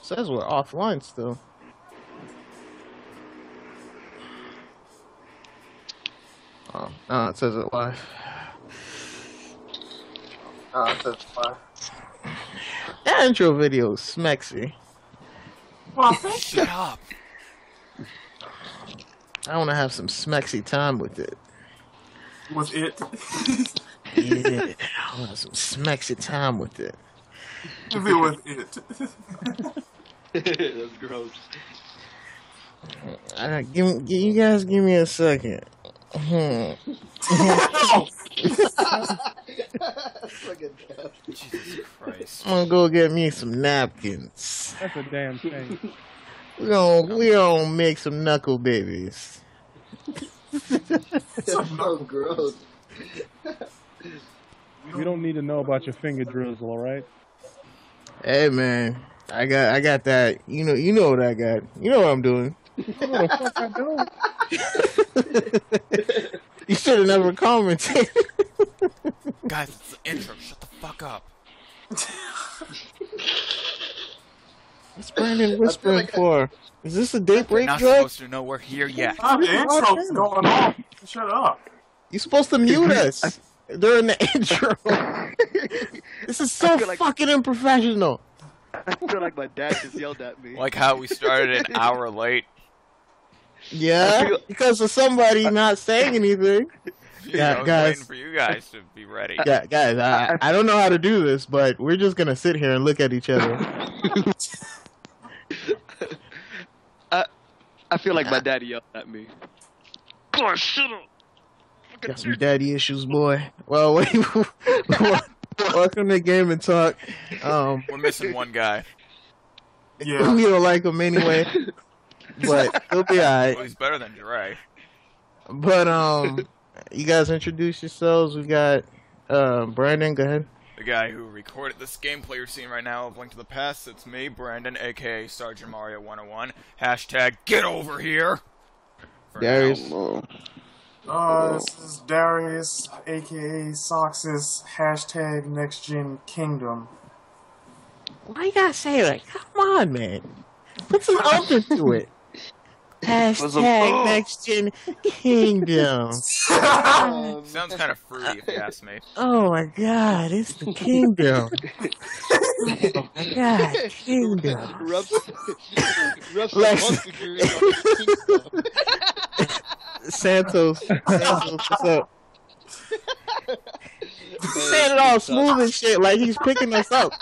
Says we're offline still. Oh, no, it says it live. Oh, it says live. That intro video is smexy. Shut up. I want to have some smexy time with it. Was it? Yeah, I want to have some smexy time with it. If it was it. That's gross. You guys give me a second. Jesus Christ. I'm gonna go get me some napkins. That's a damn shame. We gonna make some knuckle babies. So gross. You don't need to know about your finger drills, all right? Hey man, I got that. You know what I got. You know what I'm doing. What the fuck I do? You should have never commented. Guys, it's the intro. Shut the fuck up. What's Brandon whispering for? Is this a date You're break not drug? supposed to know we're here yet. The intro's going on. Shut up. You're supposed to mute us during the intro. This is so fucking unprofessional. I feel like my dad just yelled at me. Like how we started an hour late. Yeah, because of somebody not saying anything. I was guys. waiting for you guys to be ready. Yeah, guys, I don't know how to do this, but we're just gonna sit here and look at each other. I feel like my daddy yelled at me. Oh, shut up. Got some daddy issues, boy. Well, welcome to Game and Talk. We're missing one guy. Yeah. We don't like him anyway, but he'll be alright. Well, he's better than Dre. But you guys introduce yourselves. We got Brandon. Go ahead. The guy who recorded this gameplay you're seeing right now of Link to the Past, it's me, Brandon, aka Sergeant Mario 101. Hashtag get over here. For Darius. now. This is Darius, aka Soxus, hashtag Next Gen Kingdom. Why you gotta say that? Come on, man. Put some oomph into it. Hashtag Next Gen Kingdom. Sounds kind of fruity if you ask me. Oh my God, it's the kingdom. Oh my God, kingdom. Rub Lex. some grease on the kingdom. Santos, what's up? He's saying it all smooth and shit, like he's picking us up.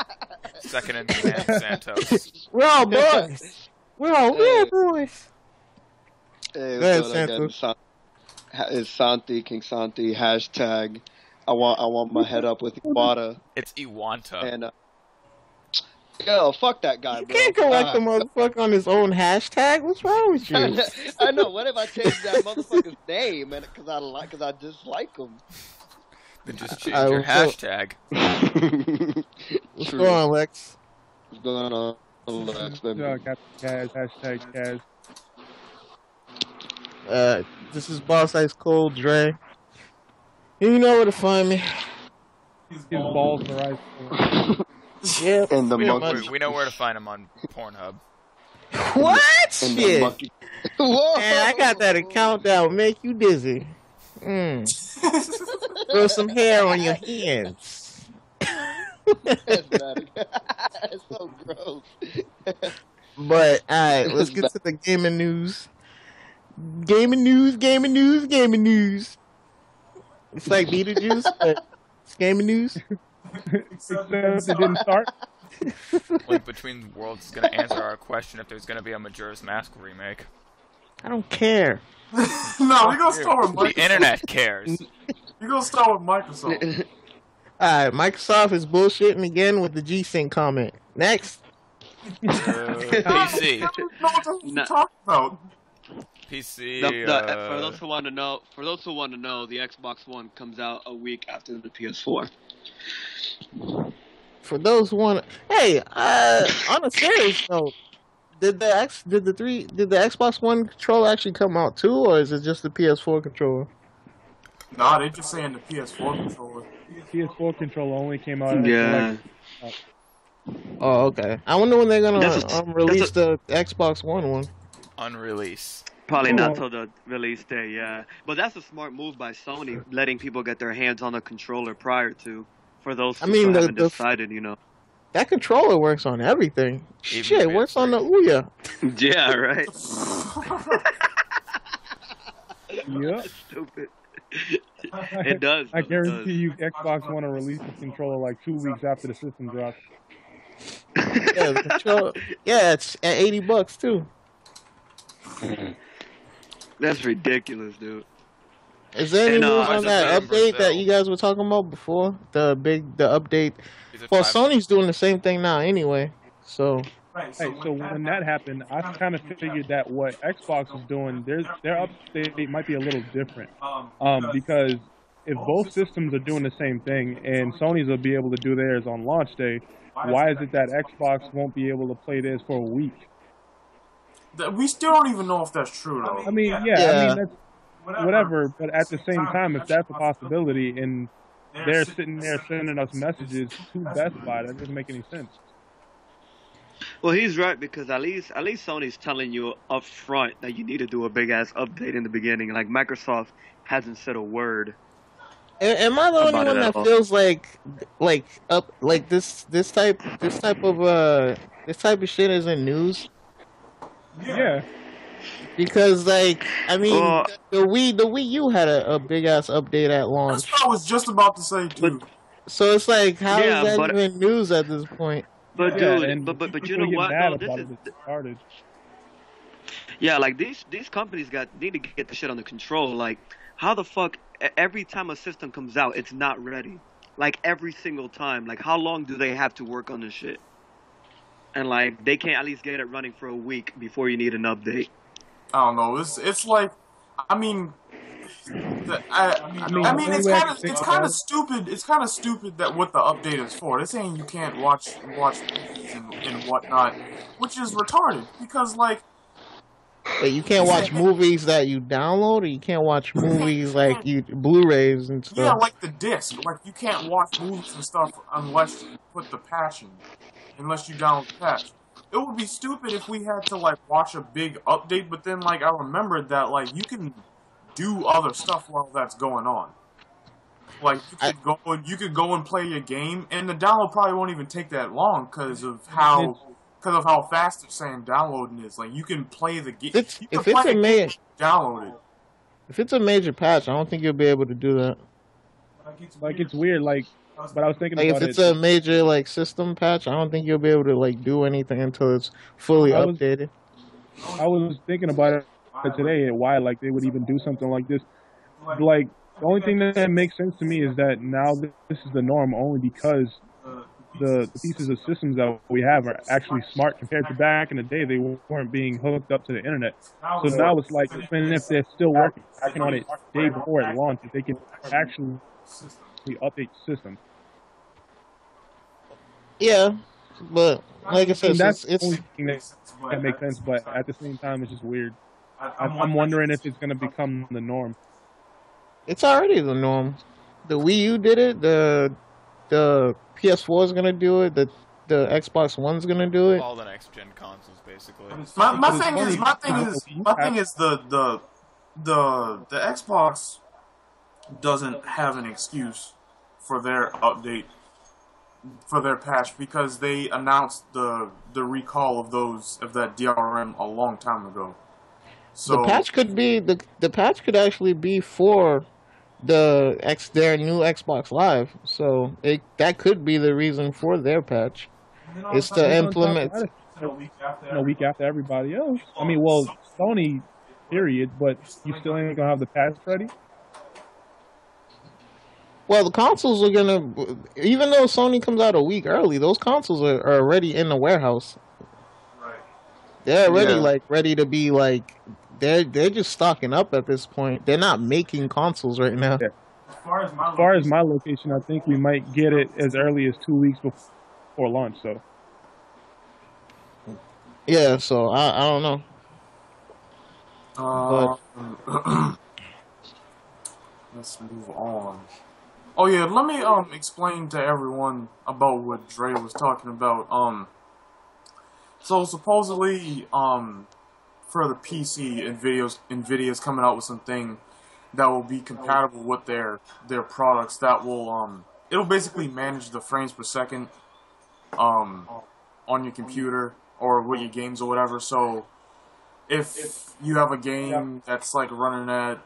Second in command, Santos. We're all boys. We're all real boys. Hey, Go ahead, what's up, Santos. it's Santi, King Santi, hashtag I want my head up with Iwata. It's Iwanta. And yo, fuck that guy, You bro. can't correct the motherfucker on his own hashtag. What's wrong with you? I know. What if I change that motherfucker's name and because I dislike him? Then just change your hashtag. What's going on, Lex? What's going on, Lex? Baby? Got Kaz, hashtag Kaz. This is Boss Ice Cold Dre. You know where to find me. His balls are ice. Yeah. And the We know, monkey. we know where to find him on Pornhub. What? And the Shit. monkey. Whoa! Man, I got that account that will make you dizzy. Throw some hair on your hands. That's bad. It's so gross. But, alright, let's get to the gaming news. Gaming news. It's like Beetlejuice, but it's gaming news. Except it didn't start. Link Between Worlds is going to answer our question if there's going to be a Majora's Mask remake. I don't care. No, we're gonna start with Microsoft. The internet cares. We're gonna start with Microsoft. Alright, Microsoft is bullshitting again with the G-Sync comment. Next. PC. No, what you Nah. talking about? PC. For those who want to know, the Xbox One comes out a week after the PS4. For those who want to, hey, on a serious note, did the Xbox One controller actually come out too, or is it just the PS4 controller? Nah, they just saying the PS4 controller. PS4 controller only came out. Yeah. Oh, okay. I wonder when they're gonna That's release the Xbox One one. Unrelease. probably Cool. not till the release day, yeah. But that's a smart move by Sony, letting people get their hands on the controller prior to, for those I who mean, still the- haven't the- decided, you know. That controller works on everything. Even Shit, if it works it's on the free. Ouya. Yeah, right. Yeah. Stupid. It does. I though, it guarantee you, Xbox want to release the controller like 2 weeks after the system drops. Yeah, the controller. Yeah, it's at $80 too. That's ridiculous, dude. Is there any And, news why on is it that better in update that Brazil? you guys were talking about before? The update. Is it Well, 5? Sony's doing the same thing now anyway. So Hey, so when that happened, I kind of figured that what Xbox is doing, their update might be a little different. Because if both systems are doing the same thing and Sony's will be able to do theirs on launch day, why is it that Xbox won't be able to play theirs for a week? We still don't even know if that's true, though. I mean, Yeah. that's whatever. But at the same time, if that's a possibility and they're sitting there sending us messages to Best Buy, that doesn't make any sense. Well, he's right because at least Sony's telling you up front that you need to do a big ass update in the beginning. Like Microsoft hasn't said a word. am I the only About it one at that all. feels like this type of shit isn't news? Yeah. Because like I mean Well- the Wii U had a big ass update at launch. That's what I was just about to say, too. So it's like how is Yeah, that but- even news at this point? But Yeah, dude, and but you people know get what? mad though? This about is it when it started. yeah, like these companies need to get the shit under control. Like, how the fuck every time a system comes out, it's not ready. Like every single time. Like, how long do they have to work on this shit? And like, they can't at least get it running for a week before you need an update. I don't know. It's like, I mean, I mean, it's anyway, I kind can of think it's about kind it. of stupid. It's kind of stupid that what the update is for. They're saying you can't watch movies and whatnot, which is retarded. Because like, Like, you can't watch movies that you download, or you can't watch movies like you Blu-rays and stuff. yeah, like the disc. Like you can't watch movies and stuff unless you put the patch in, unless you download the patch. It would be stupid if we had to like watch a big update, but then like I remembered that like you can do other stuff while that's going on. Like you could go and play your game, and the download probably won't even take that long because of how fast they're saying downloading is. Like you can play the game. If it's a major patch, I don't think you'll be able to do that. Like it's weird. Like, but I was thinking Like about if it's it. a major like system patch, I don't think you'll be able to like do anything until it's fully I was- updated. I was thinking about it today and why like they would even do something like this. Like the only thing that makes sense to me is that now this is the norm only because the pieces of systems that we have are actually smart compared to back in the day. They weren't being hooked up to the internet. So now it's like even if they're still working on it day before it launches, they can actually update the system. Yeah, but like I said, That's it's the only thing that makes sense. But at the same time, it's just weird. I'm wondering if it's going to become the norm. it's already the norm. The Wii U did it. The PS4 is gonna do it. The Xbox One's gonna do it. All the next gen consoles, basically. My thing is the Xbox doesn't have an excuse for their update, for their patch, because they announced the recall of that DRM a long time ago. So The patch could be the patch could actually be for their new Xbox Live. So that could be the reason for their patch. It's to implement. A week after everybody else. I mean, well, Sony, period. But you still ain't gonna have the patch ready. Well, the consoles are gonna, even though Sony comes out a week early, those consoles are already in the warehouse. They're already ready to be like. They're just stocking up at this point. They're not making consoles right now. Yeah. As far as my location, I think we might get it as early as 2 weeks before launch. So Yeah, so I don't know. let's move on. Oh yeah, let me explain to everyone about what Dre was talking about. So supposedly for the PC, Nvidia's coming out with something that will be compatible with their products that will it'll basically manage the frames per second on your computer or with your games or whatever. So if you have a game that's like running at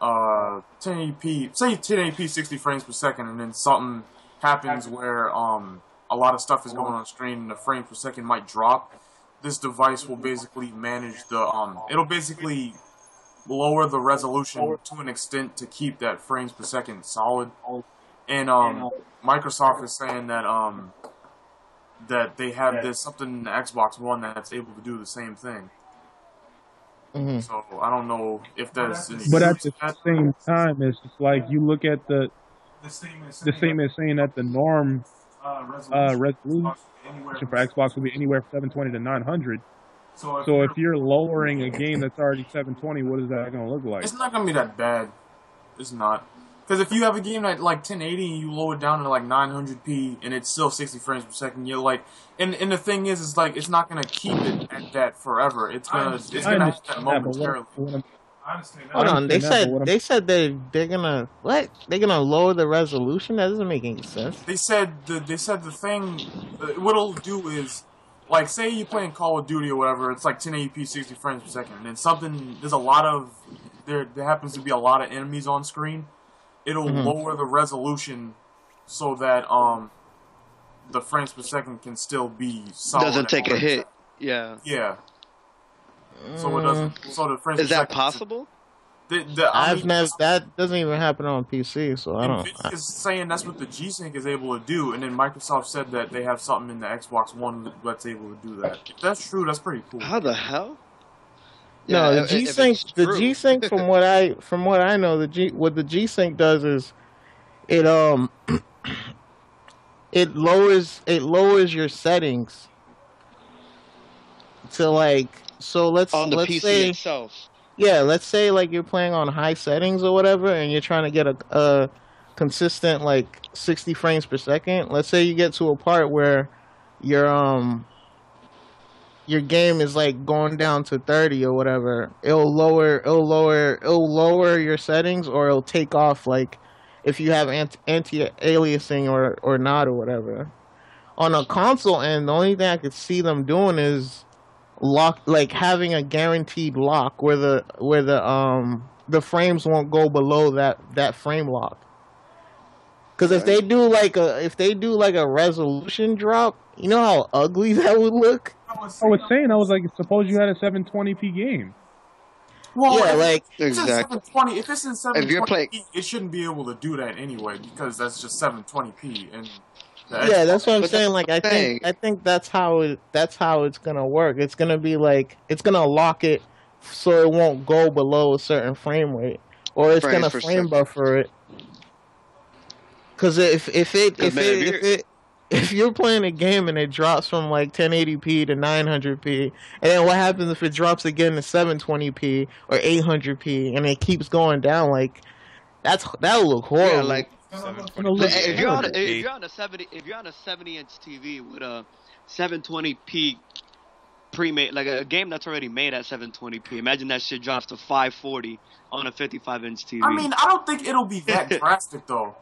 1080p, say 1080p 60 frames per second, and then something happens where a lot of stuff is going on screen and the frames per second might drop, this device will basically manage the it'll basically lower the resolution to an extent to keep that frames per second solid. And Microsoft is saying that that they have this something in the Xbox One that's able to do the same thing. Mm-hmm. So I don't know if that's any But at truth the to that. same time, it's just like you look at the statement saying that the norm resolution for Xbox will be anywhere from 720 to 900. So if you're lowering a game that's already 720, what is that going to look like? It's not gonna be that bad. It's not. Because if you have a game at like 1080 and you lower it down to like 900p and it's still 60 frames per second, you're like, and the thing is like it's not gonna keep it at that forever. It's gonna have that momentarily. Hold on, they said they're gonna what? They're gonna lower the resolution? That doesn't make any sense. They said the thing. What it'll do is, like, say you're playing Call of Duty or whatever. It's like 1080p 60 frames per second, and then there's a lot of there happens to be a lot of enemies on screen. It'll lower the resolution so that the frames per second can still be solid. Doesn't take a hit. Yeah. Yeah. So it doesn't. So the frames. Is that possible? That doesn't even happen on PC, so I don't. NVIDIA is saying that's what the G-Sync is able to do, and then Microsoft said that they have something in the Xbox One that's able to do that. If that's true, that's pretty cool. How the hell? No, Yeah, the G-Sync. The G-Sync, from what I know, what the G-Sync does is it it lowers your settings to like, so let's PC say itself. Yeah, let's say like you're playing on high settings or whatever, and you're trying to get a consistent like 60 frames per second. Let's say you get to a part where your game is like going down to 30 or whatever. It'll lower your settings, or it'll take off like if you have anti-aliasing or not or whatever. On a console end, the only thing I could see them doing is having a guaranteed lock where the frames won't go below that frame lock. Because if they do like a resolution drop, you know how ugly that would look. I was like, suppose you had a 720p game. Well, yeah, like exactly. If it's in 720p, it shouldn't be able to do that anyway because that's just 720p and. Yeah, that's what I'm saying. Like, I think that's how it's gonna work. It's gonna be like it's gonna lock it so it won't go below a certain frame rate, or it's gonna frame buffer it. Because if you're playing a game and it drops from like 1080p to 900p, and then what happens if it drops again to 720p or 800p, and it keeps going down? Like that'll look horrible. Yeah, like. If you're on a 70-inch TV with a 720p pre-made, like a game that's already made at 720p, imagine that shit drops to 540 on a 55-inch TV. I mean, I don't think it'll be that drastic though.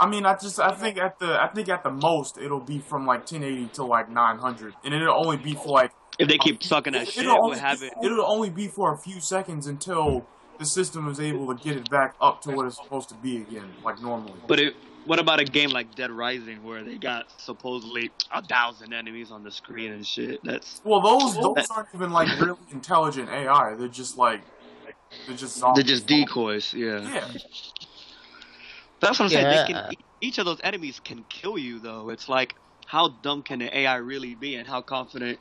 I mean, I think at the most it'll be from like 1080 to like 900, and it'll only be for like if they keep sucking that shit, it'll only be for a few seconds until the system is able to get it back up to what it's supposed to be again, like normally. But what about a game like Dead Rising where they got supposedly 1,000 enemies on the screen and shit? Those aren't even like really intelligent AI. They're just zombies. They're just decoys. Yeah. That's what I'm saying. Each of those enemies can kill you, though. It's like, how dumb can the AI really be, and how confident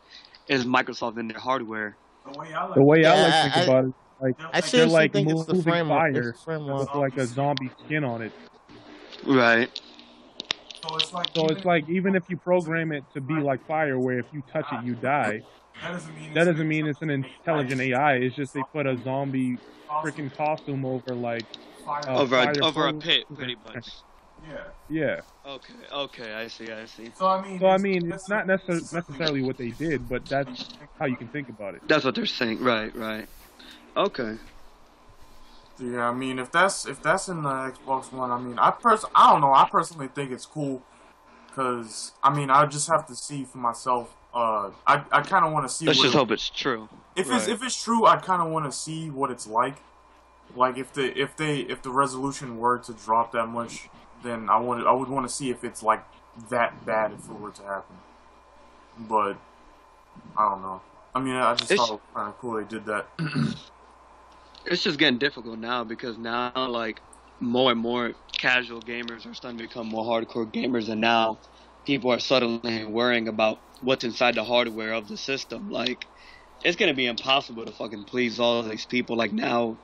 is Microsoft in their hardware? The way I like to think about it. Like, I they're like think it's moving the frame fire with like a zombie skin on it. Right. So it's like even if you program it to be like fire, where if you touch it you die, that doesn't mean it's an intelligent AI. It's just they put a zombie freaking costume over like over a pit, pretty much. Yeah. Okay, I see. So I mean, it's not necessarily what they did, but that's how you can think about it. That's what they're saying. Right. Okay. Yeah, I mean, if that's in the Xbox One, I mean, I don't know. I personally think it's cool because I mean, I just have to see for myself. I kind of want to see. Let's just hope it's true. If it's true, I kind of want to see what it's like. Like if the resolution were to drop that much, then I would want to see if it's like that bad if it were to happen. But I don't know. I mean, I just thought it was kind of cool they did that. It's just getting difficult now because now, like, more and more casual gamers are starting to become more hardcore gamers, and now people are suddenly worrying about what's inside the hardware of the system. Like, it's gonna be impossible to fucking please all of these people. Like, now,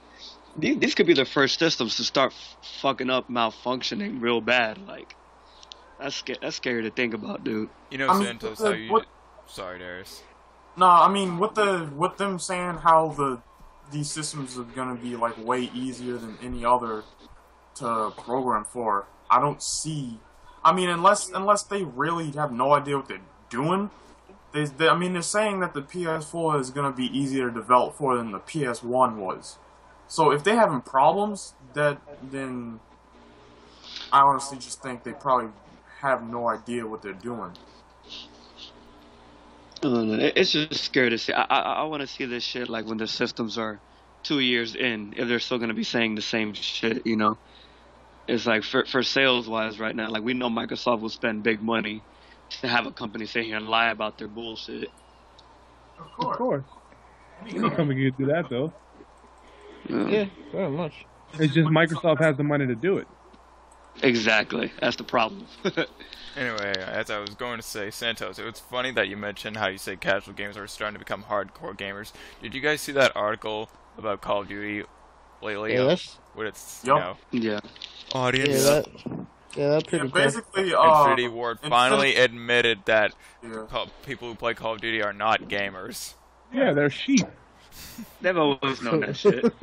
these could be the first systems to start fucking up, malfunctioning real bad. Like, that's scary to think about, dude. You know, Santos, how you... Sorry, Darius. No, I mean, with them saying how these systems are gonna be like way easier than any other to program for, I don't see. I mean, unless they really have no idea what they're doing. I mean, they're saying that the PS4 is gonna be easier to develop for than the PS1 was. So if they're having problems, then I honestly just think they probably have no idea what they're doing. It's just scary to see. I want to see this shit like when the systems are 2 years in, if they're still going to be saying the same shit, you know? It's like for sales wise right now, like we know Microsoft will spend big money to have a company sit here and lie about their bullshit. Of course. Any company can do that though. Yeah, very much. It's just Microsoft has the money to do it. Exactly. That's the problem. Anyway, as I was going to say, Santos, it was funny that you mentioned how you say casual gamers are starting to become hardcore gamers. Did you guys see that article about Call of Duty lately? Yes. With its, Yeah. audience? That's pretty cool. Basically, Infinity Ward finally admitted that people who play Call of Duty are not gamers. Yeah, they're sheep. They've always known that shit.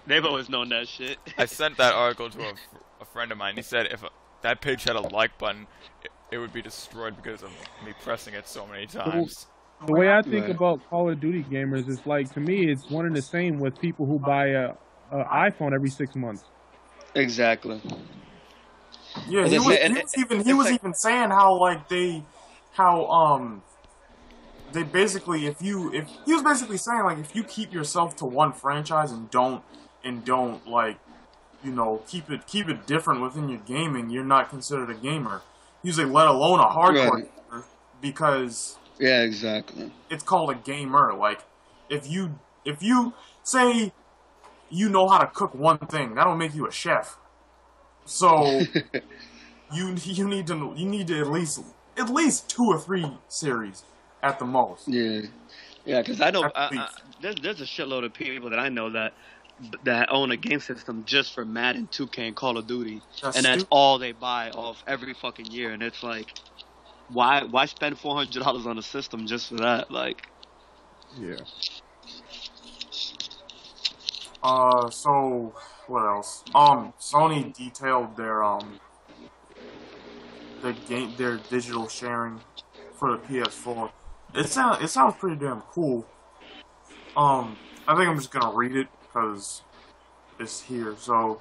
They've always known that shit. I sent that article to a friend of mine. He said if that page had a like button, it would be destroyed because of me pressing it so many times. The way I think about Call of Duty gamers is like, to me, it's one and the same with people who buy a iPhone every 6 months. Exactly. Yeah, he was even saying how they basically he was basically saying like if you keep yourself to one franchise and don't like, you know, keep it different within your gaming, you're not considered a gamer. He was like, let alone a hardcore gamer, because exactly. It's called a gamer. Like if you say you know how to cook one thing, that'll make you a chef. So you need to at least 2 or 3 series at the most. Yeah, because I know there's a shitload of people that I know that own a game system just for Madden, 2K, and Call of Duty, that's all they buy off every fucking year. And it's like, why spend $400 on a system just for that? Like, yeah. So what else? Sony detailed their digital sharing for the PS4. It sounds pretty damn cool. I think I'm just gonna read it because it's here. So,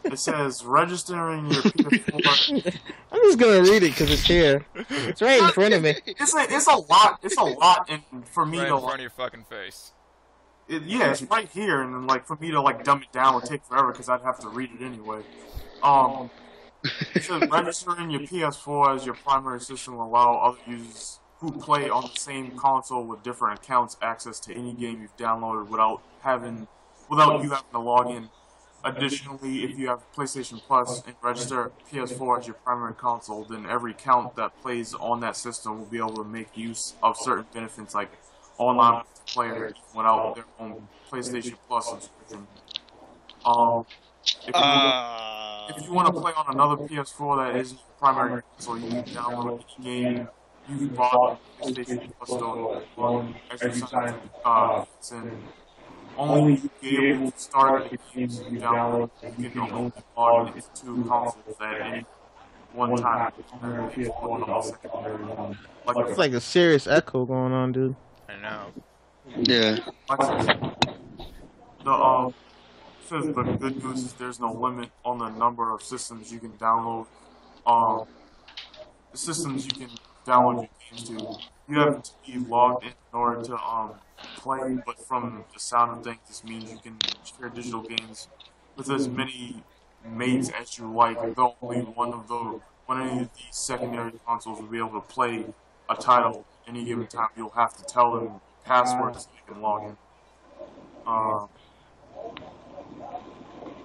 it says registering your PS4. I'm just gonna read it because it's here. It's right in front of me. It's a lot. It's a lot for me right to in front of your fucking face. It's right here, and then like for me to like dumb it down would take forever because I'd have to read it anyway. It says registering your PS4 as your primary system will allow other users who play on the same console with different accounts access to any game you've downloaded without you having to log in. Additionally, if you have PlayStation Plus and register PS4 as your primary console, then every account that plays on that system will be able to make use of certain benefits like online player without their own PlayStation Plus subscription. If you want to play on another PS4 that isn't your primary console, you can download any game you've bought on PlayStation Plus store. only you be able to start the games you download. You can only log into 2 consoles at any one time. It's like a serious echo going on, dude. I know. Yeah. The good news is there's no limit on the number of systems you can download. The systems you can download your games to. You have to be logged in order to play, but from the sound of things, this means you can share digital games with as many mates as you like. Though only one of these secondary consoles will be able to play a title at any given time. You'll have to tell them passwords so you can log in.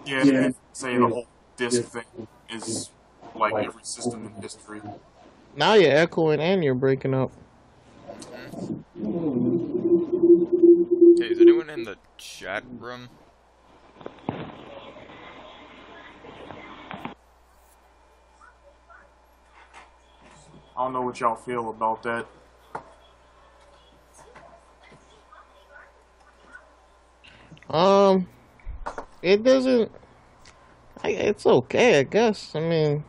Yeah, say the whole disc thing is like every system in history. Now you're echoing and you're breaking up. Okay, is anyone in the chat room? I don't know what y'all feel about that. It doesn't. It's okay, I guess. I mean,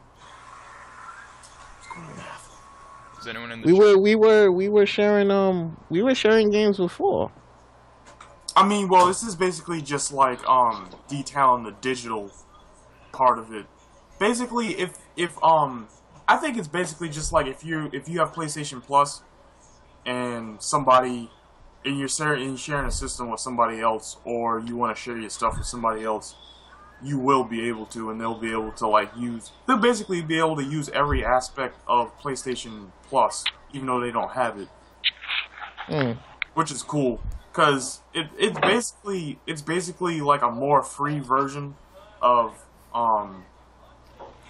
Is anyone in the we were sharing games before. I mean, well, this is basically just like detailing the digital part of it. Basically, if I think it's basically just like if you have PlayStation Plus and somebody and you're sharing a system with somebody else, or you want to share your stuff with somebody else, you will be able to, and they'll be able to they'll basically be able to use every aspect of PlayStation Plus, even though they don't have it, which is cool. Because it's basically like a more free version of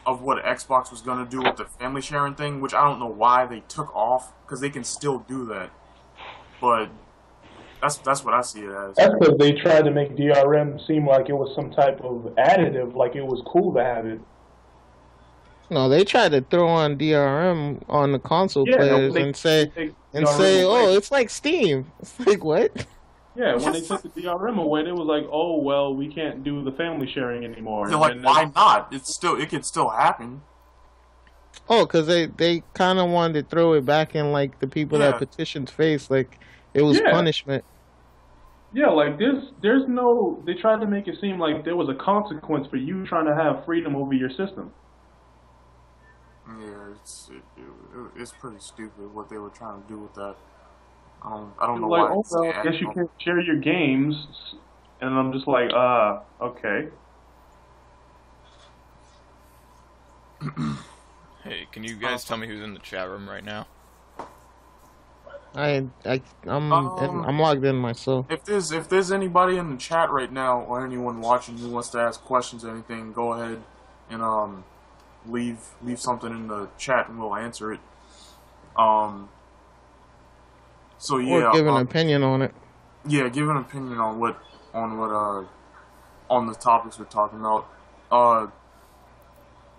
what Xbox was gonna do with the family sharing thing, which I don't know why they took off, because they can still do that. But that's what I see it as. That's because they tried to make DRM seem like it was some type of additive, like it was cool to have it. No, they tried to throw on DRM on the console players and say, oh, it's like Steam. It's like, what? Yeah, when they took the DRM away, they was like, oh, well, we can't do the family sharing anymore. They're like, why not? It could still happen. Oh, because they kind of wanted to throw it back in, like, the people that petitioned face, like, it was punishment. Yeah, like, there's no... They tried to make it seem like there was a consequence for you trying to have freedom over your system. Yeah, it's pretty stupid what they were trying to do with that. I don't know like, why. Oh, well, I guess you can't share your games, and I'm just like, okay. Hey, can you guys tell me who's in the chat room right now? I'm logged in myself. If there's anybody in the chat right now or anyone watching who wants to ask questions or anything, go ahead and leave something in the chat and we'll answer it. So yeah, or give an opinion on it. Yeah, give an opinion on on the topics we're talking about.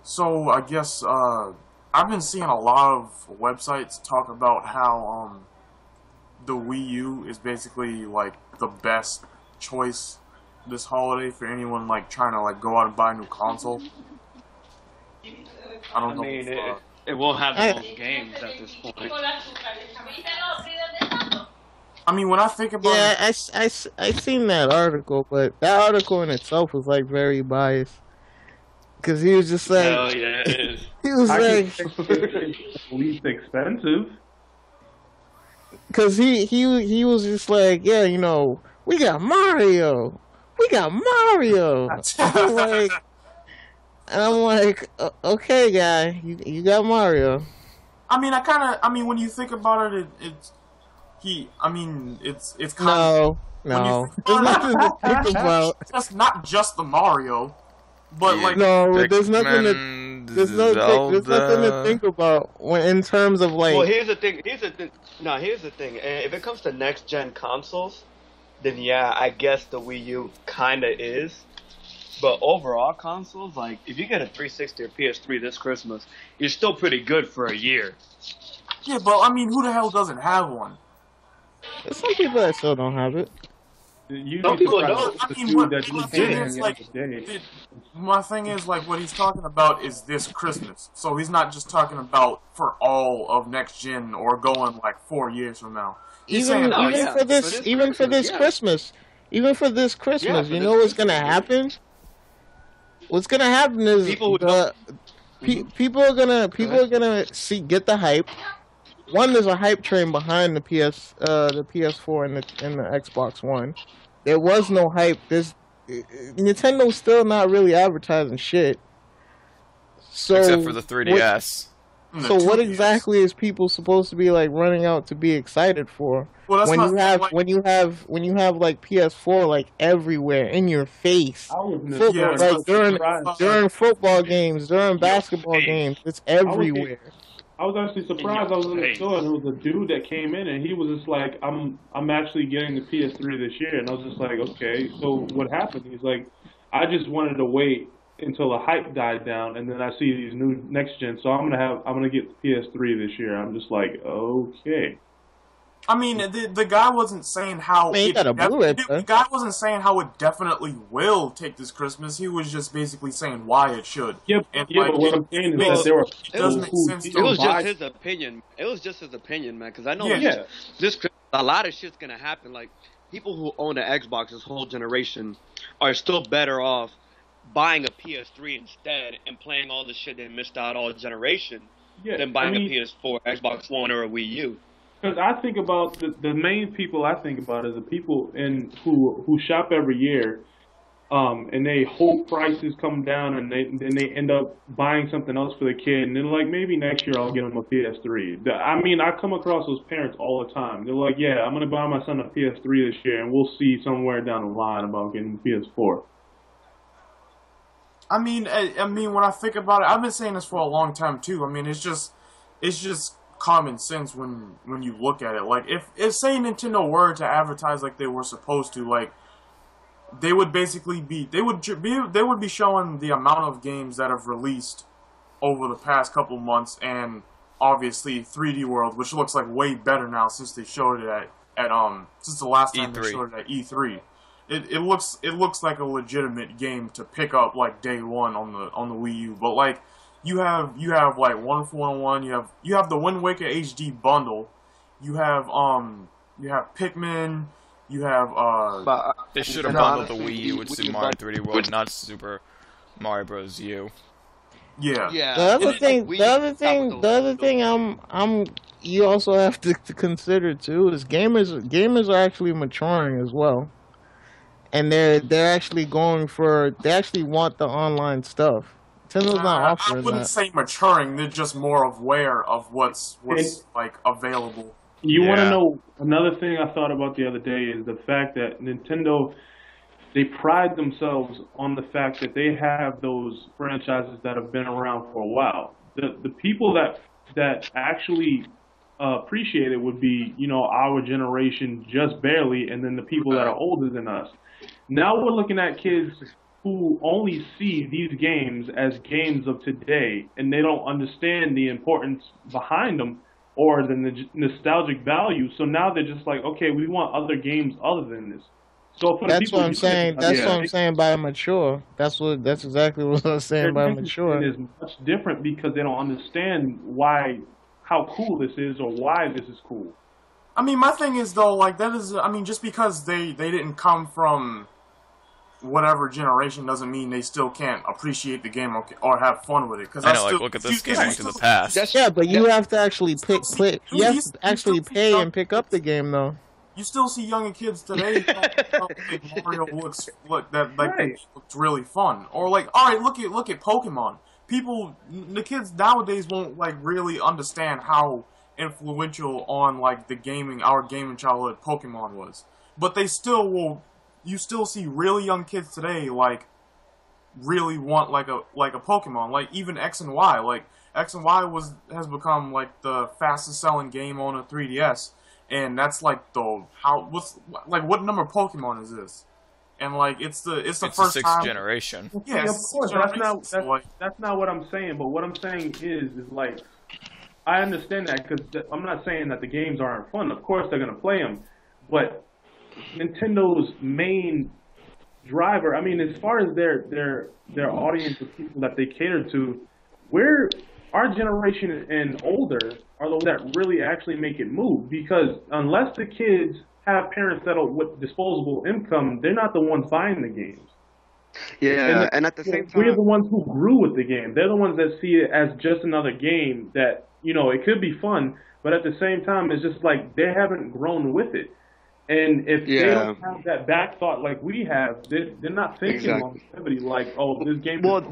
So I guess I've been seeing a lot of websites talk about how the Wii U is basically like the best choice this holiday for anyone like trying to like go out and buy a new console. I mean, it won't have the most games at this point. I mean, when I think about it... I seen that article, but that article in itself was, like, very biased. Because he was just like... Hell yeah, it is. He was like... least expensive. Because he was just like, yeah, you know, we got Mario! We got Mario! And I'm like, okay, guy, you got Mario. I mean, when you think about it, it's kind of... No. There's nothing to think about. It's not just the Mario, but like... No, there's nothing to think about in terms of like... Well, here's the thing. Here's the thing. If it comes to next-gen consoles, then yeah, I guess the Wii U kinda is. But overall consoles, like, if you get a 360 or PS3 this Christmas, you're still pretty good for a year. Yeah, but I mean, who the hell doesn't have one? There's some people that still don't have it. You'd Some be people surprised don't. at the I mean, dude what that my just thing came is in like, the other day. my thing is like what he's talking about is this Christmas. So he's not just talking about for all of next gen or going like 4 years from now. He's Even saying, Oh, even yeah. for this For this even for this yeah. Christmas, even for this Christmas, for you this know what's Christmas, gonna happen? What's gonna happen is People who people are gonna see get the hype. One, there's a hype train behind the PS4 and the Xbox One. There was no hype. Nintendo's still not really advertising shit. So Except for the 3DS. So what exactly is people supposed to be like running out to be excited for? Well, that's when not you have like, when you have like PS4 like everywhere in your face. I was in the Yeah, store, Like during surprised. football games, during basketball games, it's everywhere. I was actually surprised. I was in the store and there was a dude that came in and he was just like, I'm actually getting the PS3 this year, and I was just like, okay, so what happened? He's like, I just wanted to wait until the hype died down, and then I see these new next gen, so I'm gonna get the PS3 this year. I'm just like, okay. I mean, the guy wasn't saying how Man, you got a Blu-ray, the guy wasn't saying how it definitely will take this Christmas. He was just basically saying why it should. Yep, And, yeah, like, but what I'm saying is that there were doesn't people make who sense It was buy- just his opinion. It was just his opinion, man. Because I know Yeah. this a lot of shit's gonna happen. Like people who own an Xbox this whole generation are still better off buying a PS3 instead and playing all the shit they missed out all generation than buying a PS4, Xbox One, or a Wii U. Because I think about the main people I think about is the people who shop every year, and they hope prices come down, and then they end up buying something else for the kid, and then like maybe next year I'll get them a PS3. I mean, I come across those parents all the time. They're like, yeah, I'm gonna buy my son a PS3 this year, and we'll see somewhere down the line about getting a PS4. I mean, when I think about it, I've been saying this for a long time too. I mean, it's just common sense when you look at it. Like, if say Nintendo were to advertise like they were supposed to, like, they would basically be showing the amount of games that have released over the past couple months, and obviously 3D World, which looks like way better now since they showed it at since the last time they showed it at E3. It looks like a legitimate game to pick up like day one on the Wii U. But like you have like 141, you have the Wind Waker HD bundle, you have Pikmin, you have They should have bundled the Wii U with Super Mario 3D World, not Super Mario Bros. U. Yeah. The other thing you also have to consider too is gamers are actually maturing as well. And they're actually they actually want the online stuff. Nintendo's not offering I wouldn't say maturing, they're just more aware of what's like available. You want to know another thing I thought about the other day is the fact that Nintendo, they pride themselves on the fact that they have those franchises that have been around for a while. The people that actually appreciate it would be, our generation just barely, and then the people that are older than us. Now we're looking at kids who only see these games as games of today, and they don't understand the importance behind them or the nostalgic value. So now they're just like, okay, we want other games other than this. So for that's what I'm saying. That's what I'm saying by mature. That's exactly what I was saying by mature. Is much different because they don't understand how cool this is or why this is cool. I mean, my thing is though, like just because they didn't come from whatever generation doesn't mean they still can't appreciate the game or have fun with it. Because look at this game into the past. Yeah, but you have to actually you have to actually pay and pick up the game though. You still see younger kids today like Mario looks really fun, or like, all right, look at Pokemon. The kids nowadays won't like really understand how influential on like our gaming childhood Pokemon was, but they still will. You still see really young kids today like really want like a Pokemon, like even X and Y. Like X and Y has become like the fastest selling game on a 3DS, and that's like what number Pokemon is this? And like it's the first sixth time. generation. Yeah, of course. That's not what I'm saying. But what I'm saying is like I understand that because I'm not saying that the games aren't fun. Of course they're gonna play them, but Nintendo's main driver. I mean, as far as their audience of people that they cater to, our generation and older are the ones that really actually make it move. Because unless the kids have parents with disposable income, they're not the ones buying the games. Yeah, and at the same time, we're the ones who grew with the game. They're the ones that see it as just another game that, you know, it could be fun, but at the same time, it's just like they haven't grown with it. And if they don't have that back thought like we have, they're not thinking longevity like, oh, this game is cool.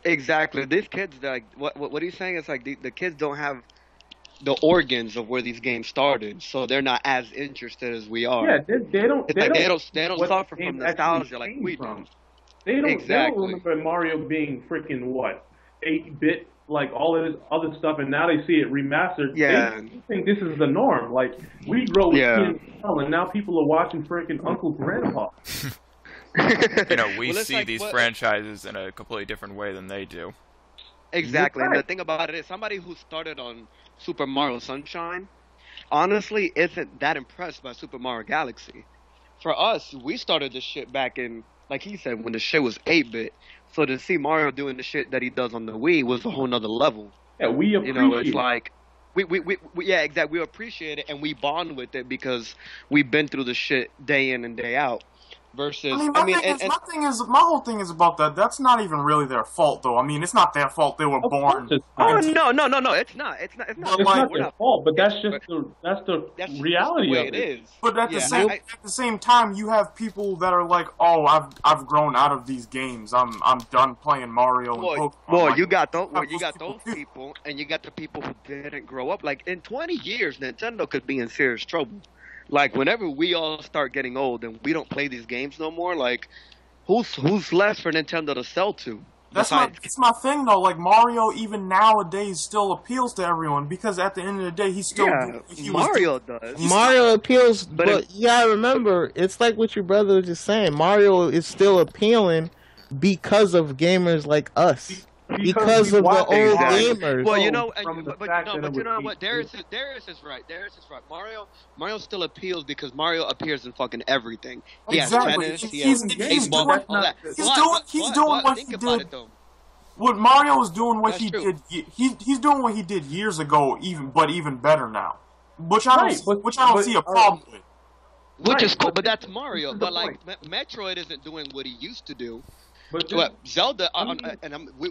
Exactly. These kids, like, what he's saying is like the kids don't have the organs of where these games started, so they're not as interested as we are. Yeah, they don't suffer from nostalgia like we do. They don't remember Mario being freaking 8-bit, like all of this other stuff, and now they see it remastered. Yeah, they think this is the norm. Like we grow with and now people are watching freaking Uncle Grandpa. You know, we see these franchises in a completely different way than they do. Exactly, and the thing about it is, somebody who started on Super Mario Sunshine, honestly, isn't that impressed by Super Mario Galaxy. For us, we started this shit back in, like he said, when the shit was 8-bit. So to see Mario doing the shit that he does on the Wii was a whole nother level. Yeah, we appreciate it. You know, it's like, yeah, exactly. We appreciate it and we bond with it because we've been through the shit day in and day out. Versus, my whole thing is about that. That's not even really their fault, though. I mean, it's not their fault they were born. Oh no, it's not. It's not. It's not their fault, but that's the reality of it. It is. But at the same time, you have people that are like, "Oh, I've grown out of these games. I'm done playing Mario and Pokemon." Well, you got those people, and you got the people who didn't grow up. Like in 20 years, Nintendo could be in serious trouble. Like, whenever we all start getting old and we don't play these games no more, like, who's left for Nintendo to sell to? It's my thing, though. Like, Mario, even nowadays, still appeals to everyone because at the end of the day, he's still... Mario does. Mario appeals, but you gotta remember, it's like what your brother was just saying. Mario is still appealing because of gamers like us. Because of the old gamers. Well, you know, but you know what? Darius is right. Mario still appeals because Mario appears in fucking everything. He has tennis. He's doing what he did. What Mario is doing, what he did. He's doing what he did years ago, even better now. Which I don't see a problem with. Which is cool, but that's Mario. But like Metroid isn't doing what he used to do. But Zelda,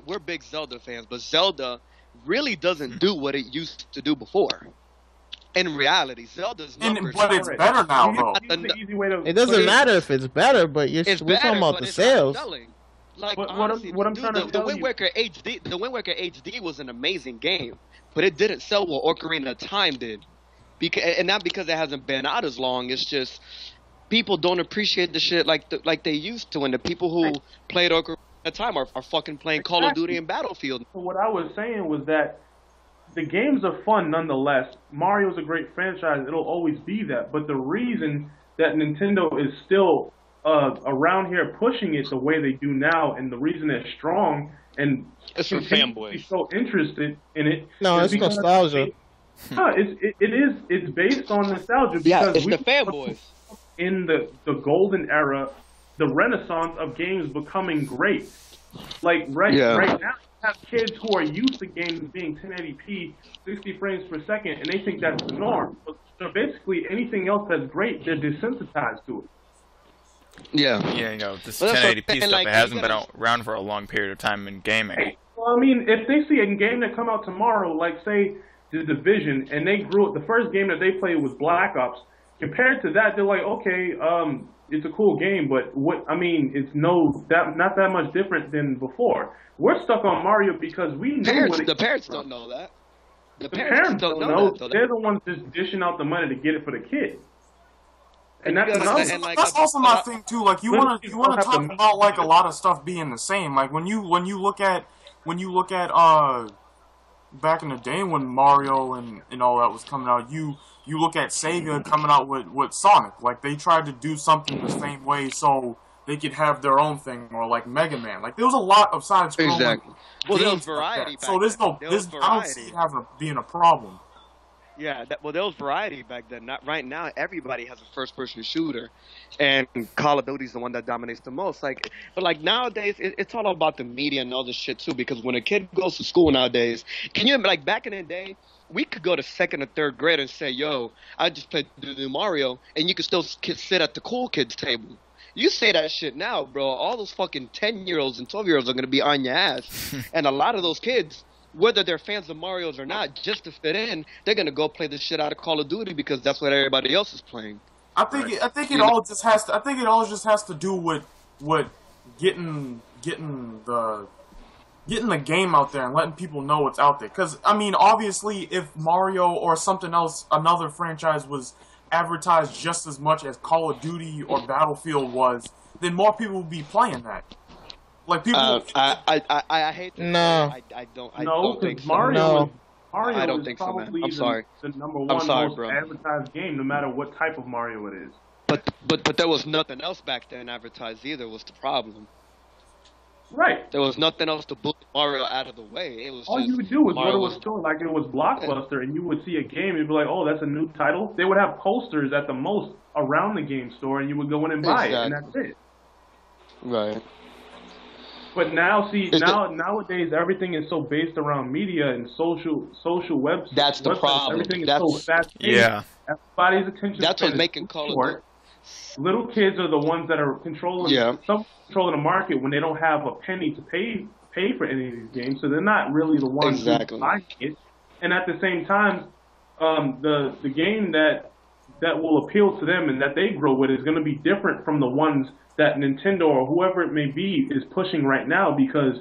we're big Zelda fans, but Zelda really doesn't do what it used to do before. In reality, Zelda's numbers... But it's better now, though. It doesn't matter if it's better, but we're talking about the sales. Like, honestly, the Wind Waker HD was an amazing game, but it didn't sell what Ocarina of Time did. And not because it hasn't been out as long, it's just... people don't appreciate the shit like they used to, and the people who played Ocarina of Time are fucking playing Call of Duty and Battlefield. So what I was saying was that the games are fun nonetheless. Mario's a great franchise. It'll always be that. But the reason that Nintendo is still around here pushing it the way they do now, and the reason they're strong and it's for fanboys so interested in it. No, it's nostalgia. It's based on nostalgia. Yeah, it's the fanboys. In the golden era, the renaissance of games becoming great. Like right now, you have kids who are used to games being 1080p, 60 frames per second, and they think that's the norm. So basically, anything else that's great, they're desensitized to it. Yeah, you know, this 1080p stuff, it hasn't been around for a long period of time in gaming. Well, I mean, if they see a game that come out tomorrow, like say The Division, and they grew up, the first game that they played was Black Ops. Compared to that, they're like, okay, it's a cool game, but it's not that much different than before. We're stuck on Mario because we know the parents don't know that. The parents don't know that. They're the ones just dishing out the money to get it for the kid. And that's also my thing too. Like you want to talk about like a lot of stuff being the same. Like when you look at back in the day when Mario and all that was coming out, you look at Sega coming out with Sonic. Like they tried to do something the same way so they could have their own thing, or like Mega Man. Like there was a lot of side scrolling. Exactly. Well, there was variety. Like so I don't see it being a problem. Yeah, well, there was variety back then. Not right now. Everybody has a first-person shooter, and Call of Duty is the one that dominates the most. Like, but like nowadays, it's all about the media and all this shit too. Because when a kid goes to school nowadays, can you like back in the day, we could go to second or third grade and say, "Yo, I just played the new Mario," and you could still sit at the cool kids table. You say that shit now, bro. All those fucking 10-year-olds and 12-year-olds are gonna be on your ass, and a lot of those kids, whether they're fans of Mario's or not, just to fit in, they're gonna go play the shit out of Call of Duty because that's what everybody else is playing. I think it all just has to do with getting the game out there and letting people know what's out there. Because I mean, obviously, if Mario or something else, another franchise was advertised just as much as Call of Duty or Battlefield was, then more people would be playing that. Like people, I hate to No. I don't think so. Mario I don't is think so, man. probably I'm sorry. the number I'm one sorry, most bro. advertised game, no matter what type of Mario it is. But there was nothing else back then advertised either. Was the problem? Right. There was nothing else to push Mario out of the way. It was All just you would do was Mario go to a store like it was Blockbuster, and you would see a game, and you'd be like, "Oh, that's a new title." They would have posters at the most around the game store, and you would go in and buy it, and that's it. Right. But now, nowadays, everything is so based around media and social websites. That's the problem. Everything is That's- so fast-paced. Yeah. Everybody's attention That's span what's is making so Call of short. Little kids are the ones that are controlling the market when they don't have a penny to pay for any of these games, so they're not really the ones Exactly. who buy it. And at the same time, the game that will appeal to them and that they grow with is going to be different from the ones that Nintendo or whoever it may be is pushing right now, because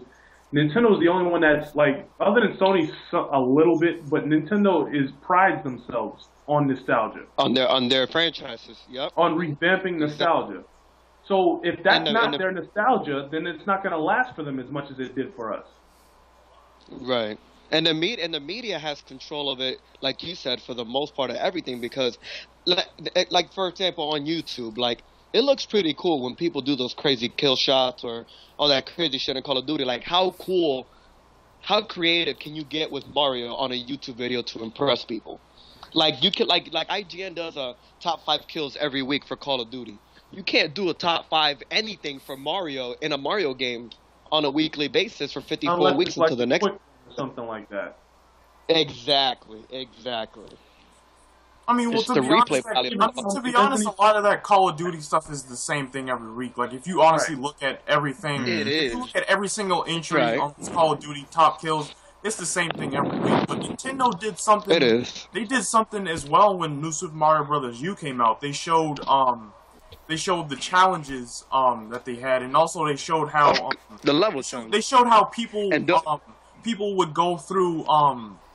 Nintendo is the only one that's like, other than Sony a little bit, but Nintendo prides themselves on nostalgia, on their franchises. Yep. on revamping nostalgia. So if that's not their nostalgia, then it's not going to last for them as much as it did for us. Right. And the media has control of it, like you said, for the most part of everything, because like for example on YouTube, like it looks pretty cool when people do those crazy kill shots or all that crazy shit in Call of Duty. Like how creative can you get with Mario on a YouTube video to impress people? Like you can like IGN does a top 5 kills every week for Call of Duty. You can't do a top 5 anything for Mario in a Mario game on a weekly basis for 54 Unless weeks it's like until the next. Quick or something like that. Exactly. I mean, well, It's to the be replay honest, value. to be honest, a lot of that Call of Duty stuff is the same thing every week. Like, if you honestly look at everything, It if is. you look at every single entry Right. on this Call of Duty top kills, it's the same thing every week. But Nintendo did something. It is. They did something as well when New Super Mario Bros. U came out. They showed the challenges that they had, and also they showed how The level shown. they showed how people And people would go through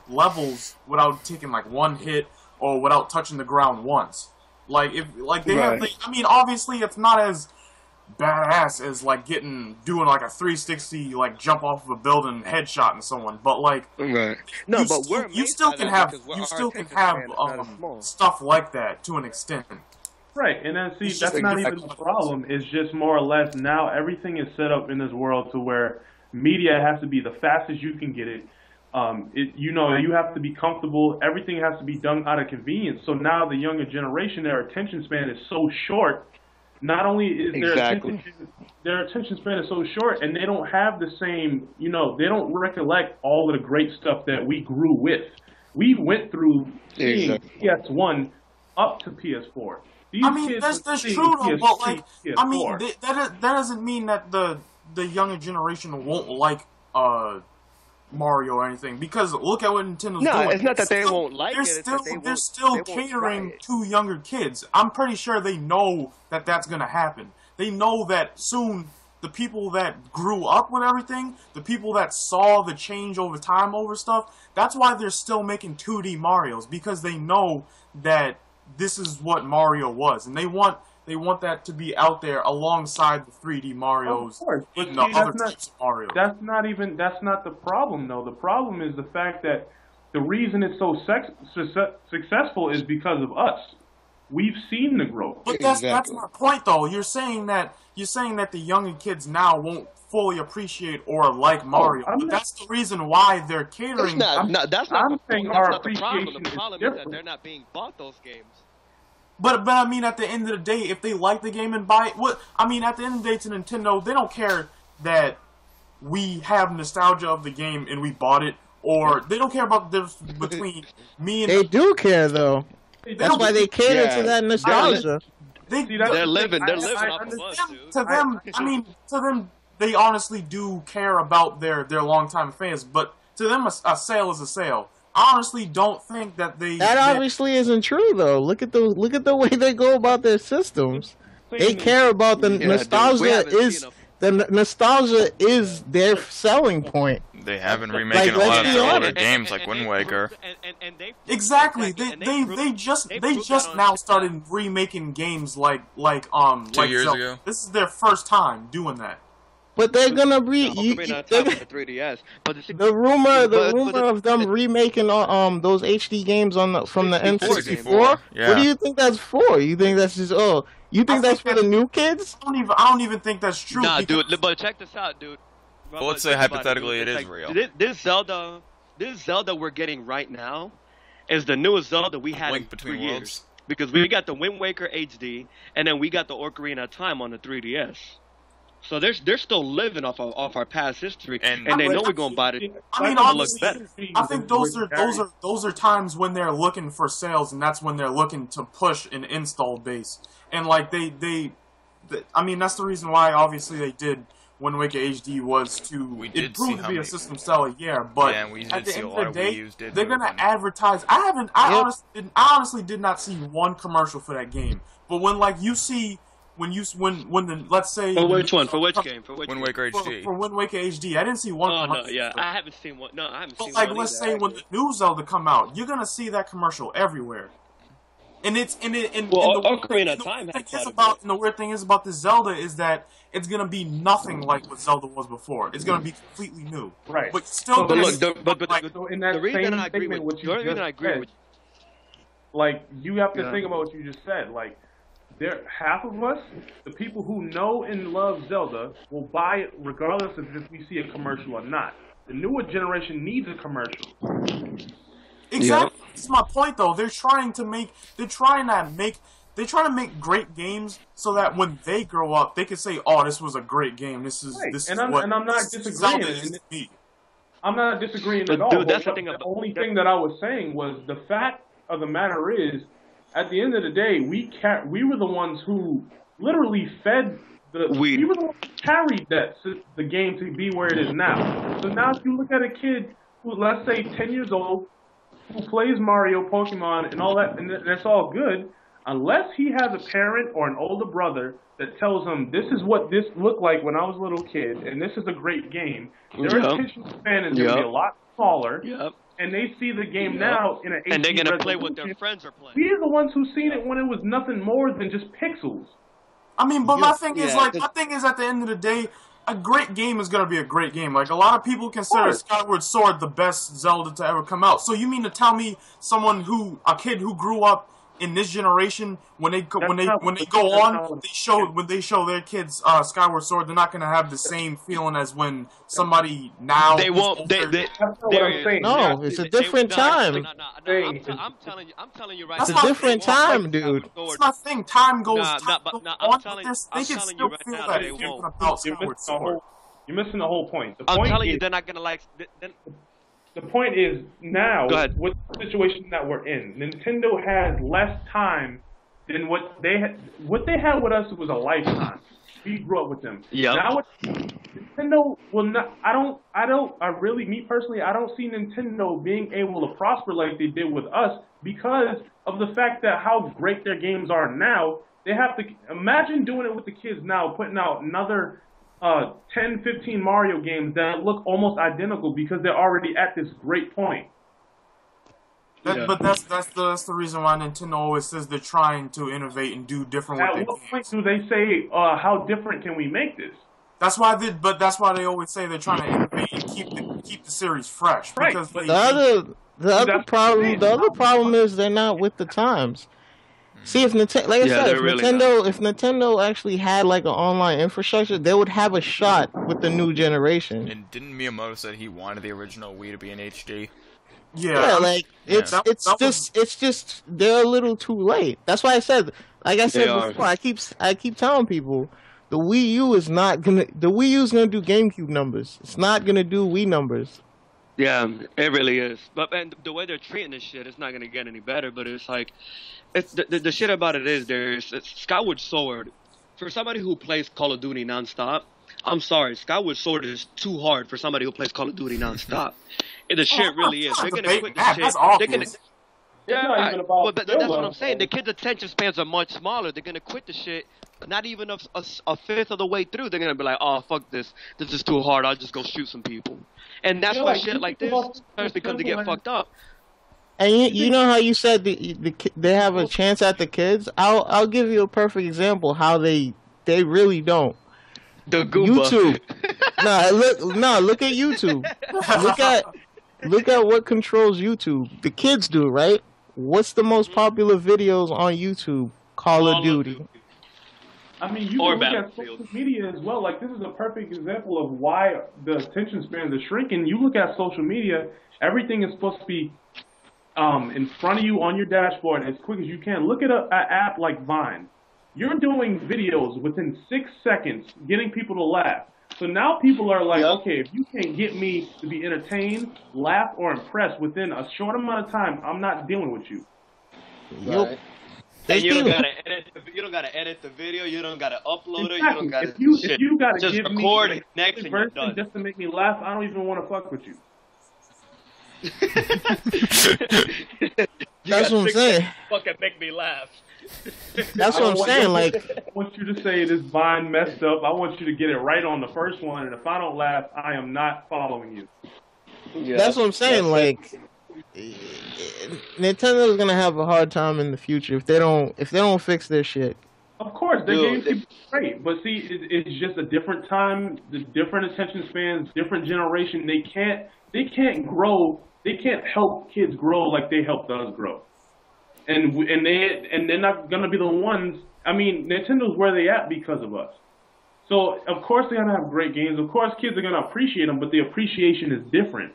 levels without taking like one hit or without touching the ground once. Like they have. I mean, obviously it's not as badass as like doing like a 360 like jump off of a building headshot and someone, but like Right. No, you but still, we're you still can have stuff like that to an extent. Right, and then see, It's that's just not a- even the problem. It's just more or less now everything is set up in this world to where media has to be the fastest you can get it. You have to be comfortable. Everything has to be done out of convenience. So now the younger generation, their attention span is so short. Not only is their attention span is so short, and they don't have the same, they don't recollect all of the great stuff that we grew with. We went through seeing PS1 up to PS4. These I mean, kids that's seeing true though, but like, PS4. I mean, that doesn't mean that the younger generation won't like Mario or anything, because look at what Nintendo's doing. No, it's not that they won't like they're it. It's that They're still they won't try catering it. to younger kids. I'm pretty sure they know that that's going to happen. They know that soon the people that grew up with everything, the people that saw the change over time over stuff, that's why they're still making 2D Marios, because they know that this is what Mario was, and they want that to be out there alongside the 3D Marios Of course, but and the see, other types of Mario. That's not the problem, though. The problem is the fact that the reason it's so successful is because of us. we've seen the growth. But that's my point, though. You're saying that the younger kids now won't fully appreciate or like Mario. But that's the reason why they're catering. That's not the problem. The problem is that they're not being bought those games. But I mean, at the end of the day, if they like the game and buy it, at the end of the day, to Nintendo, they don't care that we have nostalgia of the game and we bought it, or they don't care about the difference between me and. They do care though. That's why they cater to that nostalgia. They're living off of us, dude. To them, they honestly do care about their longtime fans. But to them, a sale is a sale. I honestly don't think that That obviously isn't true though. Look at the way they go about their systems. They care about the nostalgia. The nostalgia is their selling point. They haven't remaking a lot of their older games like Wind Waker. Exactly. They just now started remaking games like 2 years ago. This is their first time doing that. But they're gonna the rumor of them remaking those HD games from the N64. Yeah. What do you think that's for? You think that's just you think that's for the new kids? I don't even think that's true. Nah, dude. But check this out, dude. Well, let's say hypothetically it is real. This Zelda we're getting right now is the newest Zelda we had Link Between years. Worlds. Because we got the Wind Waker HD, and then we got the Ocarina of Time on the 3DS. So they're still living off our past history, and they know we're gonna buy it. I mean, obviously, I think those are times when they're looking for sales, and that's when they're looking to push an install base. And like I mean, that's the reason why obviously they did Wind Waker HD was it proved to be a system seller, but at the end of the day, they're gonna advertise. I honestly did not see one commercial for that game, but when you see. Let's say for which one? For which game? For which Wind Waker HD. For Wind Waker HD, I didn't see one. Oh no, yeah, I haven't seen one. No, I haven't seen one. But let's say when the new Zelda come out, you're gonna see that commercial everywhere. And Ocarina of Time had quite a bit. And the weird thing is about this Zelda is that it's gonna be nothing like what Zelda was before. It's gonna be completely new. Right. But still, the reason I agree with you, like you have to think about what you just said, like. Half of us, the people who know and love Zelda, will buy it regardless of if we see a commercial or not. The newer generation needs a commercial. Exactly. Yeah. That's my point, though. They're trying to make great games so that when they grow up, they can say, "Oh, this was a great game. I'm not disagreeing. I'm not disagreeing at all. Dude, that's the thing. The only thing that I was saying was the fact of the matter is. At the end of the day, we were the ones who literally fed we were the ones who carried the game to be where it is now. So now if you look at a kid who, let's say, 10 years old, who plays Mario, Pokemon, and all that, and that's all good, unless he has a parent or an older brother that tells him, this is what this looked like when I was a little kid, and this is a great game, their attention span is going to be a lot smaller. Yep. And they see the game now in an HD and they're gonna play what their friends are playing. We're the ones who seen it when it was nothing more than just pixels. I mean, but my thing is at the end of the day, a great game is gonna be a great game. Like a lot of people consider Skyward Sword the best Zelda to ever come out. So you mean to tell me a kid who grew up in this generation, when they show their kids Skyward Sword, they're not gonna have the same feeling as when somebody now. They won't. No, it's a different time. I'm telling you right now. It's a different time, dude. That's my thing. Time goes. I'm telling you right now that they won't. You're missing the whole point. I'm telling you, they're not gonna like. The point is now, with the situation that we're in, Nintendo has less time than what they had. What they had with us was a lifetime. We grew up with them. Yeah. Now Nintendo will not. Me personally, I don't see Nintendo being able to prosper like they did with us because of the fact that how great their games are now. They have to imagine doing it with the kids now, putting out another 10, 15 Mario games that look almost identical because they're already at this great point. But that's the reason why Nintendo always says they're trying to innovate and do different. At what point do they say how different can we make this? That's why they always say they're trying to innovate and keep the series fresh. Right. Because the other problem is they're not with the times. See, if Nintendo, like I Yeah, said, they're really not. if Nintendo actually had like an online infrastructure, they would have a shot with the new generation. And didn't Miyamoto said he wanted the original Wii to be in HD? Yeah, like it's just they're a little too late. That's why I said, like I said before, I keep telling people the Wii U is not gonna do GameCube numbers. It's not gonna do Wii numbers. Yeah, it really is. But and the way they're treating this shit, it's not gonna get any better. But it's like, it's the shit about it is it's Skyward Sword. For somebody who plays Call of Duty nonstop, I'm sorry, Skyward Sword is too hard for somebody who plays Call of Duty nonstop. And the shit really is. They're gonna quit the shit. They're gonna. Yeah, well, that's what I'm saying. The kids' attention spans are much smaller. They're gonna quit the shit. Not even a fifth of the way through, they're gonna be like, "Oh, fuck this. This is too hard. I'll just go shoot some people." And that's why shit like this starts because they get fucked up. And you know how you said they have a chance at the kids. I'll give you a perfect example how they really don't. The Goomba. YouTube. Look at YouTube. Look at what controls YouTube. The kids do, right? What's the most popular videos on YouTube? Call of Duty. I mean, you can look at social media as well. Like, this is a perfect example of why the attention spans are shrinking. You look at social media, everything is supposed to be in front of you on your dashboard as quick as you can. Look at an app like Vine. You're doing videos within 6 seconds, getting people to laugh. So now people are like, okay, if you can't get me to be entertained, laugh, or impressed within a short amount of time, I'm not dealing with you. Right. And you don't gotta edit the video. You don't gotta upload it. You don't gotta if you gotta just give record me it next and you're done. Just to make me laugh, I don't even want to fuck with you. That's what I'm saying. Fucking make me laugh. That's what I'm saying. Like, I want you to say this Vine messed up. I want you to get it right on the first one, and if I don't laugh, I am not following you. Yeah, that's what I'm saying. Like, Nintendo's gonna have a hard time in the future if they don't fix their shit. Of course, their games are great, but see, it's just a different time, the different attention spans, different generation. They can't grow. They can't help kids grow like they helped us grow. And they're not gonna be the ones. I mean, Nintendo's where they at because of us. So of course they're gonna have great games. Of course, kids are gonna appreciate them, but the appreciation is different.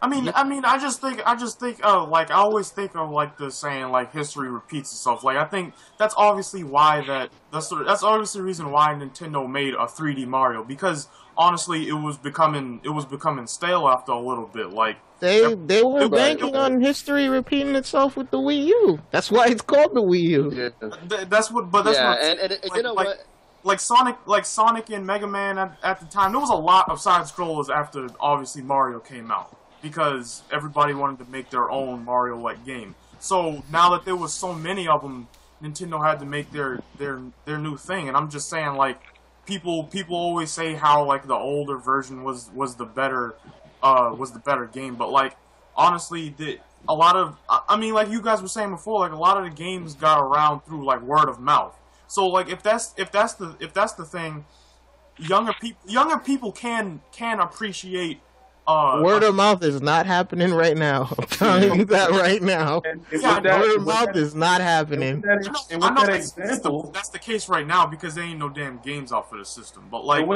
I just think of, like, I always think of, like, the saying, like, history repeats itself. Like, I think that's obviously why that's obviously the reason why Nintendo made a 3D Mario, because honestly it was becoming stale after a little bit. Like, they were banking on history repeating itself with the Wii U. That's why it's called the Wii U. Yeah. That's what you know what? Like Sonic and Mega Man at the time, there was a lot of side scrollers after obviously Mario came out, because everybody wanted to make their own Mario-like game. So now that there was so many of them, Nintendo had to make their new thing. And I'm just saying, like, people always say how, like, the older version was the better game, but, like, honestly, like you guys were saying before, like, a lot of the games got around through, like, word of mouth. So, like, if that's the thing, younger people can appreciate. Word of mouth is not happening right now. I'm telling you that right now. Word of mouth is not happening. I know that's the case right now because there ain't no damn games out for the system. But, like,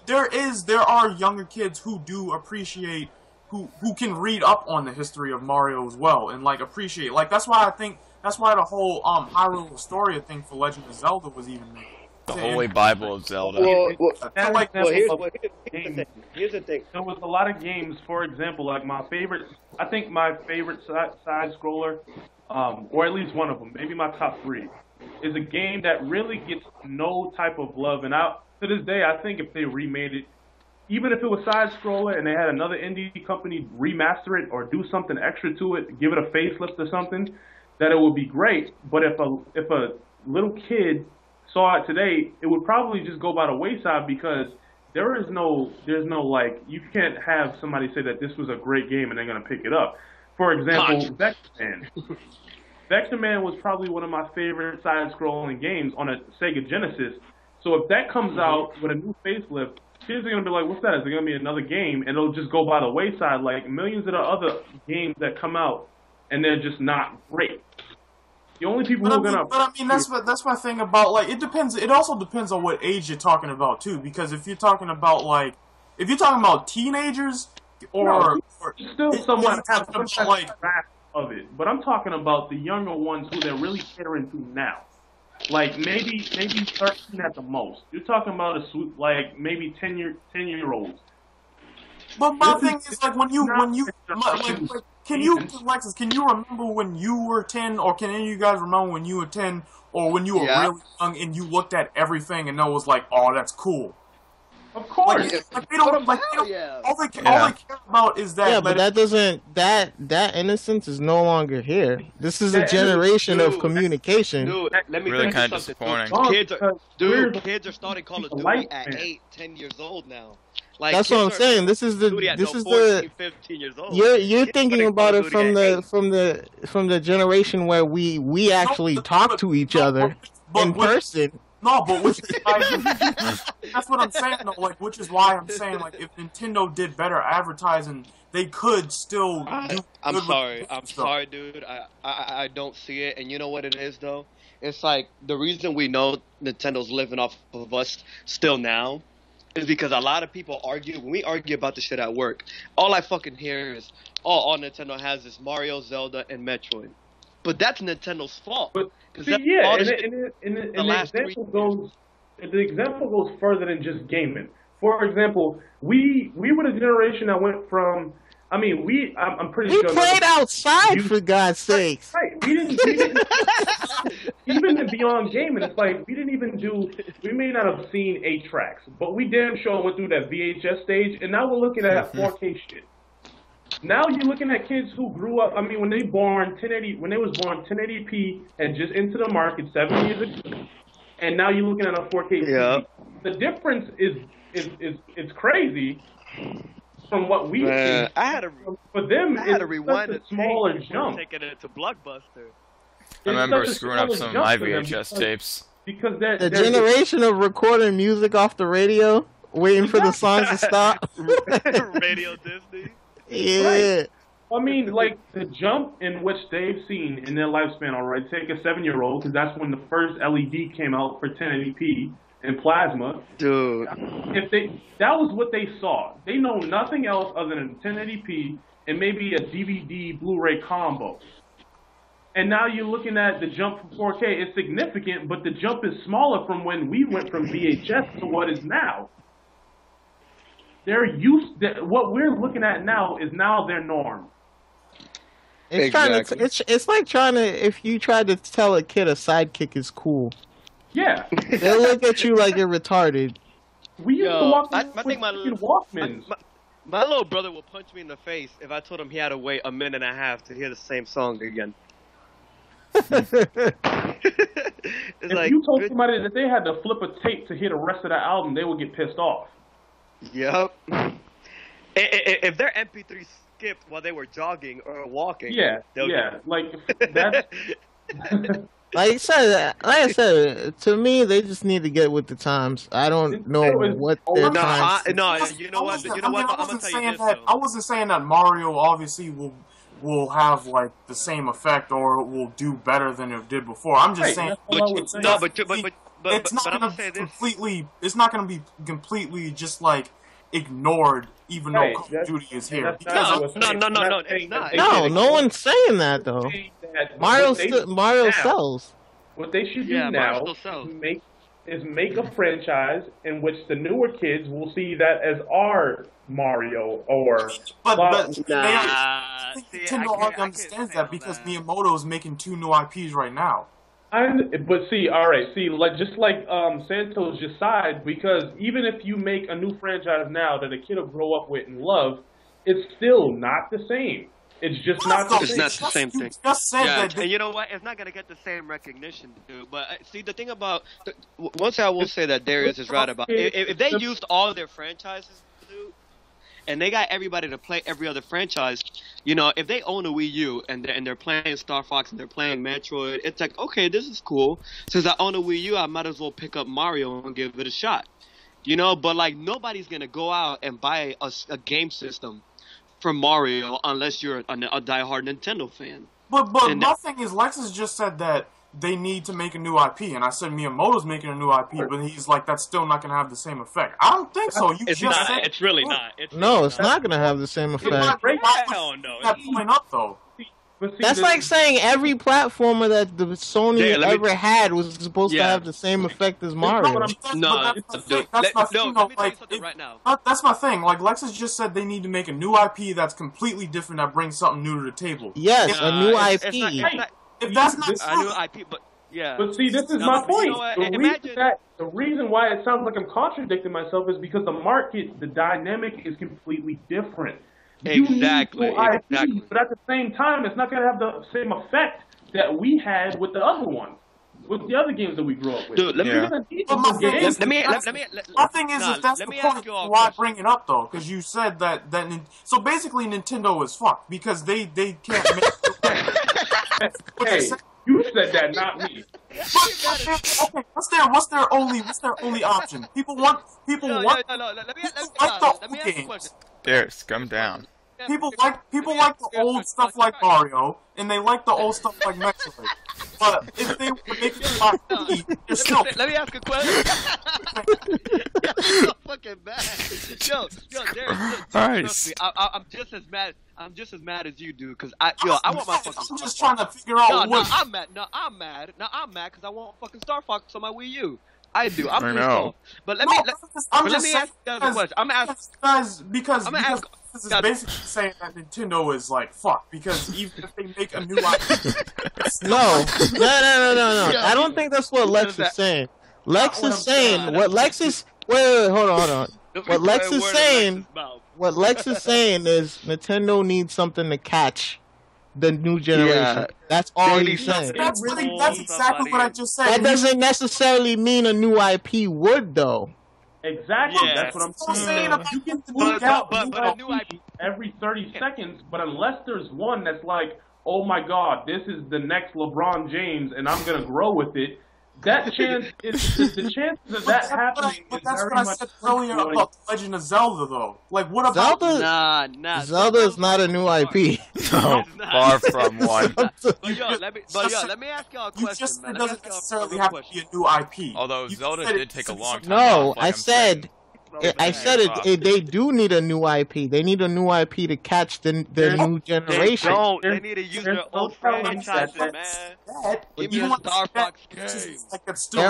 there are younger kids who do appreciate, who can read up on the history of Mario as well, and, like, appreciate. Like, that's why the whole Hyrule Historia thing for Legend of Zelda was even made. The Holy Bible of Zelda. Here's the thing. There was a lot of games, for example, like my favorite side scroller, or at least one of them, maybe my top 3, is a game that really gets no type of love. And to this day, I think if they remade it, even if it was side scroller and they had another indie company remaster it or do something extra to it, give it a facelift or something, that it would be great. But if a little kid saw it today, it would probably just go by the wayside, because there's no like, you can't have somebody say that this was a great game and they're gonna pick it up. For example, Vector-Man. Vector-Man was probably one of my favorite side-scrolling games on a Sega Genesis. So if that comes out with a new facelift, kids are gonna be like, "What's that? Is it gonna be another game?" And it'll just go by the wayside, like millions of the other games that come out, and they're just not great. The only people who are gonna. But I mean, that's my thing about like it depends. It also depends on what age you're talking about too, because if you're talking about teenagers or still somewhat have some like grasp of it, but I'm talking about the younger ones who they're really catering to now. Like maybe 13 at the most. You're talking about like maybe 10-year-olds. But my thing is like when you can you Alexis, can you remember when you were 10, or can any of you guys remember when you were 10 or when you were really young and you looked at everything and it was like, oh, that's cool. Of course. All they care about is that. Yeah, but that doesn't that innocence is no longer here. This is a generation of communication. Dude, let me really tell you kind of something. disappointing. Kids are starting Call of Duty at 8, 10 years old now. Like, that's what I'm saying. This is the 15 years old. You're thinking about it from the generation where we actually talk to each other in person. No, but that's what I'm saying though. Like, which is why I'm saying like if Nintendo did better advertising, they could still. I'm sorry, dude. I don't see it, and you know what it is though. It's like the reason we know Nintendo's living off of us still now is because a lot of people argue. When we argue about the shit at work, all I fucking hear is, all Nintendo has is Mario, Zelda, and Metroid. But that's Nintendo's fault. But see, yeah, the example goes further than just gaming. For example, we were the generation that went from. I mean, I'm pretty sure we played outside for God's sakes. Right, we didn't even beyond gaming. It's like we didn't even do. We may not have seen 8 tracks, but we damn sure went through that VHS stage, and now we're looking at 4K shit. Now you're looking at kids who grew up. I mean, when they was born 1080p and just into the market 7 years ago, and now you're looking at a 4K. Yeah. The difference is crazy from what we see. For them, I had to rewind a smaller jump. Taking it to Blockbuster. I remember screwing up some of my VHS tapes. Because the generation of recording music off the radio, waiting for the songs to stop. Radio Disney. Yeah. Right. I mean, like, the jump in which they've seen in their lifespan, all right, take a 7-year-old, because that's when the first LED came out for 1080p and plasma. Dude. That was what they saw. They know nothing else other than 1080p and maybe a DVD Blu-ray combo. And now you're looking at the jump from 4K. It's significant, but the jump is smaller from when we went from VHS to what is now. What we're looking at now is now their norm. It's like trying to, if you try to tell a kid a sidekick is cool. Yeah. They'll look at you like you're retarded. We used to walk with Walkmans. My little brother will punch me in the face if I told him he had to wait a minute and a half to hear the same song again. If you told somebody that they had to flip a tape to hear the rest of the album, they would get pissed off. Yep. If their MP3 skipped while they were jogging or walking, like that's. Like I said, to me, they just need to get with the times. I don't know what their times. You know what? I'm gonna tell you this. I wasn't saying that Mario obviously will have like the same effect or will do better than it did before. I'm just saying. It's not going to be completely just like ignored, even though Call of Duty is here. No, it's not. No one's saying that though. Mario sells. What they should do now is make a franchise in which the newer kids will see that as our Mario or. Nintendo already understands that because Miyamoto is making 2 new IPs right now. But see, all right, just like Santos just sighed, because even if you make a new franchise now that a kid will grow up with and love, it's still not the same. It's just not the same. It's not the same thing. Just said that. And you know what? It's not gonna get the same recognition, dude. But see, the thing about one thing I will say that Darius is right about. If they used all their franchises, dude, and they got everybody to play every other franchise, you know, if they own a Wii U and they're playing Star Fox and they're playing Metroid, it's like, okay, this is cool. Since I own a Wii U, I might as well pick up Mario and give it a shot. You know, but like nobody's gonna go out and buy a game system for Mario unless you're a diehard Nintendo fan. But And my thing is, Lexus just said that they need to make a new IP, and I said Miyamoto's making a new IP, but he's like, that's still not going to have the same effect. I don't think so. You it's just not. said It's really not. It's No, really it's not gonna have the same effect. Hell no. That point up though. But see, That's like saying every platformer that the Sony Yeah, let me- ever had was supposed to Yeah. have the same effect as what Mario. I'm- No, That's my dude, thing. That's my no. thing. Let though. me tell you Like, something right now. that's my thing. Like Lexus just said, they need to make a new IP that's completely different that brings something new to the table. Yes, a new It's IP. not If that's not a new true, IP, but yeah. But see, this is No, my but you point. know what? The reason why it sounds like I'm contradicting myself is because the market, the dynamic is completely different. You need Exactly, new IP, exactly. but at the same time, it's not going to have the same effect that we had with the other ones, with the other games that we grew up with. Dude, let me- You're gonna need But my new thing games. is- Let me. my thing is, nah, if that's let the me point, ask you all a why question. bring it up though? Because you said that so basically Nintendo is fucked because they can't make. Hey, you said that, not me. Okay, what's their only option? People want No, want let me people ask like you the a games. question. Darius, come down. People like the old stuff like Mario, and they like the old stuff like Metroid. But if they were making IP, they're still. Let me ask a question. You're so fucking bad. Yo, Derek, Nice. trust me, I'm just as mad. I'm just as mad as you do, because I want my fucking. I'm just trying to figure out what. I'm mad. No, I'm mad because I want fucking Star Fox on my Wii U. I do. I'm I pissed know. off. But I'm let just me saying ask you a question. I'm gonna ask. because I'm gonna ask- this is basically saying that Nintendo is like fuck because even if they make a new IP, No. I don't think that's what Lex is saying. Lex what is I'm saying saying. what Lex is. Wait, hold on. What Lex is saying. What Lex is saying is Nintendo needs something to catch the new generation. Yeah. That's all They he's need saying. that's exactly what I just said. That doesn't necessarily mean a new IP would, though. Exactly, Yeah. that's what I'm That's what I'm saying. saying about You can the tweak new out but new a new IP every 30 seconds, but unless there's one that's like, oh my god, this is the next LeBron James, and I'm gonna grow with it. That chance is the chances of that happening But is that's very what I much said earlier fluctuating. about The Legend of Zelda, though. Like, what about Nah. Zelda is not a new IP. No, far from one. But yo, let me ask y'all a you question, just man. it Let me doesn't ask y'all necessarily a have question. to be a new IP. Although You Zelda said did it take a since long it's- time. No, off, like I I'm said. I said off. they do need a new IP. They need a new IP to catch the new They generation. don't. They need to use their There's old no telling franchises, that- man. that, Give you me a want Star that- Fox game. Like that's still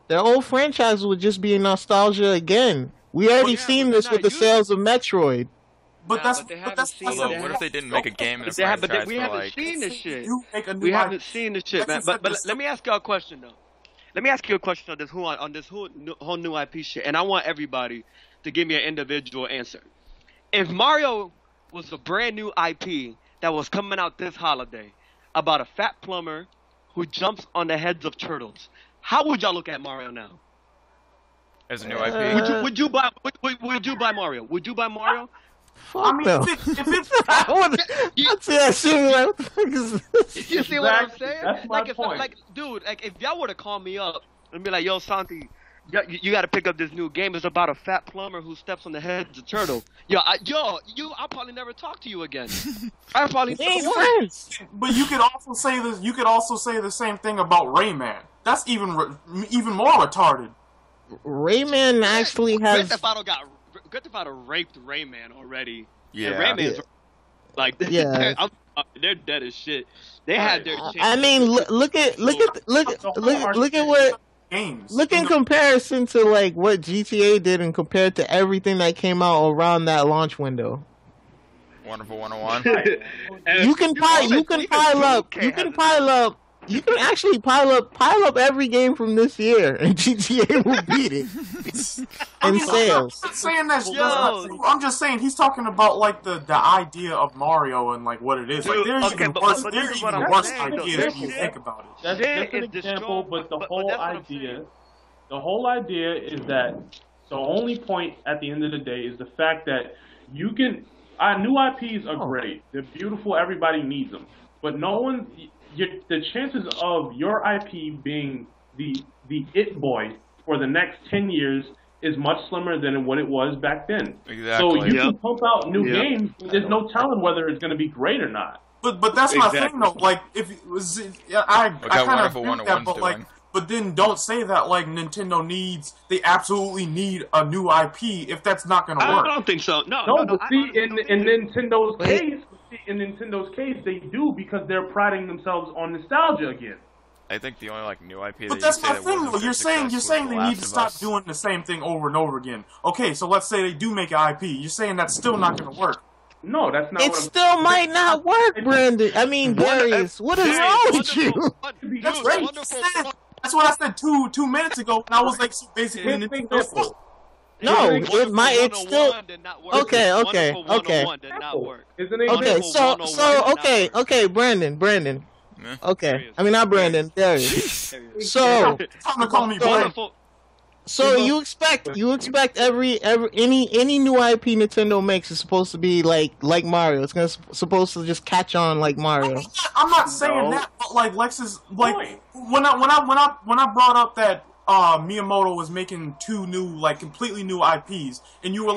Their not- old franchise would just be nostalgia again. We already yeah, seen but this they're with the not sales of Metroid. But Nah, that's but they but haven't that's seen Although, that. what if they didn't make a game in a They have, but franchise we for haven't like... seen this shit. You make a new We haven't IP. seen this shit, man. That's But just- let me ask y'all a question though. Let me ask you a question on this whole new IP shit, and I want everybody to give me an individual answer. If Mario was a brand new IP that was coming out this holiday about a fat plumber who jumps on the heads of turtles, how would y'all look at Mario now? As a new Uh, IP? Would you buy Mario? Would you buy Mario? Fuck I mean, no. if it's I would. I'd see that shit and be like, what the fuck is this? You see what I'm Exactly. saying? That's my point. Dude, if y'all were to call me up and be like, yo, Santi, you got to pick up this new game. It's about a fat plumber who steps on the head of the turtle. I'll probably never talk to you again. I probably They ain't never friends. But you could also say this. You could also say the same thing about Rayman. That's even more retarded. Rayman actually Grand has. Theft Auto raped Rayman already. Yeah. And Rayman's like, Yeah. they're dead as shit. They had their. I mean, look at what. Games. Look in comparison to like what GTA did, and compared to everything that came out around that launch window. Wonderful 101. You can actually pile up every game from this year, and GTA will beat it in sales. I'm not saying that's Yo. I'm just saying he's talking about like the idea of Mario and like what it is. Like Dude, there's okay, even but worse. this There's is what even I'm worse saying, though. ideas This if you shit- think about it. That's Shit an is example, destroyed, but the but whole that's what I'm idea, saying. the whole idea is that the only point at the end of the day is the fact that you can. New IPs are great. They're beautiful. Everybody needs them, but no one. The chances of your IP being the it boy for the next 10 years is much slimmer than what it was back then. Exactly. So you Yep. can pump out new Yep. games. There's no telling whether it's going to be great or not. But that's my thing though. Like if it was, I kind of agree with that, but like, but then don't say that like Nintendo they absolutely need a new IP if that's not going to work. I don't think so. No. But see, in Nintendo's case, they do because they're priding themselves on nostalgia again. I think the only new IP. But that's my thing though. You're saying they need to stop doing the same thing over and over again. Okay, so let's say they do make an IP. You're saying that's still not going to work. No, that's not. It still might not work, Brandon. I mean, Darius, what is wrong with you? That's right. That's what I said 2 minutes ago, and I was like, so basically, Nintendo. No, it's still okay. Okay, Brandon. Okay, I mean not Brandon, Darius. So you expect any new IP Nintendo makes is supposed to be like Mario. It's supposed to just catch on like Mario. I'm not saying that, but like Lexus, like when I brought up that Miyamoto was making 2 new completely new IPs, and he was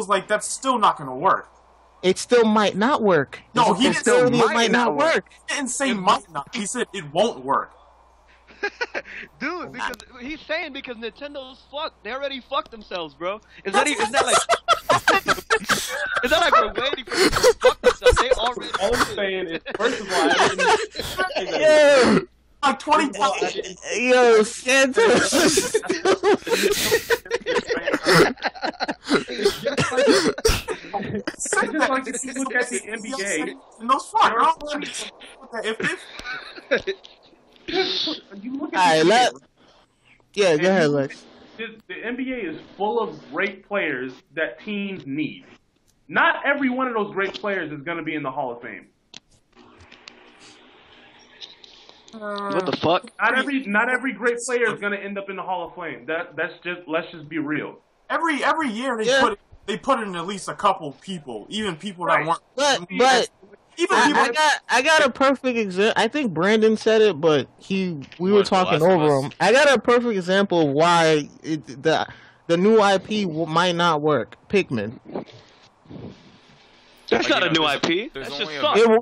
like, that's still not gonna work. It still might not work. No, he didn't say it might not work. He didn't say might not. He said it won't work. Dude, because he's saying because Nintendo's fucked. They already fucked themselves, bro. Is that like is that like we're waiting for them to fuck themselves? They already. All I'm saying is, first of all, I didn't Yeah. Like 20 times. Yo, Santos. It's just like if you look at the NBA. No, fine. You look at go ahead, Lex. The NBA is full of great players that teams need. Not every one of those great players is going to be in the Hall of Fame. What the fuck? Not every great player is going to end up in the Hall of Fame. Let's just be real. Every year they put in at least a couple people, even people that weren't. But I got a perfect example. I think Brandon said it, but we were talking over him. I got a perfect example of why the new IP might not work. Pikmin. That's not a new IP. That's just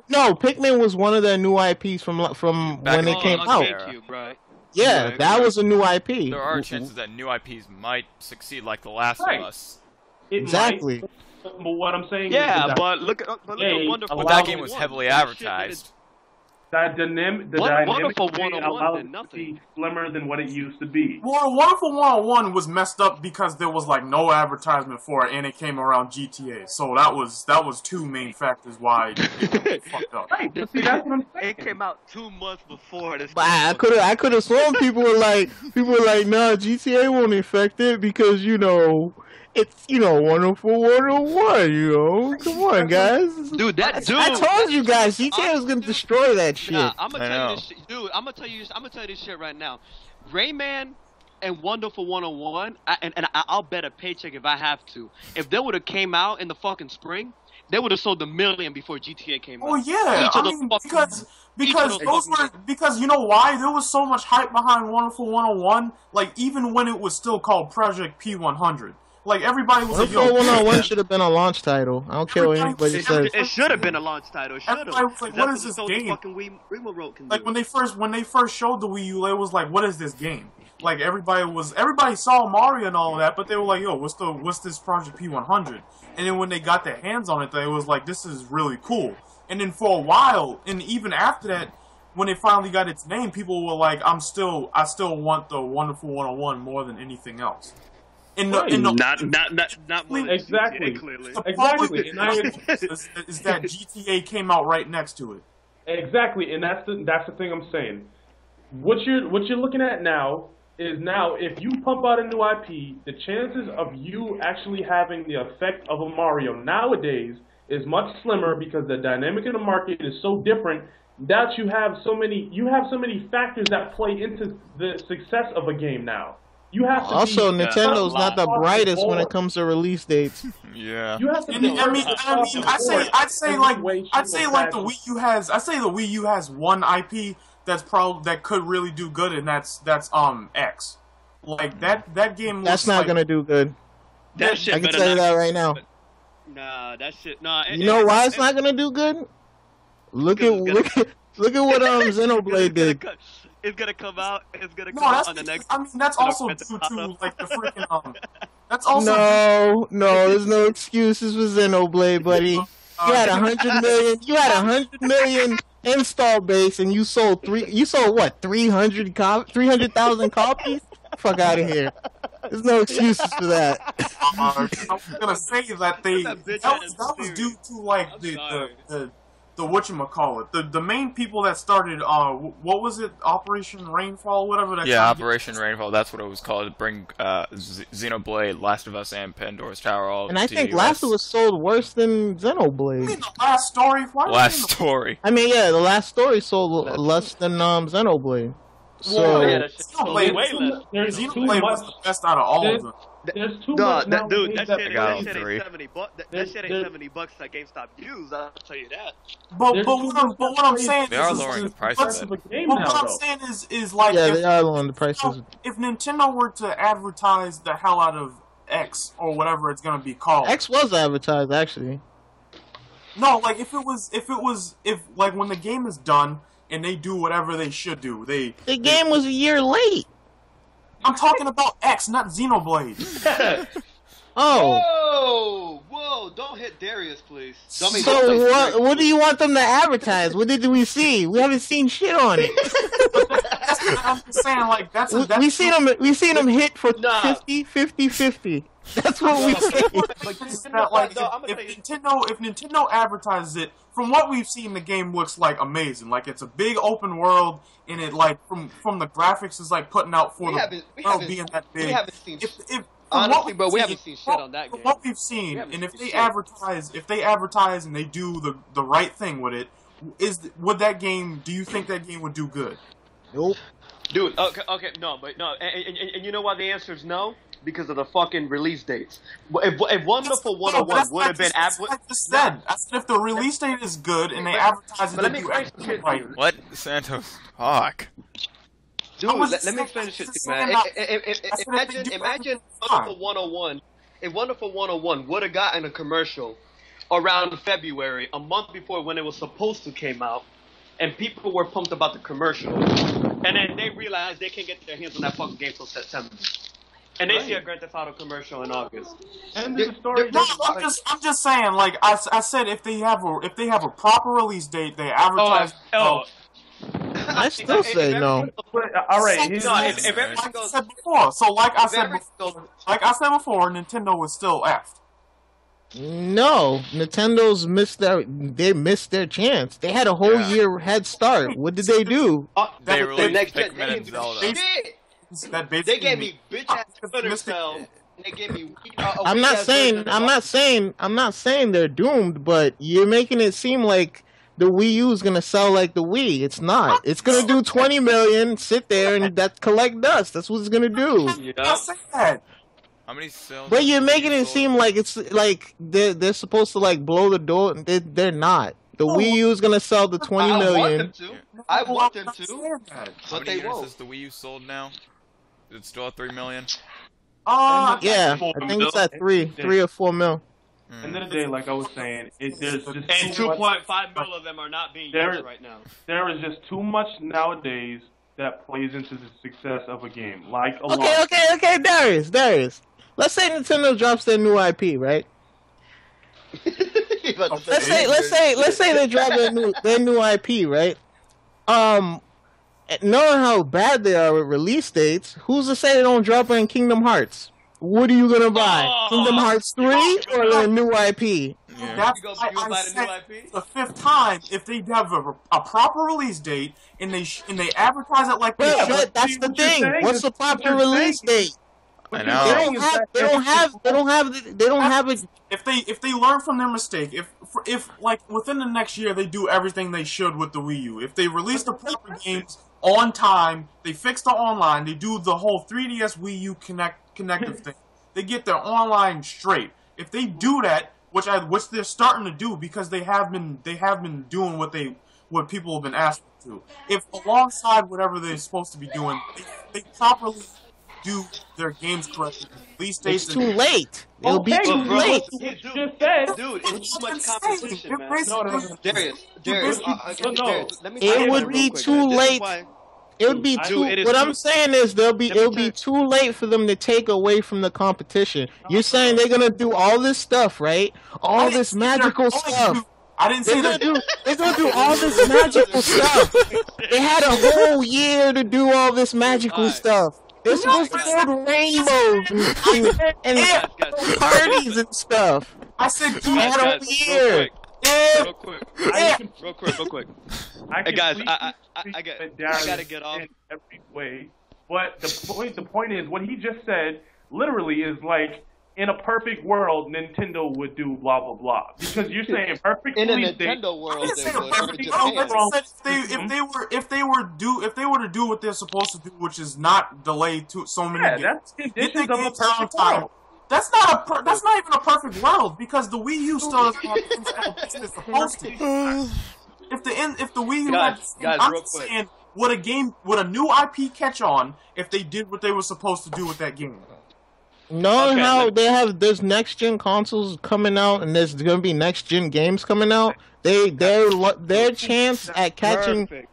no, Pikmin was one of their new IPs from when it came out. GameCube, right? Yeah, that was a new IP. There are chances that new IPs might succeed, like The Last of Us. Exactly. But what I'm saying is but look at Wonderful. But that game was heavily advertised. The dynamic allowed it to be slimmer than what it used to be. Well, Wonderful 101 was messed up because there was no advertisement for it, and it came around GTA. So that was 2 main factors why it fucked up. Right, but see, that's what I'm saying. It came out 2 months before this. But I could have sworn people were like, nah, GTA won't affect it because it's Wonderful 101. Come on, guys. Dude, I told you guys, GTA was gonna destroy that shit. Nah, I'm gonna tell you this shit, dude. I'm gonna tell you this shit right now. Rayman and Wonderful 101, I'll bet a paycheck if I have to. If they would have came out in the fucking spring, they would have sold 1 million before GTA came out. Oh yeah, because you know why? There was so much hype behind Wonderful 101. Even when it was still called Project P100. Everybody was like, yo, 101 should have been a launch title. I don't care what anybody says. It should have been a launch title. Everybody was like, what is this game? When they first showed the Wii U, it was like, what is this game? Everybody saw Mario and all of that, but they were like, yo, what's this Project P100? And then when they got their hands on it, they was like, this is really cool. And then for a while, and even after that, when it finally got its name, people were like, I still want the Wonderful 101 more than anything else. Not exactly. Clearly. Exactly. Is that GTA came out right next to it. Exactly, and that's the thing I'm saying. What you're looking at now is if you pump out a new IP, the chances of you actually having the effect of a Mario nowadays is much slimmer because the dynamic of the market is so different that you have so many factors that play into the success of a game now. You have to Nintendo's not the brightest when it comes to release dates. Yeah. You have to I'd say the Wii U has. I say the Wii U has one IP that could really do good, and that's X. That game. That's not gonna do good. That shit. I can tell you that right now. Nah, that shit. Nah. You know why it's not gonna do good? Look at what Xenoblade did. It's gonna come out. It's gonna come No, out on the that's next. I mean that's Gonna also print the due top to up. like the freaking That's also No, there's no excuses for Xenoblade, buddy. You had 100 million. You had 100 million install base, and you sold what? 300,000 copies? Fuck out of here. There's no excuses for that. I was gonna say that That bitch that was ass due to like I'm the sorry. whatchamacallit, the main people that started what was it, Operation Rainfall, whatever that. Yeah, Operation Rainfall. That's what it was called. To bring Xenoblade, Last of Us, and Pandora's Tower all. And I to think US. Last of Us sold worse than I mean, Xenoblade. the last story. Why do you Last mean the- story. I mean, yeah, the last story sold less than Xenoblade. So Oh, yeah, that shit Xenoblade, sold way less. There's too Xenoblade was much. the best out of all of them. There's too Duh, much. that dude, nowadays that shit, I got all that shit three. ain't $70. That shit ain't $70 that GameStop used. I'll tell you that. But There's too much what I'm saying They are is, lowering the is- price what's- of of a game But now, what I'm though. saying is like yeah, if, they are lowering the prices. if Nintendo were to advertise the hell out of X or whatever it's gonna be called. X was advertised actually. No, like if like when the game is done and they do whatever they should do, The game was a year late. I'm talking about X, not Xenoblade. Oh, Whoa, don't hit Darius, please. so what do you want them to advertise? What did we see? We haven't seen shit on it. I'm just saying, like that's We seen them hit for Nah. 50. That's what we see. that, like, No, I'm gonna if tell you- Nintendo advertises it, from what we've seen, the game looks like amazing. Like it's a big open world, and it like from the graphics is like putting out for We the haven't- we world haven't- being that big. we haven't seen If Honestly, bro, we haven't seen shit on that From game. what we've seen, We haven't and if seen they shit. advertise and they do the right thing with it, would that game? Do you think that game would do good? Nope. Dude, okay, no, and you know why the answer is no? Because of the fucking release dates. If Wonderful 101 would have been That's what I just said. I said if the release date is good and they advertise it, But let they me do explain some everything shit to right. you. What? Santos, talk. Dude, I was let me saying- explain this shit to you, saying man. that- I said if they Imagine, do imagine everything Wonderful fine. 101. If Wonderful 101 would have gotten a commercial around February, a month before when it was supposed to came out, and people were pumped about the commercial, and then they realized they can't get their hands on that fucking game till September, and they see a Grand Theft Auto commercial in August. And the story. No, I'm just saying. Like I said, if they have a proper release date, they advertise. I still say no. All right. here's- No, if Like everything I goes, said before. So like I said everything goes, before, Nintendo was still effed. No, Nintendo's missed their chance. They had a whole Yeah. year head start. What did they do? They That- released next gen, Pikmin and Zelda. they did. That They basically gave me bitch ass Splinter Cell. And they gave me. I'm not saying they're doomed, but you're making it seem like the Wii U is gonna sell like the Wii. It's not. It's gonna do 20 million, sit there and collect dust. That's what it's gonna do. I said that. How many sales? But you're have making it sold? seem like it's like they're supposed to like blow the door. They're not. The Wii U is gonna sell the 20 I want million. them to. I want them I'm to. saying that. How But many they units won't. has the Wii U sold now? Is it still at 3 million? Yeah, I think it's at three or 4 mil. End of the day, like I was saying, there's just And too much- 2.5 mil of them are not being There- used right now. there is just too much nowadays that plays into the success of a game. Like a Okay, Darius. Let's say Nintendo drops their new IP, right? Let's say they drop their new IP, right? Knowing how bad they are with release dates, who's to say they don't drop it in Kingdom Hearts? What are you gonna buy? Oh. Kingdom Hearts 3 or their new IP? Yeah. That's You go why buy I the new said IP? the fifth time, if they have a proper release date and they advertise it like But, they should, that's the what you're thing. saying What's is- the what proper you're release saying date? I They know. don't have it. if they learn from their mistake, if like within the next year they do everything they should with the Wii U, if they release the proper games on time, they fix the online, they do the whole 3DS Wii U connective thing, they get their online straight. If they do that, which they're starting to do because they have been doing what people have been asking to. If alongside whatever they're supposed to be doing, they properly do their games correctly. Release dates It's too late. It'll be Okay, too bro, late. you just said. Dude, it's too much insane. competition, You're man. basically- Darius, No, no. let me It tell you would real be quick, too man. This is late. why- It would be Dude, too. it is What too- I'm saying is Let me it'll be too late for them to take away from the competition. You're saying they're gonna do all this stuff, right? All this magical stuff. I didn't say that. They're gonna do all this magical stuff. They had a whole year to do all this magical Alright. stuff. They're supposed to build rainbows and Guys, parties and stuff. I said They had a guys, year. real quick, Yeah. real quick. I Hey, guys, completely I got- agree with I Darius gotta get off. in every way, but the point is what he just said literally is like in a perfect world Nintendo would do blah blah blah because you're saying perfect In a release date- Nintendo I world, didn't they say a would. perfect Or world. I Japan. just said if they were to do what they're supposed to do, which is not delay to so many Yeah, games. that's Get conditions the of a games out on perfect time. world. That's not even a perfect world because the Wii U still doesn't have things it's supposed to. If the Wii U had, Guys, I'm real just quick. saying, would a new IP catch on if they did what they were supposed to do with that game? Knowing Okay, how let- there's next gen consoles coming out and there's gonna be next gen games coming out, their chance at catching Perfect.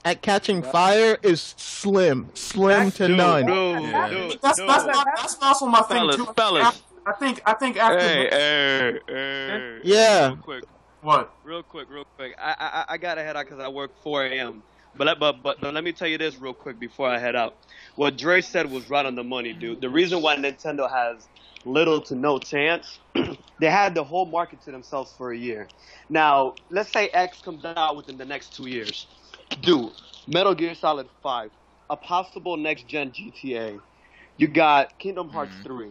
at catching fire is slim to none. Dude, That's also my thing too. Fellas. I think after Hey. Yeah. Real quick. I gotta head out because I work 4 a.m. But let me tell you this real quick before I head out. What Dre said was right on the money, dude. The reason why Nintendo has little to no chance, they had the whole market to themselves for a year. Now, let's say X comes out within the next 2 years. Dude, Metal Gear Solid 5, a possible next-gen GTA. You got Kingdom Hearts 3.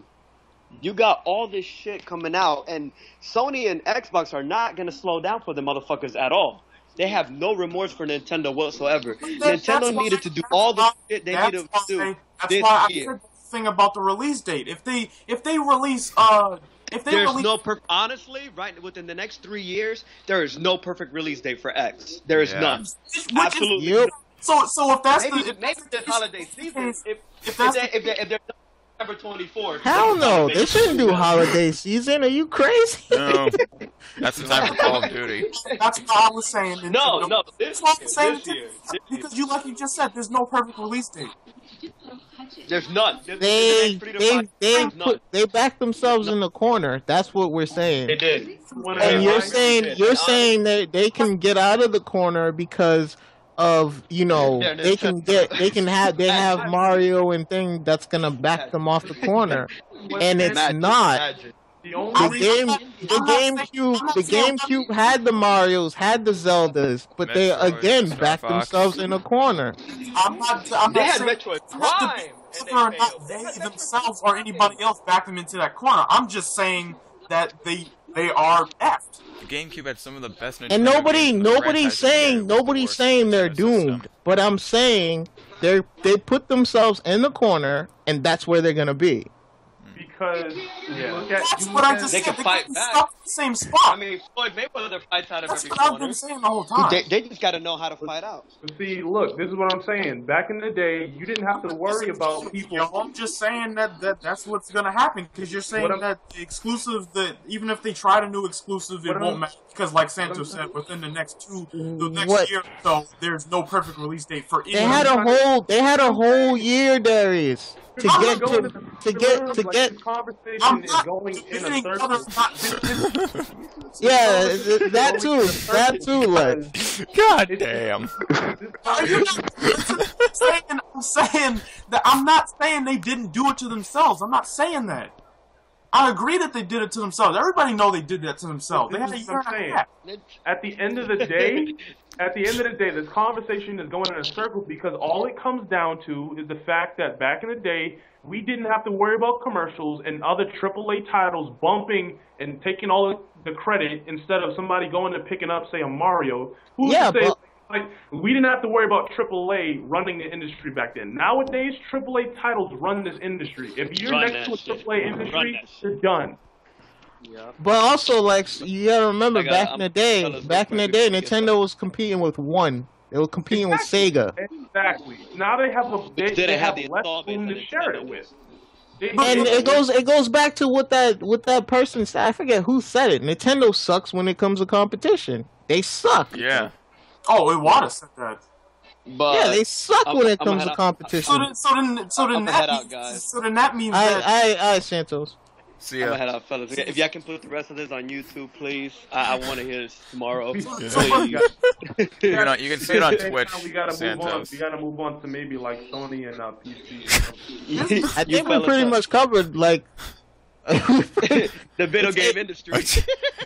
You got all this shit coming out, and Sony and Xbox are not going to slow down for the motherfuckers at all. They have no remorse for Nintendo whatsoever. Nintendo needed to do all the shit they needed to do this I year. said the thing about the release date. If they release Honestly, right within the next 3 years, there is no perfect release date for X. There is none. Absolutely. Yep. So if that's Maybe this holiday season, if they're November 24th. Hell no, they shouldn't do holiday season. Are you crazy? No, that's the time for Call of Duty. That's what I was saying. No, That's what I'm saying. this year. Because like you just said, there's no perfect release date. There's none. There's They backed themselves in the corner. That's what we're saying. They did. And you're saying that they can get out of the corner because of they have Mario and thing that's gonna back them off the corner, and it's not. The The only GameCube had the Marios, had the Zeldas, but they Metroid, again Star backed Fox. themselves in a corner. I'm not They had saying Metroid I'm not Prime, debating and whether or they not failed. they themselves or anybody else backed them into that corner. I'm just saying that they are effed. The GameCube had some of the best Nintendo And games the nobody's franchise has saying before they're the system. doomed, but I'm saying they put themselves in the corner, and that's where they're gonna be. because That's what I just They said. can fight They back. stuck in the same spot. I mean, Floyd Mayweather fights out of That's every what I've corner. been saying the whole time. They just got to know how to fight out. See, look, this is what I'm saying. Back in the day, you didn't have to worry about people. Yo, I'm just saying that's what's gonna happen because you're saying that the exclusive, even if they tried a new exclusive, it won't matter because, like Santos said, within the next year or so, there's no perfect release date for They had a whole year, Darius, to get. This conversation I'm is not going in a debating circle. whether or not Yeah, that too. Like, God damn. I'm saying that I'm not saying they didn't do it to themselves. I'm not saying that. I agree that they did it to themselves. Everybody know they did that to themselves. They had a year and a half. At the end of the day, this conversation is going in a circle because all it comes down to is the fact that back in the day, we didn't have to worry about commercials and other AAA titles bumping and taking all the credit instead of somebody going and picking up, say, a Mario. Who's to say, like, we didn't have to worry about AAA running the industry back then. Nowadays, AAA titles run this industry. If you're next to a AAA industry, you're done. Yeah. but also, like, you gotta remember, back in the day, fellas, real quick, Nintendo was competing with one They were competing with Sega. Exactly. Now they have they have the less room to share it with. And it goes back to what that person said. I forget who said it. Nintendo sucks when it comes to competition. They suck. Yeah. Oh, Iwata said that. But Yeah, they suck when it comes to competition. So then that means that. I Santos. See I'm ya. gonna head out, fellas. If y'all can put the rest of this on YouTube, please. I want to hear this tomorrow. You can see it on Twitch. We gotta move on. Santos. We gotta move on to maybe like Sony and PC. I think we pretty much covered like the video game industry.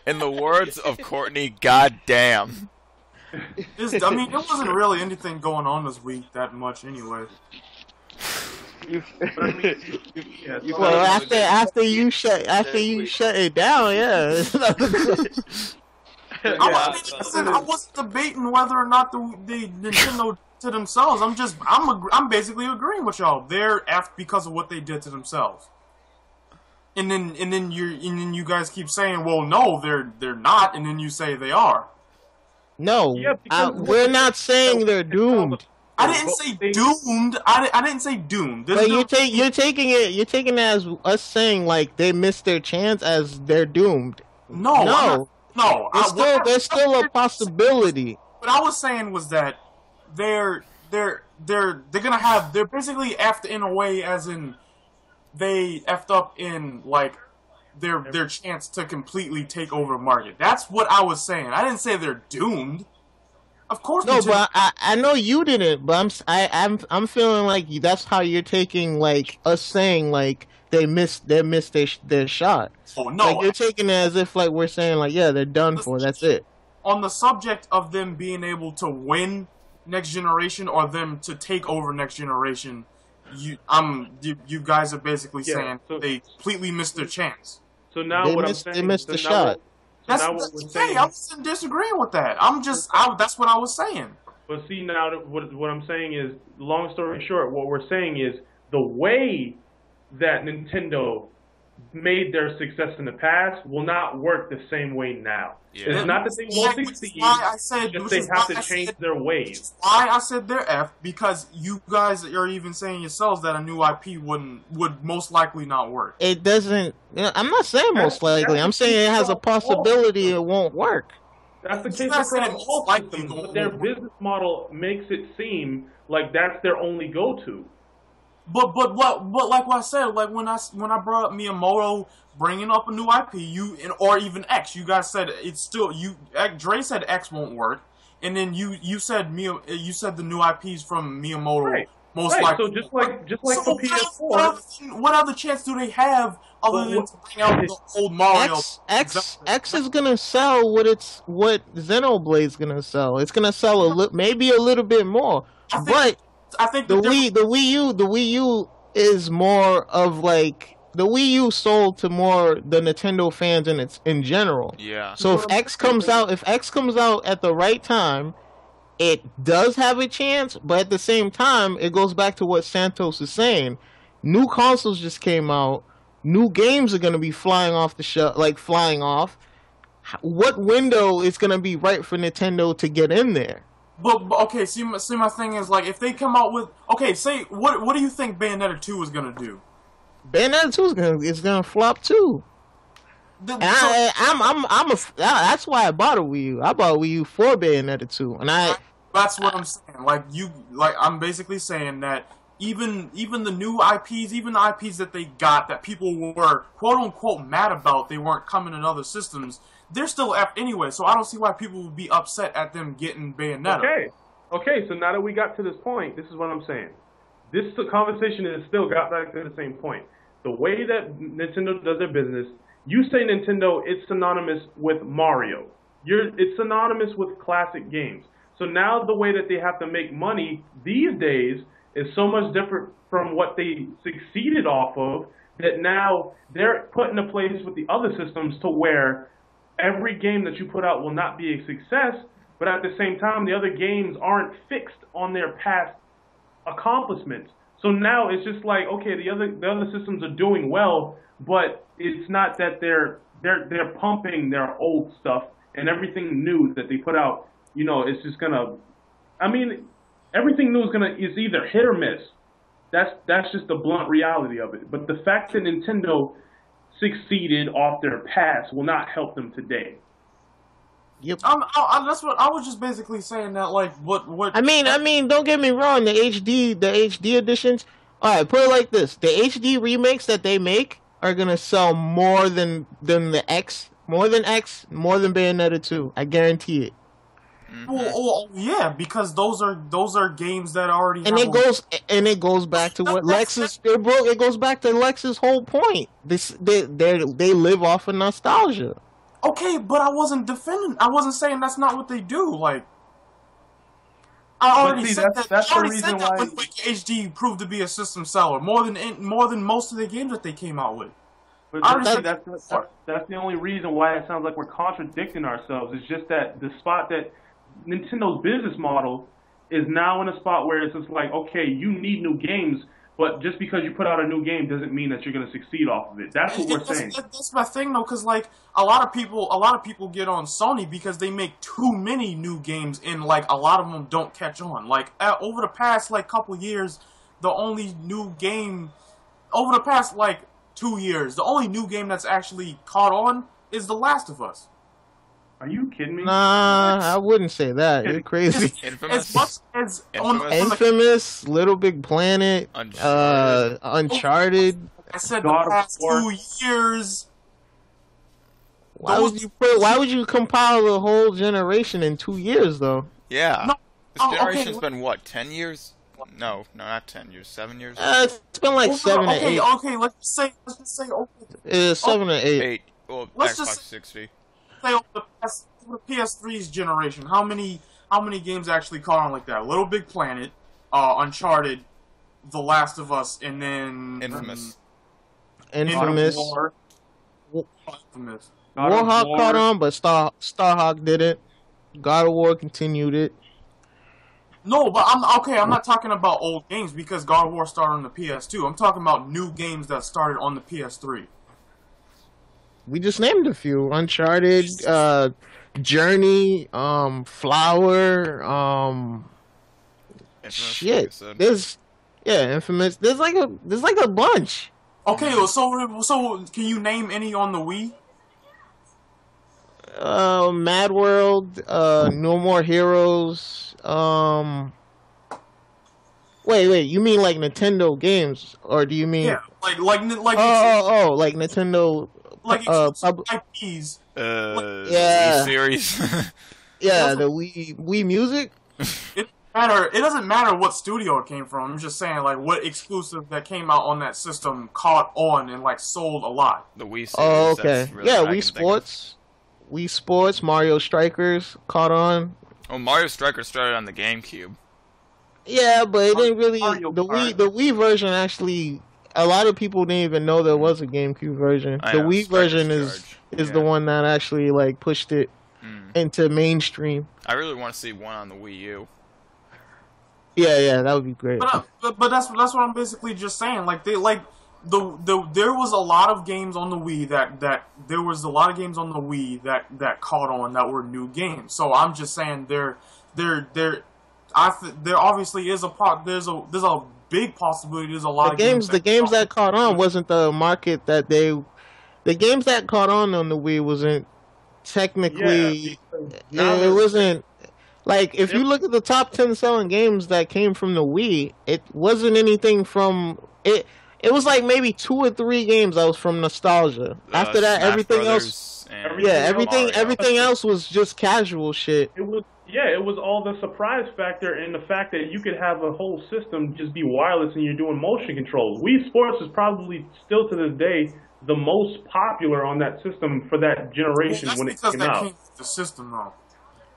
In the words of Courtney, goddamn. I mean, there wasn't really anything going on this week that much anyway. Well, after you shut it down, yeah. I wasn't debating whether or not the Nintendo to themselves. I'm basically agreeing with y'all. They're effed because of what they did to themselves. And then you guys keep saying, well, no, they're not, and then you say they are. No, we're not saying they're doomed. I didn't say doomed. I didn't say doomed. But you're taking it as us saying like they missed their chance as they're doomed. No. There's still a possibility. What I was saying was that they're basically effed in a way, as in they effed up in like their chance to completely take over the market. That's what I was saying. I didn't say they're doomed. Of course. No, but I know you didn't. But I'm feeling like that's how you're taking like us saying like they missed their shot. Oh no! Like you're taking it as if like we're saying like yeah they're done for. That's it. On the subject of them being able to win next generation or them to take over next generation, you guys are basically saying they completely missed their chance. So now they missed the shot. I wasn't disagreeing with that. That's what I was saying. But see, now what I'm saying is, long story short, what we're saying is the way that Nintendo made their success in the past will not work the same way now. Yeah. It's not that they won't succeed, just they have to change their ways. Why I said they're F, because you guys are even saying yourselves that a new IP would most likely not work. It doesn't. I'm not saying most likely. I'm saying it has a possibility it won't work. That's the case across all systems, but their business model makes it seem like that's their only go-to. But like what I said, like when I brought up Miyamoto bringing up a new IP, or even X, you guys said it's still Dre said X won't work, and then you said the new IPs from Miyamoto most likely. So just like for PS4, what other chance do they have other than to bring out the old Mario? X is gonna sell what Xenoblade's gonna sell. It's gonna sell maybe a little bit more, I think the Wii U is more of like the Wii U sold to more the Nintendo fans in general. Yeah. So if X comes out at the right time, it does have a chance. But at the same time, it goes back to what Santos is saying. New consoles just came out. New games are gonna be flying off the shelf, like flying off. What window is gonna be right for Nintendo to get in there? But okay, see my thing is like if they come out with say what do you think Bayonetta 2 is gonna do? Bayonetta 2 is gonna flop too. That's why I bought a Wii U. I bought a Wii U for Bayonetta 2, and that's what I'm saying. I'm basically saying that even the new IPs, even the IPs that they got that people were quote unquote mad about, they weren't coming in other systems. They're still F anyway, so I don't see why people would be upset at them getting Bayonetta. Okay, so now that we got to this point, this is what I'm saying. This conversation has still got back to the same point. The way that Nintendo does their business, you say Nintendo, it's synonymous with Mario. It's synonymous with classic games. So now the way that they have to make money these days is so much different from what they succeeded off of, that now they're put in a place with the other systems to where every game that you put out will not be a success, but at the same time, the other games aren't fixed on their past accomplishments. So now it's just like, okay, the other systems are doing well, but it's not that they're pumping their old stuff and everything new that they put out. It's just gonna I mean, everything new is either hit or miss. That's just the blunt reality of it. But the fact that Nintendo succeeded off their past will not help them today. Yep. That's what I was just basically saying that like what. I mean, don't get me wrong. The HD editions. All right, put it like this: the HD remakes that they make are gonna sell more than the X, more than Bayonetta 2. I guarantee it. Well, yeah, because those are games that already. And it goes back to what Lexus. It goes back to Lexus' whole point. They live off of nostalgia. Okay, but I wasn't saying that's not what they do. Like, I already said that. That's I already the said reason that why when Wake HD proved to be a system seller more than most of the games that they came out with. But That's the only reason why it sounds like we're contradicting ourselves. It's just that the spot that Nintendo's business model is now in a spot where it's just like, okay, you need new games, but just because you put out a new game doesn't mean that you're going to succeed off of it. That's what we're saying. That's my thing, though, because like a lot of people get on Sony because they make too many new games, and like a lot of them don't catch on. Like over the past like couple years, the only new game over the past like 2 years, the only new game that's actually caught on is The Last of Us. Are you kidding me? Nah, I wouldn't say that. You're crazy. Infamous. As much as Infamous, Little Big Planet, Uncharted. I said God the of past War. 2 years. Why would you compile the whole generation in 2 years though? Yeah. No, This generation's been what, 10 years? No, not 10 years. 7 years. It's been like 7 or 8. Okay, let's just say It's 7 or 8. 8. Well, Let's Xbox just- 60. say over the PS3's generation, how many games actually caught on like that? Little Big Planet, Uncharted, The Last of Us, and then Infamous. Infamous. Infamous. Warhawk caught on, but Starhawk didn't. God of War continued it. No, but I'm not talking about old games because God of War started on the PS2. I'm talking about new games that started on the PS3. We just named a few: Uncharted, Journey, Flower, Infamous, shit. like I said. There's Infamous. There's like a bunch. Okay, so can you name any on the Wii? Mad World, No More Heroes. Wait. You mean like Nintendo games, or do you mean? Yeah, like like Nintendo. like IPs. Yeah. Wii series. Yeah, the Wii Music. It doesn't matter what studio it came from. I'm just saying, like, what exclusive that came out on that system caught on and like sold a lot. The Wii series. Oh, okay. That's really Yeah, what I Wii can think of. Sports. Wii Sports, Mario Strikers caught on. Oh, Mario Striker started on the GameCube. Yeah, but it didn't really. Mario The Kart. Wii version actually. A lot of people didn't even know there was a GameCube version. I The know, Wii Striker's version Charge. is the one that actually like pushed it into mainstream. I really want to see one on the Wii U. Yeah, that would be great. But that's what I'm basically just saying. Like there was a lot of games on the Wii that caught on that were new games. So I'm just saying there obviously is there's a big possibility there's a lot of games. The games that caught on wasn't the market that they. The games that caught on the Wii wasn't technically. It wasn't. Like, if you look at the top 10 selling games that came from the Wii, it wasn't anything from it. It was like maybe 2 or 3 games that was from nostalgia. After that, Smash everything Brothers else, and everything Mario. else was just casual shit. It was all the surprise factor and the fact that you could have a whole system just be wireless and you're doing motion control. Wii Sports is probably still to this day the most popular on that system for that generation when it came out. Came with the system though.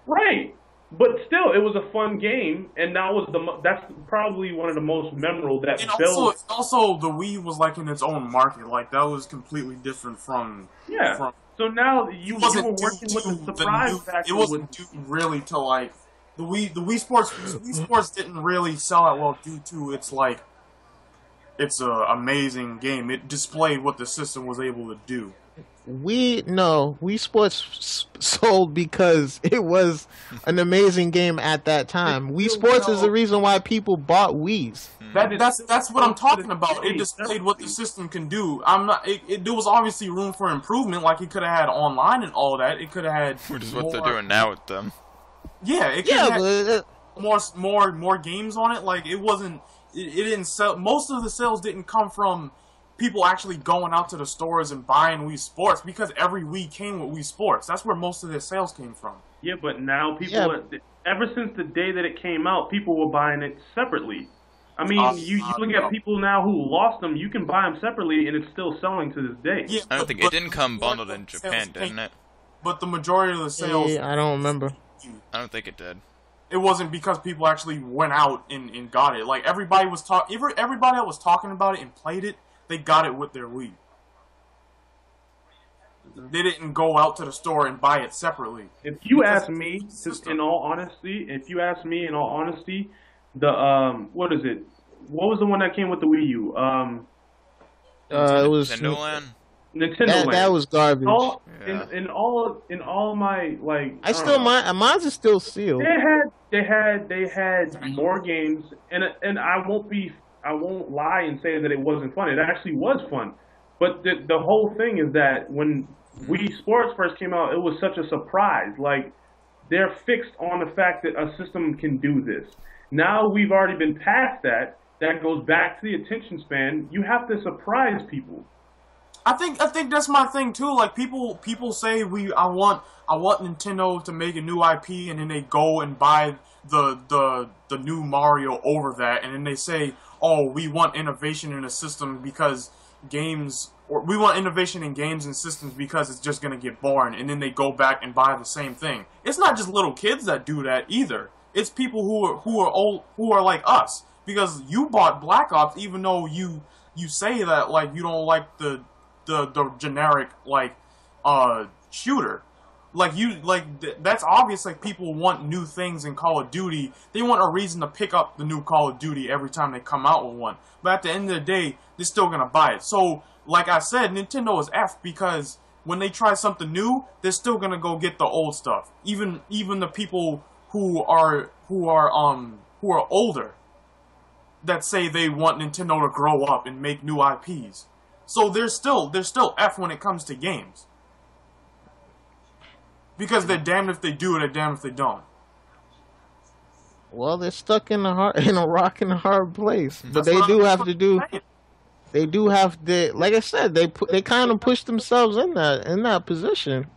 Right. But still, it was a fun game, and that's probably one of the most memorable that And built. also the Wii was like in its own market. Like that was completely different from. Yeah. From, So now you were working with the surprise factor. It wasn't due really to like the Wii Sports didn't really sell out well due to it's a amazing game. It displayed what the system was able to do. Wii Sports sold because it was an amazing game at that time. Wii Sports is the reason why people bought Wii's. That's what I'm talking about. It displayed what the system can do. There was obviously room for improvement. Like it could have had online and all that. It could have had which is what they're doing now with them. Yeah, it could have had more games on it. Like it wasn't. It didn't sell. Most of the sales didn't come from people actually going out to the stores and buying Wii Sports, because every Wii came with Wii Sports. That's where most of their sales came from. Yeah, but now people, ever since the day that it came out, people were buying it separately. I mean, you look at people now who lost them, you can buy them separately, and it's still selling to this day. Yeah, I don't think it didn't come bundled in Japan, didn't it? But the majority of the sales... I don't remember. I don't think it did. It wasn't because people actually went out and got it. Like, everybody that was talking about it and played it, they got it with their Wii. They didn't go out to the store and buy it separately. If you ask me, in all honesty, the what is it? What was the one that came with the Wii U? It was Nintendo Land. Nintendo Land. That was garbage. In all my mine's is still sealed. They had more games, and I won't lie and say that it wasn't fun. It actually was fun. But the whole thing is that when Wii Sports first came out, it was such a surprise. Like, they're fixed on the fact that a system can do this. Now we've already been past that. That goes back to the attention span. You have to surprise people. I think that's my thing too. Like people say I want Nintendo to make a new IP, and then they go and buy the new Mario over that, and then they say, oh, we want innovation in the system because we want innovation in games and systems because it's just gonna get boring, and then they go back and buy the same thing. It's not just little kids that do that either. It's people who are old, who are like us, because you bought Black Ops even though you say that like you don't like the generic shooter. That's obvious. Like, people want new things in Call of Duty. They want a reason to pick up the new Call of Duty every time they come out with one. But at the end of the day, they're still gonna buy it. So, like I said, Nintendo is F, because when they try something new, they're still gonna go get the old stuff. Even the people who are older that say they want Nintendo to grow up and make new IPs. So they're still F when it comes to games. Because they're damned if they do, they're damned if they don't. Well, they're stuck in a rock and a hard place. But they do have to, like I said, they kind of push themselves in that position.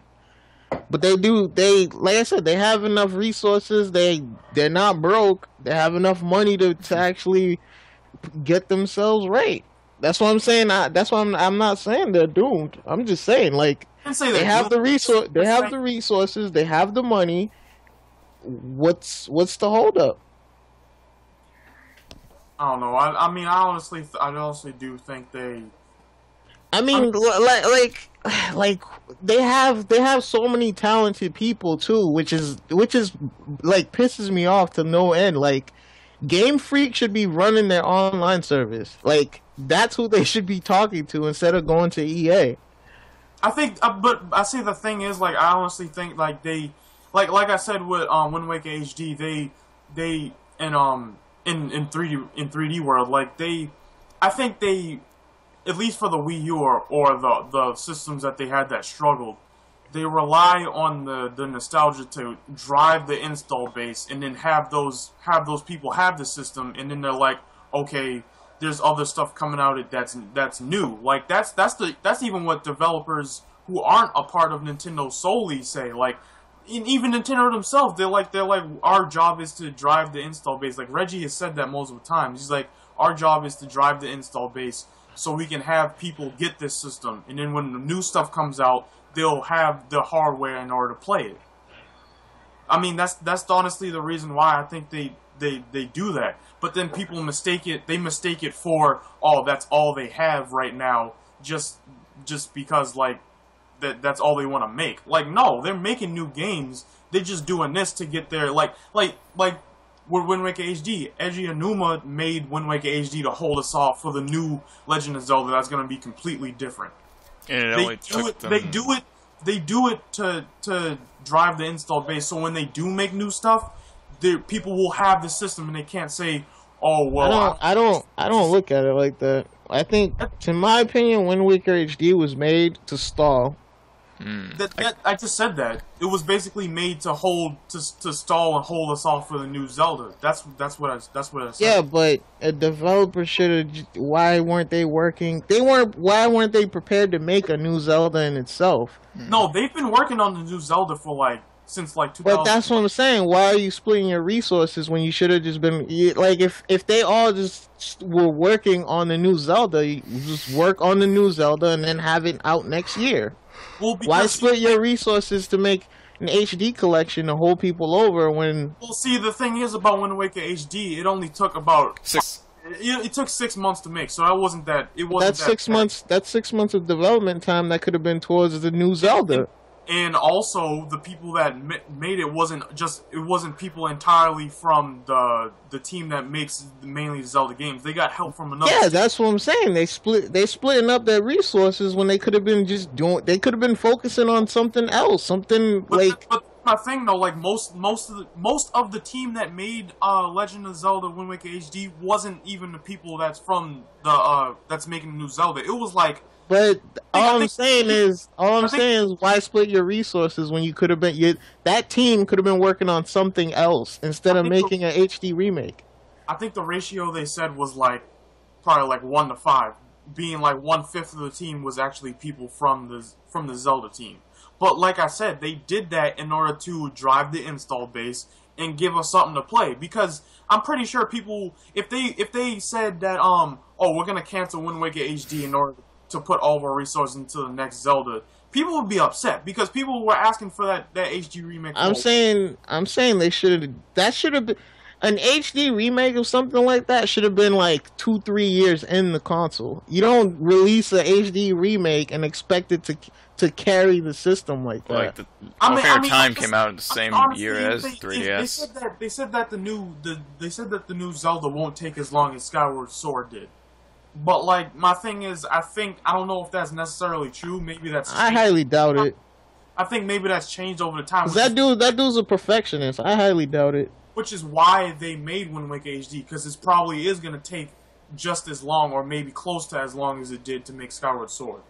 But like I said, they have enough resources. They're not broke. They have enough money to actually get themselves right. That's what I'm saying. That's why I'm not saying they're doomed. I'm just saying, like, they have the resources, they have the money. What's the holdup? I don't know. I mean, I honestly do think they. I mean, like they have so many talented people too, which is like pisses me off to no end. Like, Game Freak should be running their online service. Like, that's who they should be talking to instead of going to EA. I think, but I see the thing is, like, I honestly think like they, like I said with Wind Waker HD, they in 3D world, like I think they, at least for the Wii U or the systems that they had that struggled, they rely on the nostalgia to drive the install base, and then have those people have the system, and then they're like, okay, there's other stuff coming out that's new. Like, that's even what developers who aren't a part of Nintendo solely say. Like, even Nintendo themselves, they're like our job is to drive the install base. Like, Reggie has said that multiple times. He's like, our job is to drive the install base so we can have people get this system, and then when the new stuff comes out, they'll have the hardware in order to play it. I mean, that's honestly the reason why I think they do that. But then people mistake it for, oh, that's all they have right now, just because, like, that's all they want to make. Like, no, they're making new games. They're just doing this to get their, like with Wind Waker HD. Eiji Aonuma made Wind Waker HD to hold us off for the new Legend of Zelda that's going to be completely different. And it only took them... They do it to drive the install base. So when they do make new stuff, people will have the system, and they can't say, "Oh well." I don't look at it like that. I think, in my opinion, Wind Waker HD was made to stall. I just said that it was basically made to stall and hold us off for the new Zelda. That's what I said. Yeah, but a developer should have. Why weren't they working? Why weren't they prepared to make a new Zelda in itself? No, they've been working on the new Zelda since 2000. But that's what I'm saying. Why are you splitting your resources when you should have just been like if they all just were working on the new Zelda, you just work on the new Zelda and then have it out next year. Well, why split your resources to make an HD collection to hold people over when? Well, see, the thing is about Wind Waker HD, it only took about 6. It took 6 months to make, so that wasn't that. It wasn't. That's 6 months. That's 6 months of development time that could have been towards the new Zelda. And also, the people that made it wasn't people entirely from the team that makes mainly Zelda games. They got help from another. Yeah, that's what I'm saying. They splitting up their resources when they could have been They could have been focusing on something else, But my thing though, like most of the team that made Legend of Zelda Wind Waker HD wasn't even the people that's from that's making the new Zelda. It was like. But all I'm saying is, why split your resources when you could have been? That team could have been working on something else instead of making an HD remake. I think the ratio they said was probably 1 to 5, being 1/5 of the team was actually people from the Zelda team. But like I said, they did that in order to drive the install base and give us something to play. Because I'm pretty sure people, if they said that we're gonna cancel Wind Waker HD in order to put all of our resources into the next Zelda, people would be upset because people were asking for that HD remake. I'm saying they should have been an HD remake of something like that should have been 2-3 years in the console. You don't release an HD remake and expect it to carry the system like that. Like the Ocarina of Time came out in the same year as 3DS. They said that the new Zelda won't take as long as Skyward Sword did. But my thing is, I don't know if that's necessarily true. Maybe that's. I highly doubt it. I think maybe that's changed over the time. That dude's a perfectionist. I highly doubt it. Which is why they made Wind Waker HD, because it probably is going to take just as long, or maybe close to as long as it did to make Skyward Sword.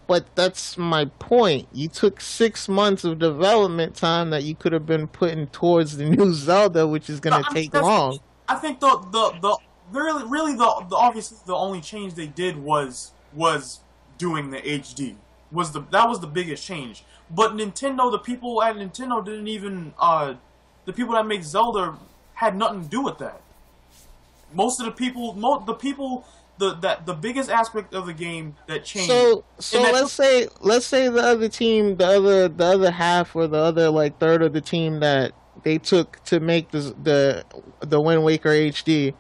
But that's my point. You took 6 months of development time that you could have been putting towards the new Zelda, which is going to take long. I think Really, obviously the only change they did was doing the HD. That was the biggest change. But Nintendo, the people at Nintendo didn't even the people that make Zelda had nothing to do with that. Most of the people, the biggest aspect of the game that changed. So let's say the other team, the other half or the other third of the team that they took to make the Wind Waker HD.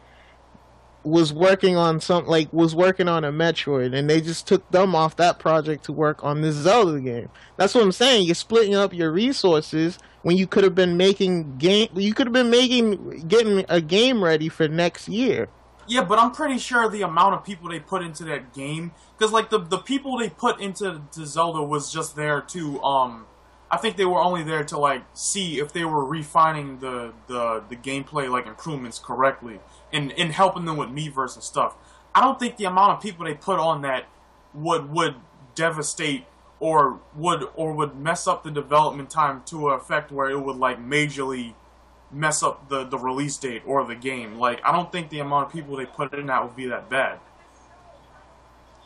Was working on a Metroid, and they just took them off that project to work on this Zelda game. That's what I'm saying. You're splitting up your resources when you could have been getting a game ready for next year. Yeah, but I'm pretty sure the amount of people they put into that game, because the people they put into Zelda was just there to I think they were only there to see if they were refining the gameplay improvements correctly. And helping them with Miiverse and stuff. I don't think the amount of people they put on that would devastate or would mess up the development time to an effect where it would majorly mess up the release date or the game. I don't think the amount of people they put in that would be that bad.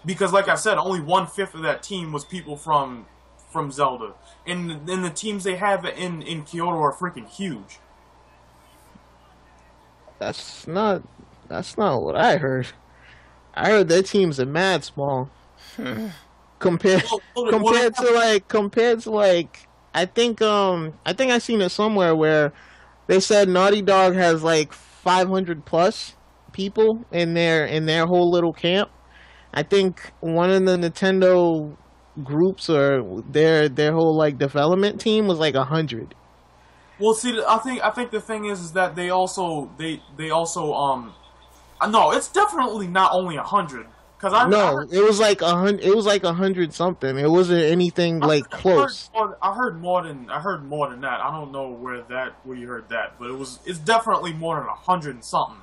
Because like I said, only 1/5 of that team was people from Zelda. And the teams they have in Kyoto are freaking huge. That's not what I heard. I heard their teams are mad small. compared to I think I seen it somewhere where they said Naughty Dog has 500 plus people in their whole little camp. I think one of the Nintendo groups or their whole development team was 100. Well, see, I think the thing is that they also no, it's definitely not only 100, Because I No, heard, it was like 100. It was like 100 something. It wasn't anything like close. I heard more than that. I don't know where you heard that, but it's definitely more than 100 and something.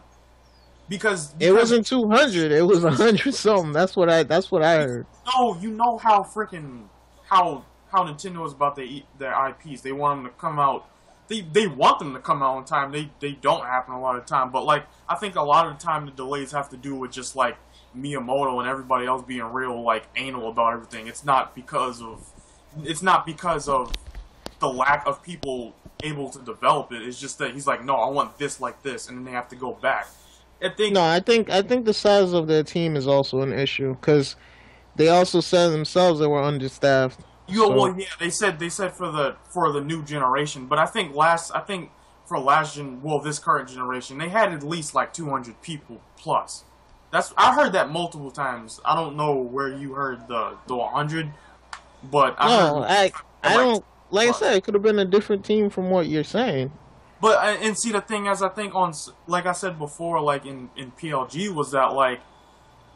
Because It wasn't 200. It was 100 something. That's what I heard. No, you know how freaking how Nintendo is about their IPs. They want them to come out. They want them to come out on time. They don't happen a lot of the time. But like I think a lot of the time the delays have to do with just like Miyamoto and everybody else being real like anal about everything. It's not because of the lack of people able to develop it. It's just that he's like, no, I want this like this, and then they have to go back. I think the size of their team is also an issue because they also said themselves they were understaffed. Well, yeah, they said for the new generation, but I think this current generation, they had at least like 200 people plus. I heard that multiple times. I don't know where you heard the 100, but I don't. Like I said, it could have been a different team from what you're saying. But and see, the thing is, I think like I said before, like in PLG, was that like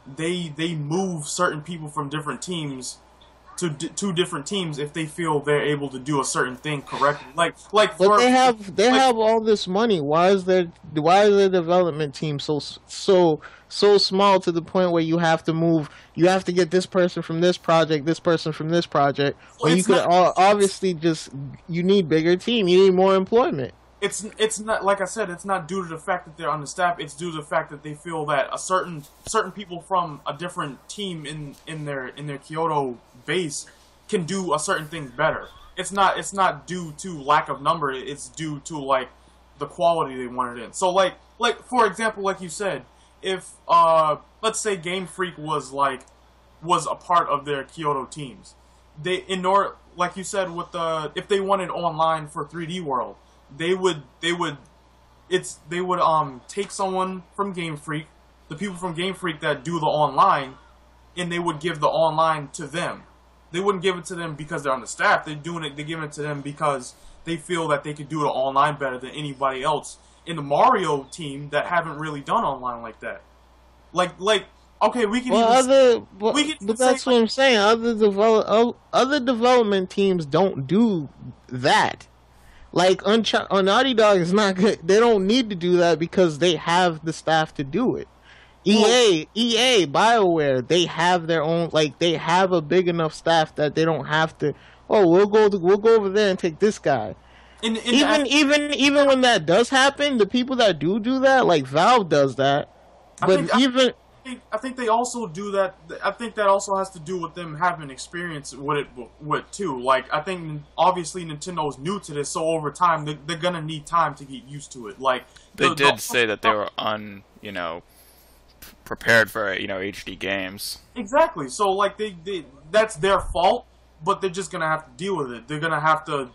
they move certain people from different teams to two different teams if they feel they're able to do a certain thing correctly. But they have all this money. Why is their development team so small to the point where you have to get this person from this project, this person from this project, when you could obviously you need bigger team, you need more employment. It's not, like I said, it's not due to the fact that they're understaffed. It's due to the fact that they feel that a certain people from a different team in their Kyoto base can do a certain thing better. It's not due to lack of number. It's due to like the quality they wanted in. So like for example, like you said, if let's say Game Freak was a part of their Kyoto teams, like you said if they wanted online for 3D World. They would take someone from Game Freak, the people from Game Freak that do the online, and they would give the online to them. They wouldn't give it to them because they're understaffed. They're giving it to them because they feel that they could do the online better than anybody else in the Mario team that haven't really done online like that. Okay, we can. But that's what I'm saying. Other development teams don't do that. Like, Naughty Dog is not good. They don't need to do that because they have the staff to do it. EA, BioWare, they have their own, like, they have a big enough staff that they don't have to, we'll go over there and take this guy. Even when that does happen, the people that do that, like Valve does that. I think they also do that. I think that also has to do with them having experience with it too. Like, I think obviously Nintendo's new to this, so over time they're gonna need time to get used to it. Like they did say that they were prepared for HD games. Exactly. So like they that's their fault, but they're just gonna have to deal with it. They're gonna have to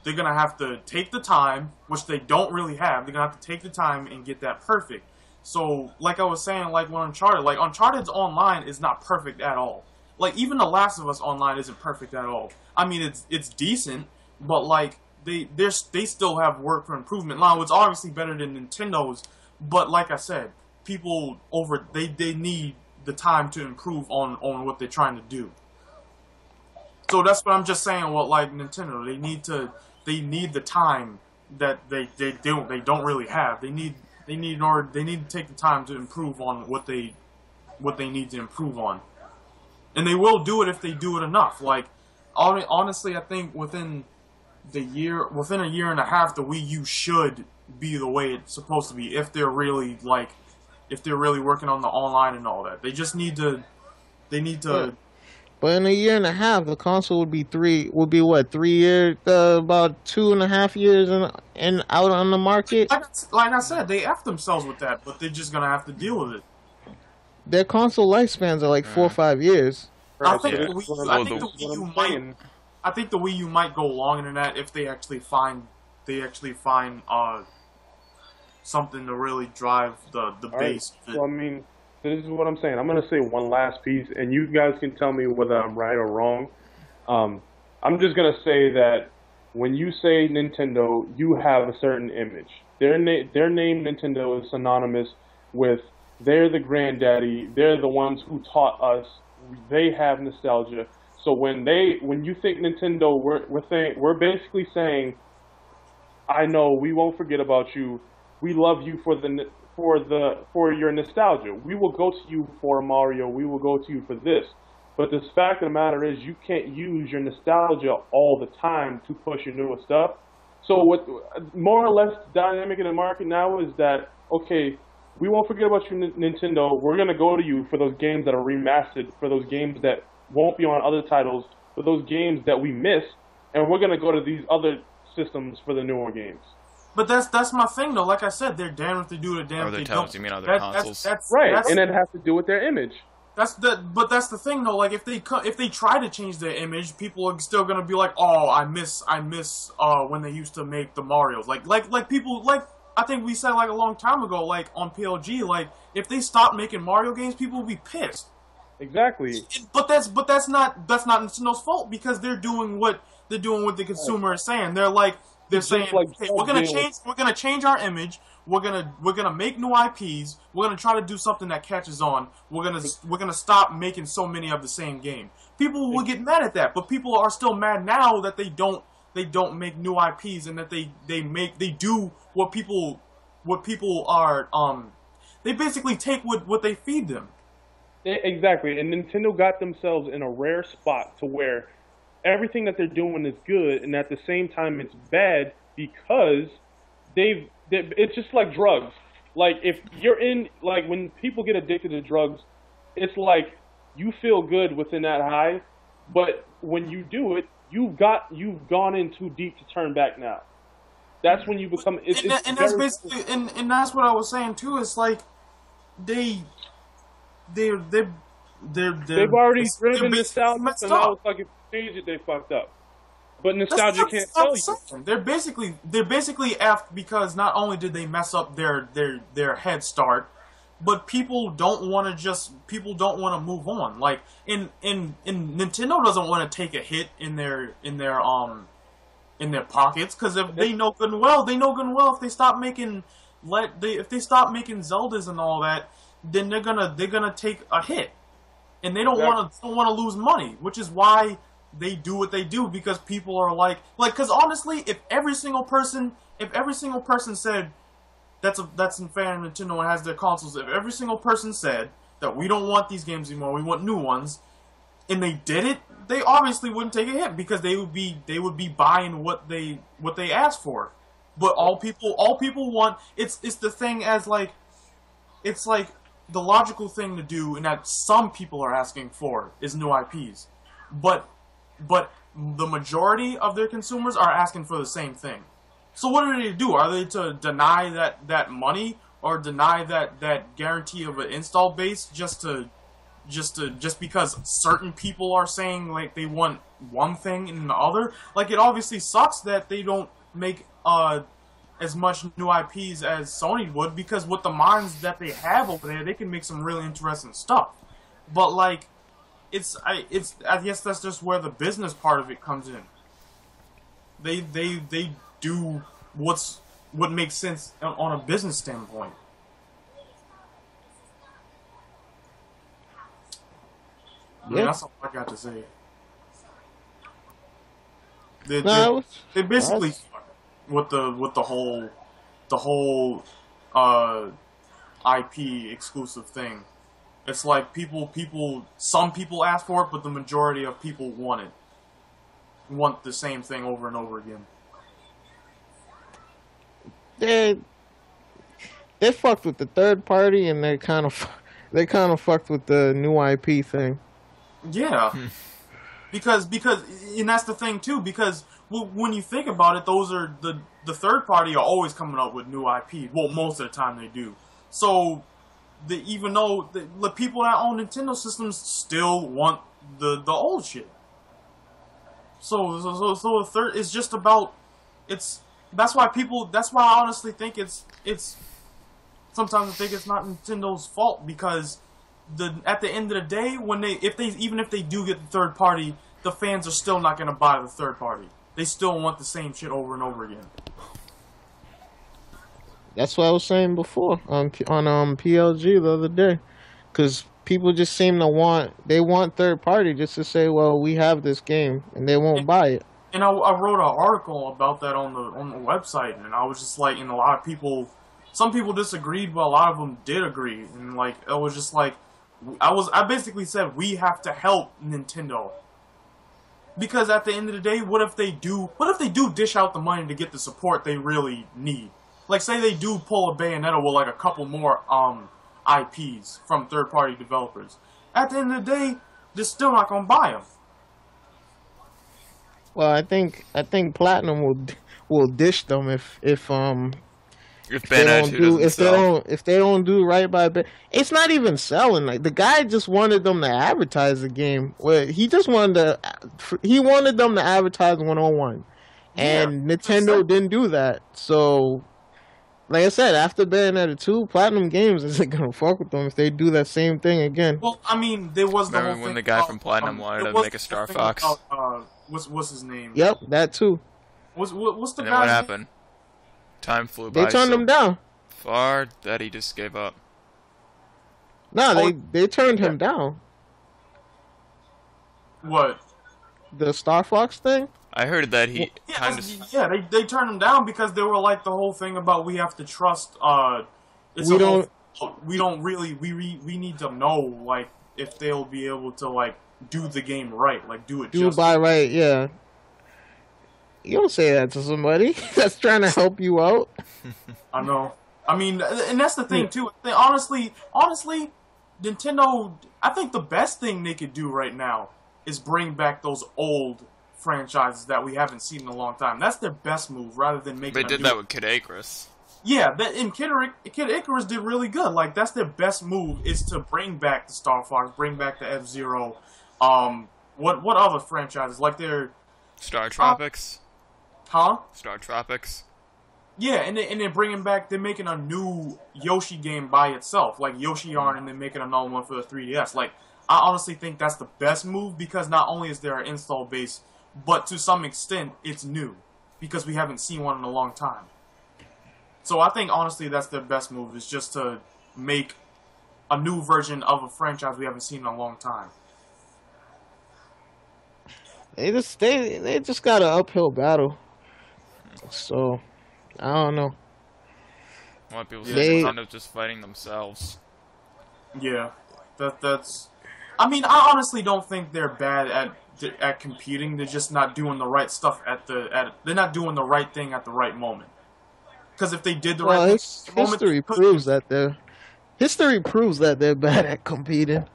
take the time, which they don't really have. They're gonna have to take the time and get that perfect. So, like I was saying, like when Uncharted's online is not perfect at all. Like, even The Last of Us online isn't perfect at all. I mean, it's decent, but like they still have work for improvement. Now, it's obviously better than Nintendo's, but like I said, they need the time to improve on what they're trying to do. So that's what I'm just saying. Well, like Nintendo, they need the time that they don't really have. They need to take the time to improve on what they need to improve on, and they will do it if they do it enough. Like, honestly, I think within a year and a half, the Wii U should be the way it's supposed to be if they're really working on the online and all that. They just need to. Yeah. But in a year and a half, the console would be 3 years, about 2.5 years and out on the market. Like I said, they F themselves with that, but they're just gonna have to deal with it. Their console lifespans are like 4 or 5 years. I think the Wii U might go longer than that if they actually find something to really drive the base. Right. So I mean, this is what I'm saying. I'm going to say one last piece, and you guys can tell me whether I'm right or wrong. I'm just going to say that when you say Nintendo, you have a certain image. Their name Nintendo is synonymous with They're the granddaddy. They're the ones who taught us. They have nostalgia. So when you think Nintendo, we're basically saying, I know we won't forget about you. We love you for your nostalgia. We will go to you for Mario. We will go to you for this. But the fact of the matter is, you can't use your nostalgia all the time to push your newest stuff. So what more or less dynamic in the market now is that, okay, we won't forget about you, Nintendo. We're gonna go to you for those games that are remastered, for those games that won't be on other titles, for those games that we miss, and we're gonna go to these other systems for the newer games. But that's my thing though. Like I said, they're damned if they do, they're damned if they don't. You mean other consoles? Right, and it has to do with their image. But that's the thing though. Like if they try to change their image, people are still gonna be like, oh, I miss when they used to make the Marios. Like people like. I think we said like a long time ago, like on PLG, like if they stop making Mario games, people will be pissed. Exactly. But that's not Nintendo's fault, because they're doing what the consumer is saying. They're saying, okay, we're gonna change our image. We're gonna make new IPs. We're gonna try to do something that catches on. We're gonna stop making so many of the same game. People will get mad at that, but people are still mad now that they don't make new IPs, and that they do what people are they basically take what they feed them. Exactly, and Nintendo got themselves in a rare spot to where everything that they're doing is good, and at the same time it's bad, because it's just like drugs. Like if you're like when people get addicted to drugs, it's like you feel good within that high, but when you do it, you've gone in too deep to turn back now. That's when you become. That's basically, and that's what I was saying too. It's like they've already driven nostalgia, so now it's like if you change it, they fucked up. But nostalgia can't tell you. They're basically effed, because not only did they mess up their head start, but people don't want to move on. Like in Nintendo doesn't want to take a hit in their pockets, because if they know good and well if they stop making Zeldas and all that, then they're gonna take a hit, and they don't want to lose money, which is why they do what they do, because people are like because honestly, if every single person said that's a fan of Nintendo and has their consoles, if every single person said that we don't want these games anymore, we want new ones, and they did it, they obviously wouldn't take a hit, because they would be buying what they asked for. But all people want, it's the thing as like, it's like the logical thing to do, and that some people are asking for, is new IPs, but the majority of their consumers are asking for the same thing. So what are they to do? Are they to deny that money, or deny that guarantee of an install base just because certain people are saying like they want one thing and the other? Like, it obviously sucks that they don't make as much new IPs as Sony would, because with the minds that they have over there, they can make some really interesting stuff. But like, I guess that's just where the business part of it comes in. They do what makes sense on a business standpoint. Yeah, that's all I got to say. They basically with the whole IP exclusive thing. It's like some people ask for it, but the majority of people want the same thing over and over again. They fucked with the third party, and they kind of fucked with the new IP thing. Yeah, because and that's the thing too. Because when you think about it, those are the third party are always coming up with new IP. Well, most of the time they do. So even though the people that own Nintendo systems still want the old shit. So the third is just about That's why I honestly think it's sometimes I think it's not Nintendo's fault, because at the end of the day, even if they do get the third party, the fans are still not going to buy the third party. They still want the same shit over and over again. That's what I was saying before on PLG the other day, because people just seem to want third party just to say, well, we have this game, and they won't buy it. And I wrote an article about that on the website, and I was just like, and a lot of people, some people disagreed, but a lot of them did agree, and like it was just like, I basically said we have to help Nintendo, because at the end of the day, what if they do dish out the money to get the support they really need? Like, say they do pull a Bayonetta with like a couple more IPs from third party developers. At the end of the day, they're still not gonna buy them. Well, I think Platinum will dish them if Bayonetta 2 doesn't sell. if they don't do right by it's not even selling. Like, the guy just wanted them to advertise the game. Well, he wanted them to advertise 101, and Nintendo didn't do that. So, like I said, after Bayonetta 2, Platinum Games isn't gonna fuck with them if they do that same thing again. Well, I mean, there was the Remember whole when thing the guy about, from Platinum wanted to there was make a the Star thing Fox? about, what's his name? Yep, that too. What's the And guy's then what name? happened? Time flew by They turned so him down. far that he just gave up. No, Oh, they turned him down. What? The Star Fox thing. I heard that he Yeah, kind of. they turned him down because they were like the whole thing about we have to trust. We don't. We don't really. We need to know like if they'll be able to like do the game right, like do it. Do justice. by right, yeah. You don't say that to somebody that's trying to help you out. I know. I mean, and that's the thing too. Honestly, Nintendo. I think the best thing they could do right now is bring back those old franchises that we haven't seen in a long time. That's their best move, rather than making. They did that with Kid Icarus. Yeah, and Kid Icarus did really good. Like, that's their best move, is to bring back the Star Fox, bring back the F-Zero. What other franchises? Like their Star Tropics. Huh? Star Tropics. Yeah, and they're bringing back. They're making a new Yoshi game by itself, like Yoshi Yarn, and they're making another one for the 3DS. Like, I honestly think that's the best move, because not only is there an install base, but to some extent it's new, because we haven't seen one in a long time. So I think honestly that's their best move, is just to make a new version of a franchise we haven't seen in a long time. They just got an uphill battle. So I don't know. A lot of people They- say Nintendo's just fighting themselves. Yeah, that's. I mean, I honestly don't think they're bad at competing. They're just not doing the right stuff they're not doing the right thing at the right moment. Because if they did the Well, right thing, at the moment, history proves that they're bad at competing.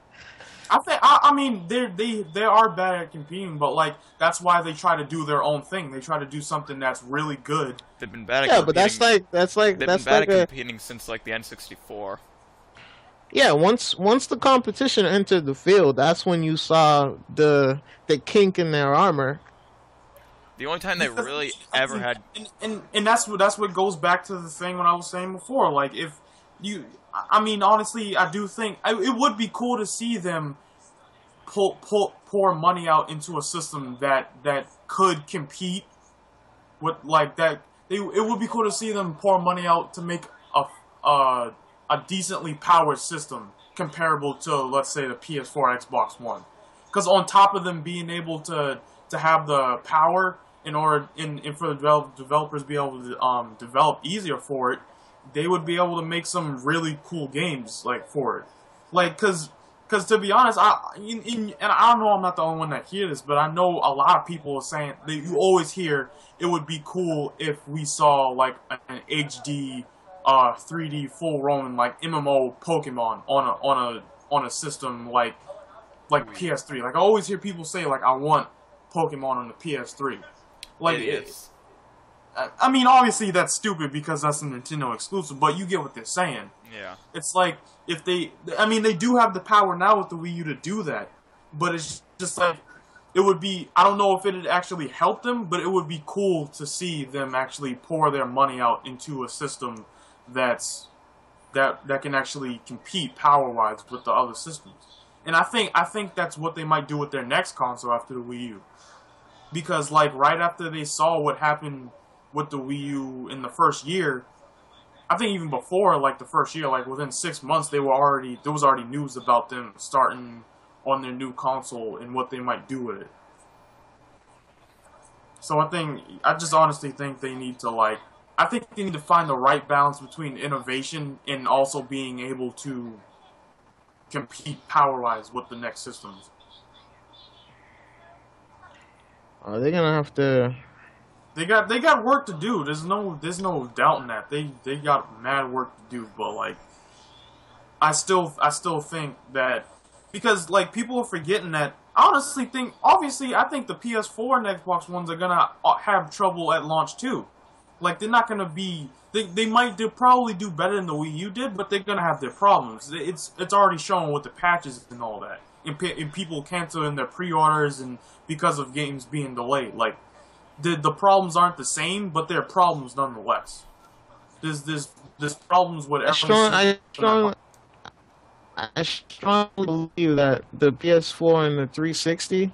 I mean, they are bad at competing, but like that's why they try to do their own thing. They try to do something that's really good. They've been bad at Yeah, competing. but that's like They've been bad at competing since like the N64. yeah. Once the competition entered the field, that's when you saw the kink in their armor. The only time they really ever had. And that's what goes back to the thing when I was saying before. Like, if you, I mean, honestly, I do think it would be cool to see them pour money out into a system that could compete with like that. It would be cool to see them pour money out to make a decently powered system comparable to, let's say, the PS4, Xbox One. Because on top of them being able to have the power in order for the developers to be able to develop easier for it, they would be able to make some really cool games like for it. Like, because to be honest, and I don't know, I'm not the only one that hears this, but I know a lot of people are saying that you always hear it would be cool if we saw like an HD 3D full roaming like MMO Pokemon on a system like PS3. Like, I always hear people say like, I want Pokemon on the PS3. Like, I mean, obviously that's stupid because that's a Nintendo exclusive, but you get what they're saying. Yeah. It's like, if they do have the power now with the Wii U to do that, but it's just like, it would be, I don't know if it'd actually help them, but it would be cool to see them actually pour their money out into a system that can actually compete power-wise with the other systems. And I think that's what they might do with their next console after the Wii U. Because, like, right after they saw what happened with the Wii U in the first year, I think even before like the first year, like within 6 months, there was already news about them starting on their new console and what they might do with it. So I just honestly think they need to find the right balance between innovation and also being able to compete power-wise with the next systems. They're gonna have to. They got work to do. There's no doubt in that. They got mad work to do. But like, I still think that because like people are forgetting that. I honestly think, obviously, I think the PS4 and Xbox Ones are gonna have trouble at launch too. Like they're not gonna be. They'll probably do better than the Wii U did, but they're gonna have their problems. It's already shown with the patches and all that, and people canceling their pre-orders and because of games being delayed. Like the problems aren't the same, but they're problems nonetheless. There's problems with everything. I strongly believe that the PS4 and the 360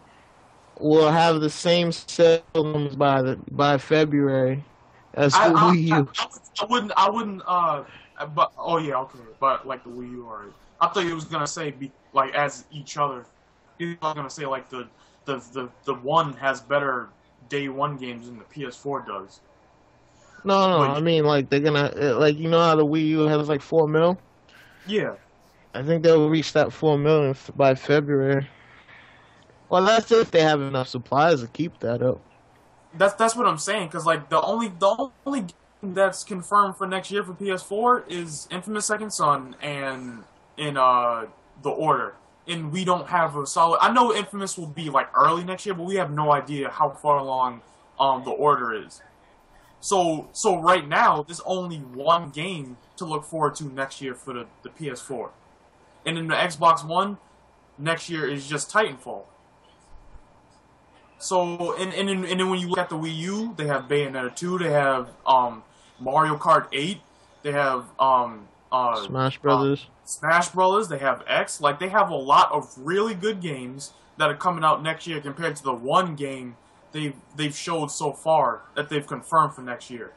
will have the same sales numbers by February as the Wii U. I wouldn't. But oh yeah, okay. But like the Wii U, alright. I thought you was gonna say like as each other. You was gonna say like the one has better day one games than the PS4 does. No. I mean like they're gonna like how the Wii U has like 4 mil. Yeah. I think they'll reach that 4 million by February. Well, that's if they have enough supplies to keep that up. That's what I'm saying. Cause like the only game that's confirmed for next year for PS4 is Infamous Second Son and The Order. And we don't have a solid. I know Infamous will be like early next year, but we have no idea how far along The Order is. So right now, there's only one game to look forward to next year for the PS4. And in the Xbox One, next year is just Titanfall. So, and then when you look at the Wii U, they have Bayonetta 2, they have Mario Kart 8, they have Smash Brothers. Smash Brothers, they have X. Like, they have a lot of really good games that are coming out next year compared to the one game they've showed so far that they've confirmed for next year.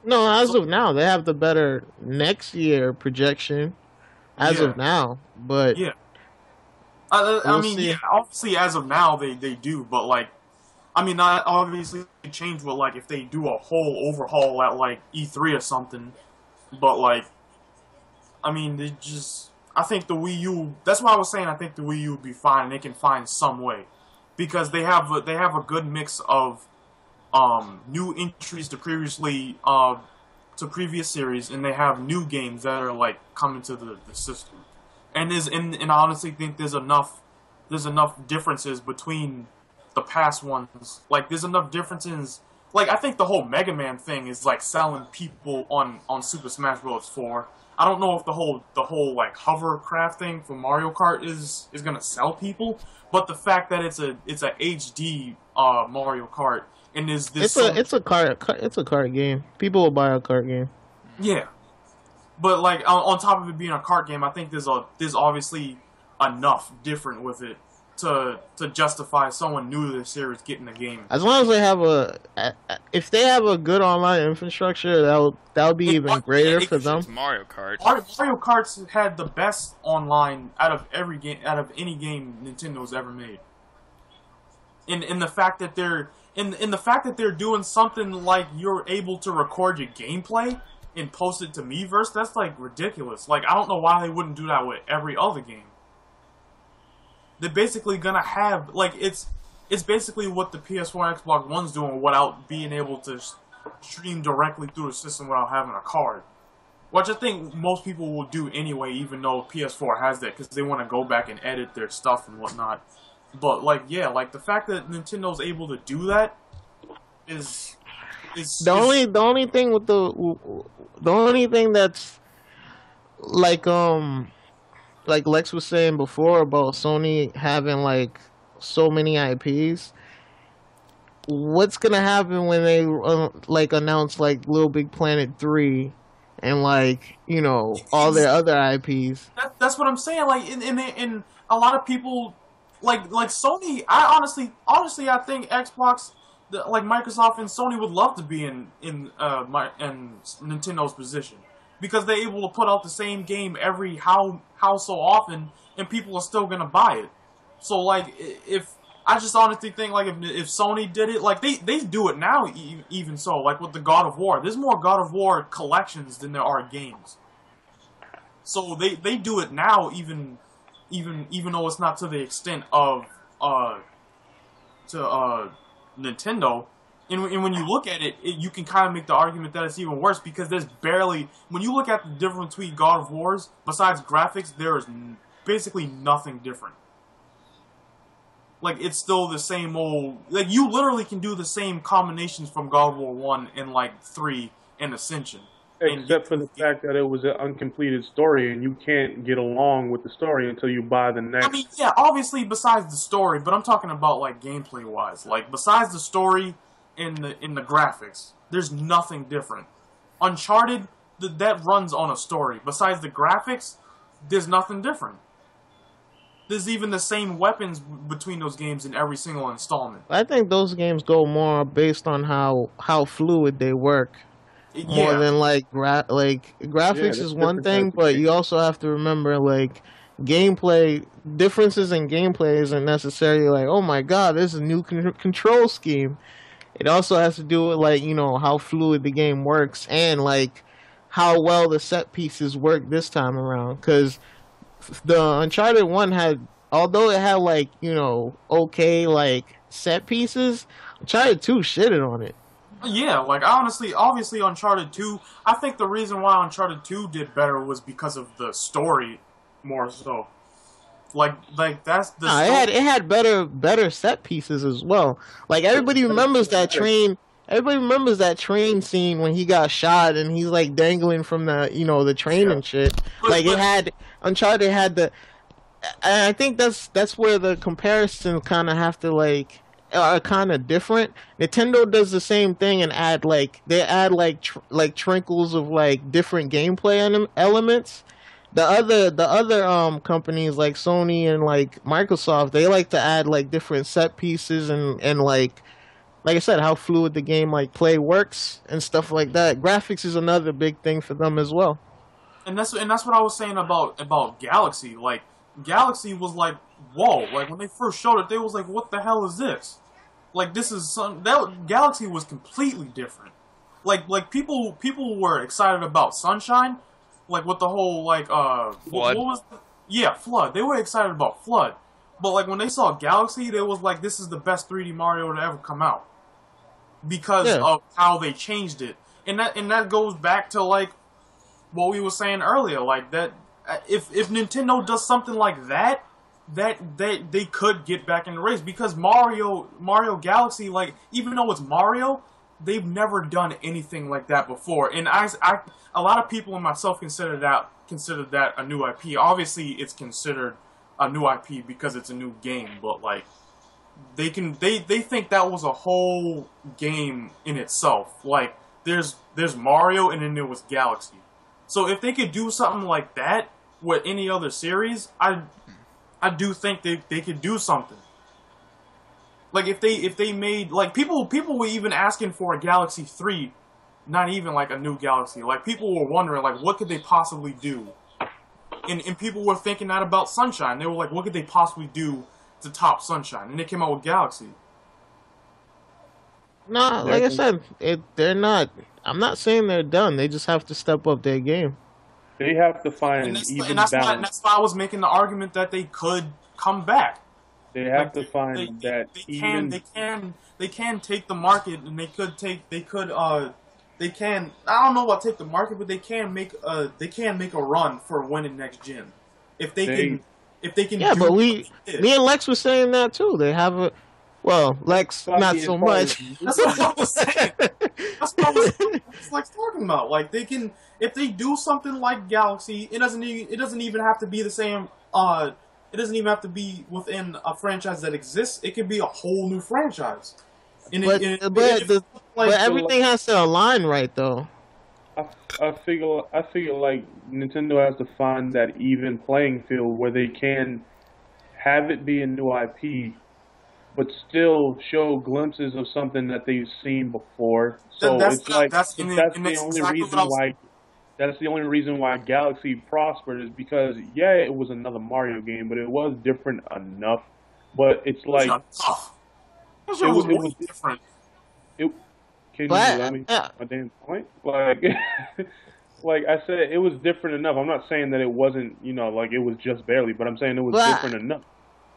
No, as of now, they have the better next year projection. As of now, but yeah, obviously as of now they do, but like, I mean, not obviously change will like if they do a whole overhaul at like E3 or something, but like, I mean, I think the Wii U. That's why I was saying I think the Wii U would be fine. And they can find some way because they have a good mix of new entries to previous series, and they have new games that are like coming to the system, and I honestly think there's enough differences between the past ones. Like there's enough differences. Like I think the whole Mega Man thing is like selling people on Super Smash Bros. 4. I don't know if the whole like hovercraft thing for Mario Kart is gonna sell people, but the fact that it's a HD Mario Kart. And it's a cart game. People will buy a cart game. Yeah, but like on top of it being a cart game, I think there's obviously enough different with it to justify someone new to the series getting the game. As long as they have if they have a good online infrastructure, that'll be even greater for them. Mario Kart. Mario Kart's had the best online out of any game Nintendo's ever made. In the fact that they're doing something like you're able to record your gameplay and post it to Miiverse, that's like ridiculous. Like I don't know why they wouldn't do that with every other game. They're basically gonna have like it's basically what the PS4 and Xbox One's doing without being able to stream directly through the system without having a card. Which I think most people will do anyway, even though PS4 has that, because they want to go back and edit their stuff and whatnot. But like, yeah, like the fact that Nintendo's able to do that is the only thing with the only thing that's like Lex was saying before about Sony having like so many IPs. What's gonna happen when they like announce like Little Big Planet 3 and like all their other IPs? That's what I'm saying. Like, in a lot of people. Like Sony, I honestly, I think Xbox, like Microsoft and Sony would love to be in Nintendo's position. because they're able to put out the same game every how so often, and people are still gonna buy it. So like, if I just honestly think like if Sony did it, like they do it now, even so, like with the God of War, there's more God of War collections than there are games. So they do it now, even though it's not to the extent of Nintendo. And when you look at it, you can kind of make the argument that it's even worse because there's barely, when you look at the difference between God of Wars, besides graphics, there is basically nothing different. Like, it's still the same old, like, you literally can do the same combinations from God of War 1 and, like, 3 and Ascension. Except for the fact that it was an uncompleted story, and you can't get along with the story until you buy the next. I mean, yeah, obviously besides the story, but I'm talking about, like, gameplay-wise. Like, besides the story and the graphics, there's nothing different. Uncharted, that runs on a story. Besides the graphics, there's nothing different. There's even the same weapons between those games in every single installment. I think those games go more based on how fluid they work. More than like graphics is one thing, but you also have to remember like gameplay differences in gameplay isn't necessarily like, oh my god, this is a new control scheme. It also has to do with like, you know, how fluid the game works and like how well the set pieces work this time around. Because the Uncharted 1 had, although it had like, you know, okay like set pieces, Uncharted 2 shitted on it. Yeah, like obviously Uncharted 2, I think the reason why Uncharted 2 did better was because of the story more so. Like that's the it had better set pieces as well. Like everybody remembers that train. Everybody remembers that train scene when he got shot and he's like dangling from the, you know, the train and shit. Like it had Uncharted had the, and I think that's where the comparisons kind of have to like are kind of different. Nintendo does the same thing and add like trinkles of like different gameplay elements. The other companies like Sony and like Microsoft, they like to add like different set pieces and like I said, how fluid the game like play works and stuff like that. Graphics is another big thing for them as well. And that's what I was saying about Galaxy. Like Galaxy was like, whoa! Like when they first showed it, they was like, what the hell is this? Like this is that Galaxy was completely different. Like people were excited about Sunshine, like with the whole like Flood. What was Flood. They were excited about Flood, but like when they saw Galaxy, they was like, this is the best 3D Mario to ever come out because of how they changed it, and that goes back to like what we were saying earlier, like that if Nintendo does something like that they could get back in the race because Mario Galaxy, like even though it's Mario, they've never done anything like that before, and a lot of people and myself consider that a new IP. Obviously, it's considered a new IP because it's a new game, but like they think that was a whole game in itself. Like there's Mario and then there was Galaxy. So if they could do something like that with any other series, I do think they could do something. Like if they made like people were even asking for a Galaxy 3, not even like a new Galaxy. Like people were wondering like what could they possibly do? And people were thinking that about Sunshine. They were like, what could they possibly do to top Sunshine? And they came out with Galaxy. Nah, like I said, they're not. I'm not saying they're done. They just have to step up their game. They have to find an even balance. That's why I was making the argument that they could come back. They have to find that even. They can take the market, and they can. I don't know about take the market, but they can make a run for winning next gen. If they can. Yeah, but me and Lex were saying that too. They have a. Well, Lex, not so much. That's what I was saying. That's what I was like talking about. Like they can, if they do something like Galaxy, it doesn't even have to be the same. It doesn't even have to be within a franchise that exists. It could be a whole new franchise. But everything has to align right, though. I figure like Nintendo has to find that even playing field where they can have it be a new IP, but still show glimpses of something that they've seen before. So that's the only reason why. that's the only reason why Galaxy prospered is because, yeah, it was another Mario game, but it was different enough. But it's like... It was way different. Can you let me my damn point? Like, like I said, it was different enough. I'm not saying that it wasn't, you know, like it was just barely, but I'm saying it was different enough.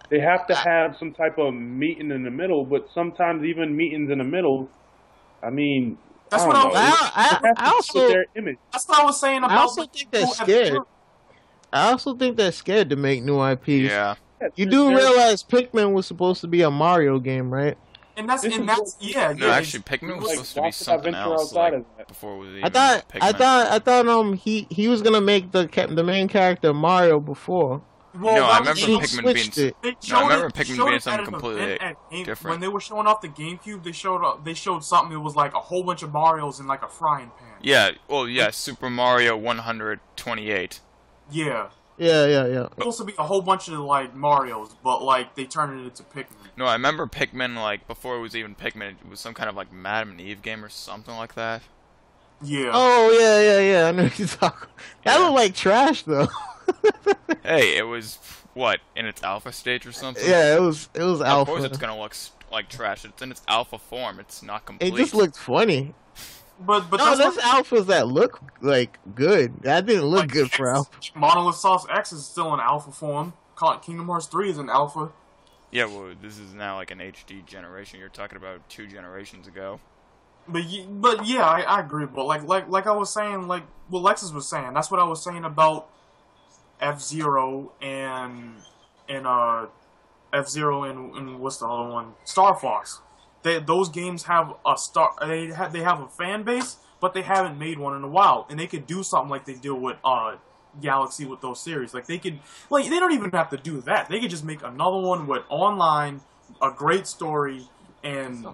They have to have some type of meeting in the middle, but sometimes even meetings in the middle, I mean, that's what I also their image. That's what I was saying about. I also think they're scared. I also think they're scared to make new IPs. Yeah. You do realize Pikmin was supposed to be a Mario game, right? And that's yeah. No, actually, Pikmin was supposed to be something else. Like, before it was even I thought he was gonna make the main character Mario before. Well, no, I remember Pikmin being something completely different. When they were showing off the GameCube, they showed something that was like a whole bunch of Marios in like a frying pan. Yeah, well, yeah, Super Mario 128. Yeah. Yeah. It's supposed to be a whole bunch of like Marios, but like they turned it into Pikmin. No, I remember Pikmin, like before it was even Pikmin, it was some kind of like Madam and Eve game or something like that. Yeah. Oh yeah. I know what you're talking. That looked like trash though. Hey, it was what, in its alpha stage or something? Yeah, it was alpha. Of course, it's gonna look like trash. It's in its alpha form. It's not complete. It just looked funny. But no, there's alphas that look like good. That didn't look like good for alpha. Monolith Soft X is still in alpha form. Kingdom Hearts 3 is in alpha. Yeah, well, this is now like an HD generation. You're talking about 2 generations ago. But yeah, I agree. But like I was saying, like what Lexus was saying, that's what I was saying about F-Zero and F-Zero and what's the other one? Star Fox. Those games have they have a fan base, but they haven't made one in a while, and they could do something like they do with Galaxy with those series. Like they don't even have to do that. They could just make another one with online, a great story, and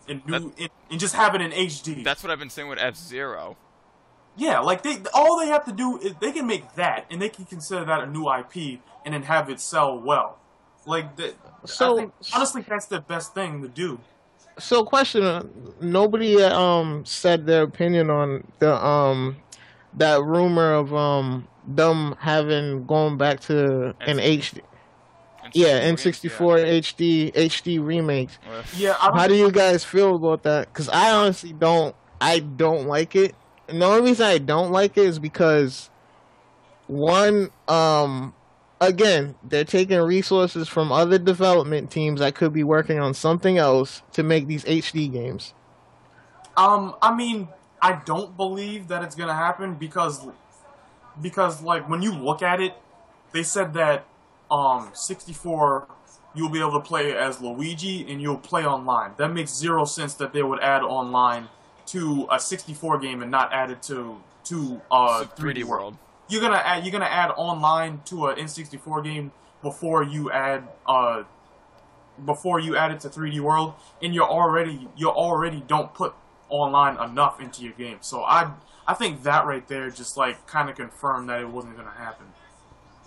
just have it in HD. That's what I've been saying with F-Zero. Yeah, like all they have to do is they can make that, and they can consider that a new IP, and then have it sell well. Like I think, honestly, that's the best thing to do. So, question: nobody said their opinion on the that rumor of them going back to an HD. N64 HD remakes. Yeah. How do you guys feel about that? Because I honestly don't. I don't like it. And the only reason I don't like it is because one, again, they're taking resources from other development teams that could be working on something else to make these HD games. I mean, I don't believe that it's gonna happen because like when you look at it, they said that 64 you'll be able to play as Luigi and you'll play online. That makes zero sense that they would add online to a 64 game and not add it to 3D World. You're gonna add online to an N64 game before you add it to 3D World, and you already don't put online enough into your game. So I think that right there just like kind of confirmed that it wasn't gonna happen.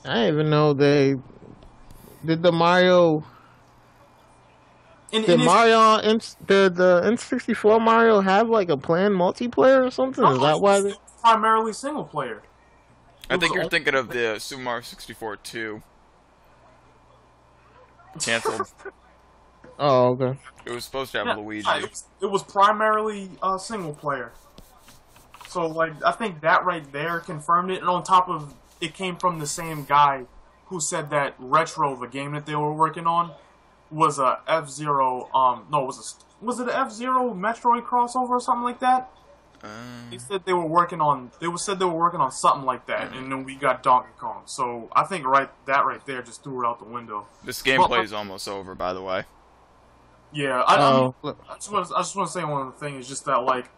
I didn't even know they did the Mario. The N64 Mario have like a planned multiplayer or something? Is that why they primarily single player? I think you're thinking of the Super Mario 64 2. Canceled. Oh, okay. It was supposed to have Luigi. It was primarily single player. So, like, I think that right there confirmed it. And on top of it came from the same guy who said that Retro, the game that they were working on, was a F-Zero. Was it an F-Zero Metroid crossover or something like that? They said they were working on. They said they were working on something like that, and then we got Donkey Kong. So I think right there just threw it out the window. This gameplay is almost over, by the way. Yeah, I just want to say one other thing is just that like,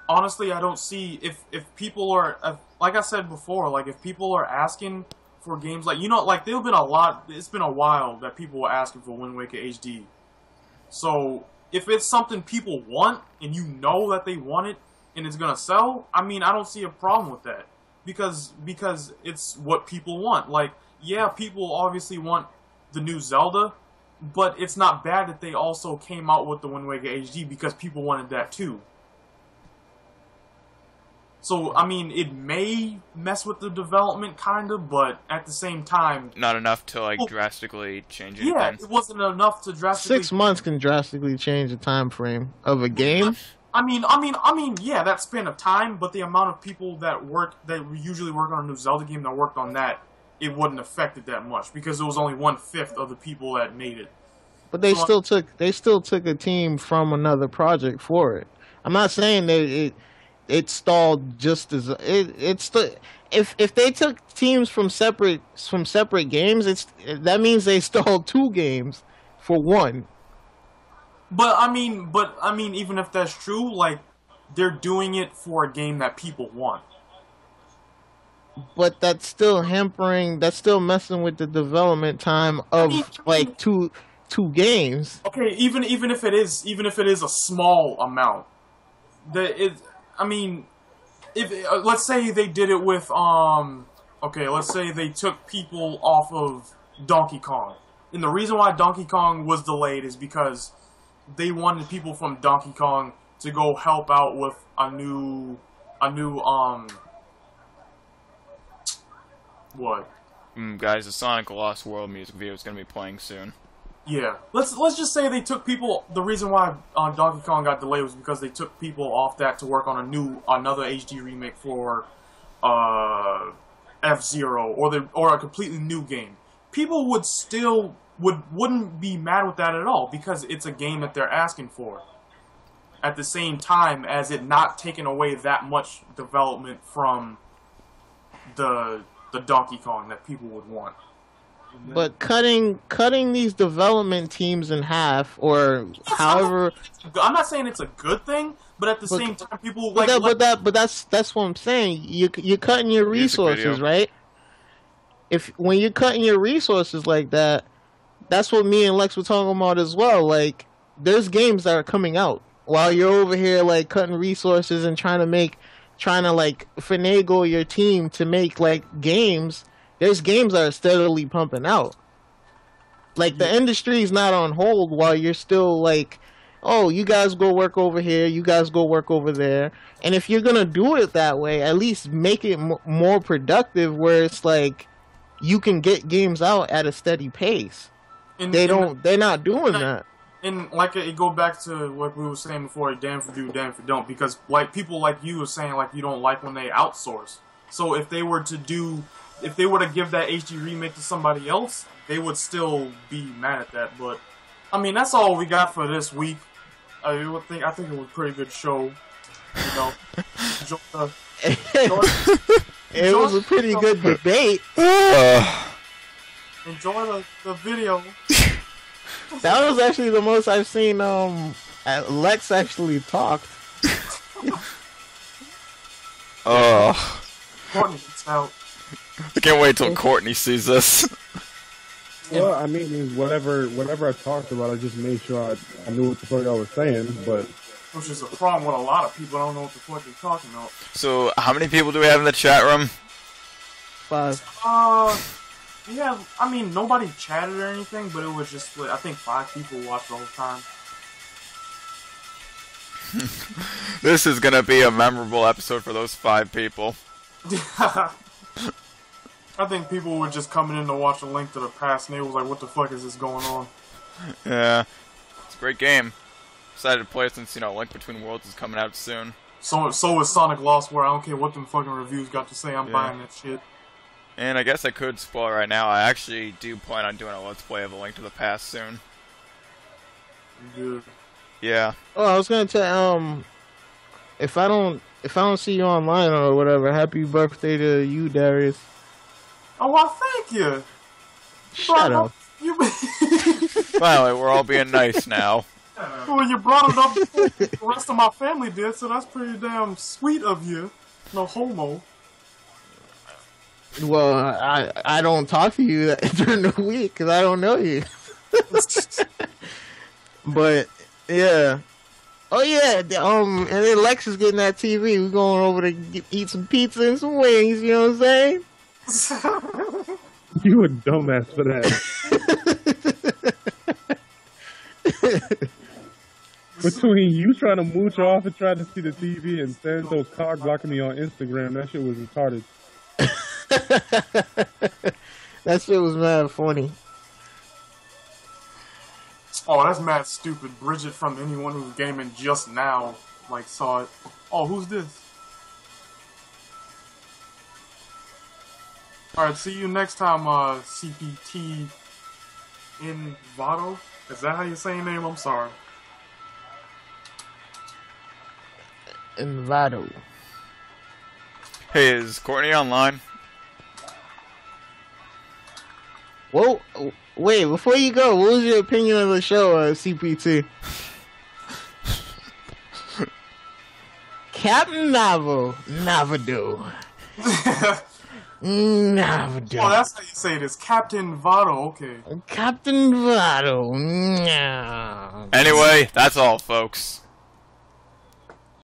honestly, I don't see if people are like I said before, like if people are asking for games like like there've been a lot. It's been a while that people were asking for Wind Waker HD. So if it's something people want and you know that they want it and it's gonna sell, I mean, I don't see a problem with that because it's what people want. Like, yeah, people obviously want the new Zelda, but it's not bad that they also came out with the Wind Waker HD because people wanted that too. So, I mean, it may mess with the development, kind of, but at the same time... Not enough to, like, drastically change anything. Yeah, it wasn't enough to drastically... 6 months can drastically change the time frame of a game. I mean, yeah, that span of time, but the amount of people that usually work on a new Zelda game that worked on that, it wouldn't affect it that much, because it was only 1/5 of the people that made it. But they still took a team from another project for it. I'm not saying that it stalled just as if they took teams from separate games, that means they stalled 2 games for 1. But I mean, even if that's true, like they're doing it for a game that people want. But that's still hampering. That's still messing with the development time of like two games. Okay, even if it is a small amount, if let's say they did it with let's say they took people off of Donkey Kong, and the reason why Donkey Kong was delayed is because they wanted people from Donkey Kong to go help out with a new what? Guys, the Sonic Lost World music video is going to be playing soon. Yeah, let's just say they took people. The reason why Donkey Kong got delayed was because they took people off that to work on another HD remake for F-Zero or a completely new game. People wouldn't be mad with that at all because it's a game that they're asking for. At the same time as it not taking away that much development from the Donkey Kong that people would want. But cutting these development teams in half, or however, I'm not saying it's a good thing, but at the same time, people like. But that's what I'm saying. You're cutting your resources, right? When you're cutting your resources like that, that's what me and Lex were talking about as well. Like, there's games that are coming out while you're over here like cutting resources and trying to like finagle your team to make like games. There's games that are steadily pumping out. Like, the industry's not on hold while you're still like, oh, you guys go work over here, you guys go work over there. And if you're gonna do it that way, at least make it more productive, where it's like you can get games out at a steady pace. They're not doing that. And like it go back to what we were saying before, damn for do, damn for don't, because like people like you were saying, like, you don't like when they outsource. So if they were to give that HD remake to somebody else, they would still be mad at that. But I mean, that's all we got for this week. I think it was a pretty good show. You know, it was a pretty good debate. Enjoy the video. That was actually the most I've seen Lex actually talk. Courtney's out. I can't wait till Courtney sees this. Well, I mean, whatever I talked about, I just made sure I knew what the fuck I was saying, but... Which is a problem with a lot of people. I don't know what the fuck they're talking about. So, how many people do we have in the chat room? 5. Yeah, I mean, nobody chatted or anything, but it was just, I think 5 people watched the whole time. This is gonna be a memorable episode for those 5 people. I think people were just coming in to watch a Link to the Past, and they was like, what the fuck is this going on? Yeah. It's a great game. Excited to play it since, Link Between Worlds is coming out soon. So is Sonic Lost, where I don't care what them fucking reviews got to say, I'm buying that shit. And I guess I could spoil right now, I actually do plan on doing a Let's Play of A Link to the Past soon. Good. Yeah. Oh, I was gonna tell if I don't see you online or whatever, happy birthday to you, Darius. Oh, well, thank you. Shut up. Finally, we're all being nice now. Well, you brought it up before the rest of my family did, so that's pretty damn sweet of you. No homo. Well, I don't talk to you during the week because I don't know you. But yeah, oh yeah, and then Lex is getting that TV. We're going over to eat some pizza and some wings. You know what I'm saying? You a dumbass for that. Between you trying to mooch off and trying to see the TV and Santos cock blocking me on Instagram, that shit was retarded. That shit was mad funny. Oh, that's mad stupid. Bridget from Anyone Who's Gaming just now, like, saw it. Oh, who's this? Alright, see you next time, CPT Invado? Is that how you say your name? I'm sorry. Invado. Hey, is Courtney online? Whoa, wait, before you go, what was your opinion of the show, CPT? Captain Navado. Navado. Oh, that's how you say it. It's Captain Vado, okay. Captain Vado. Anyway, that's all, folks.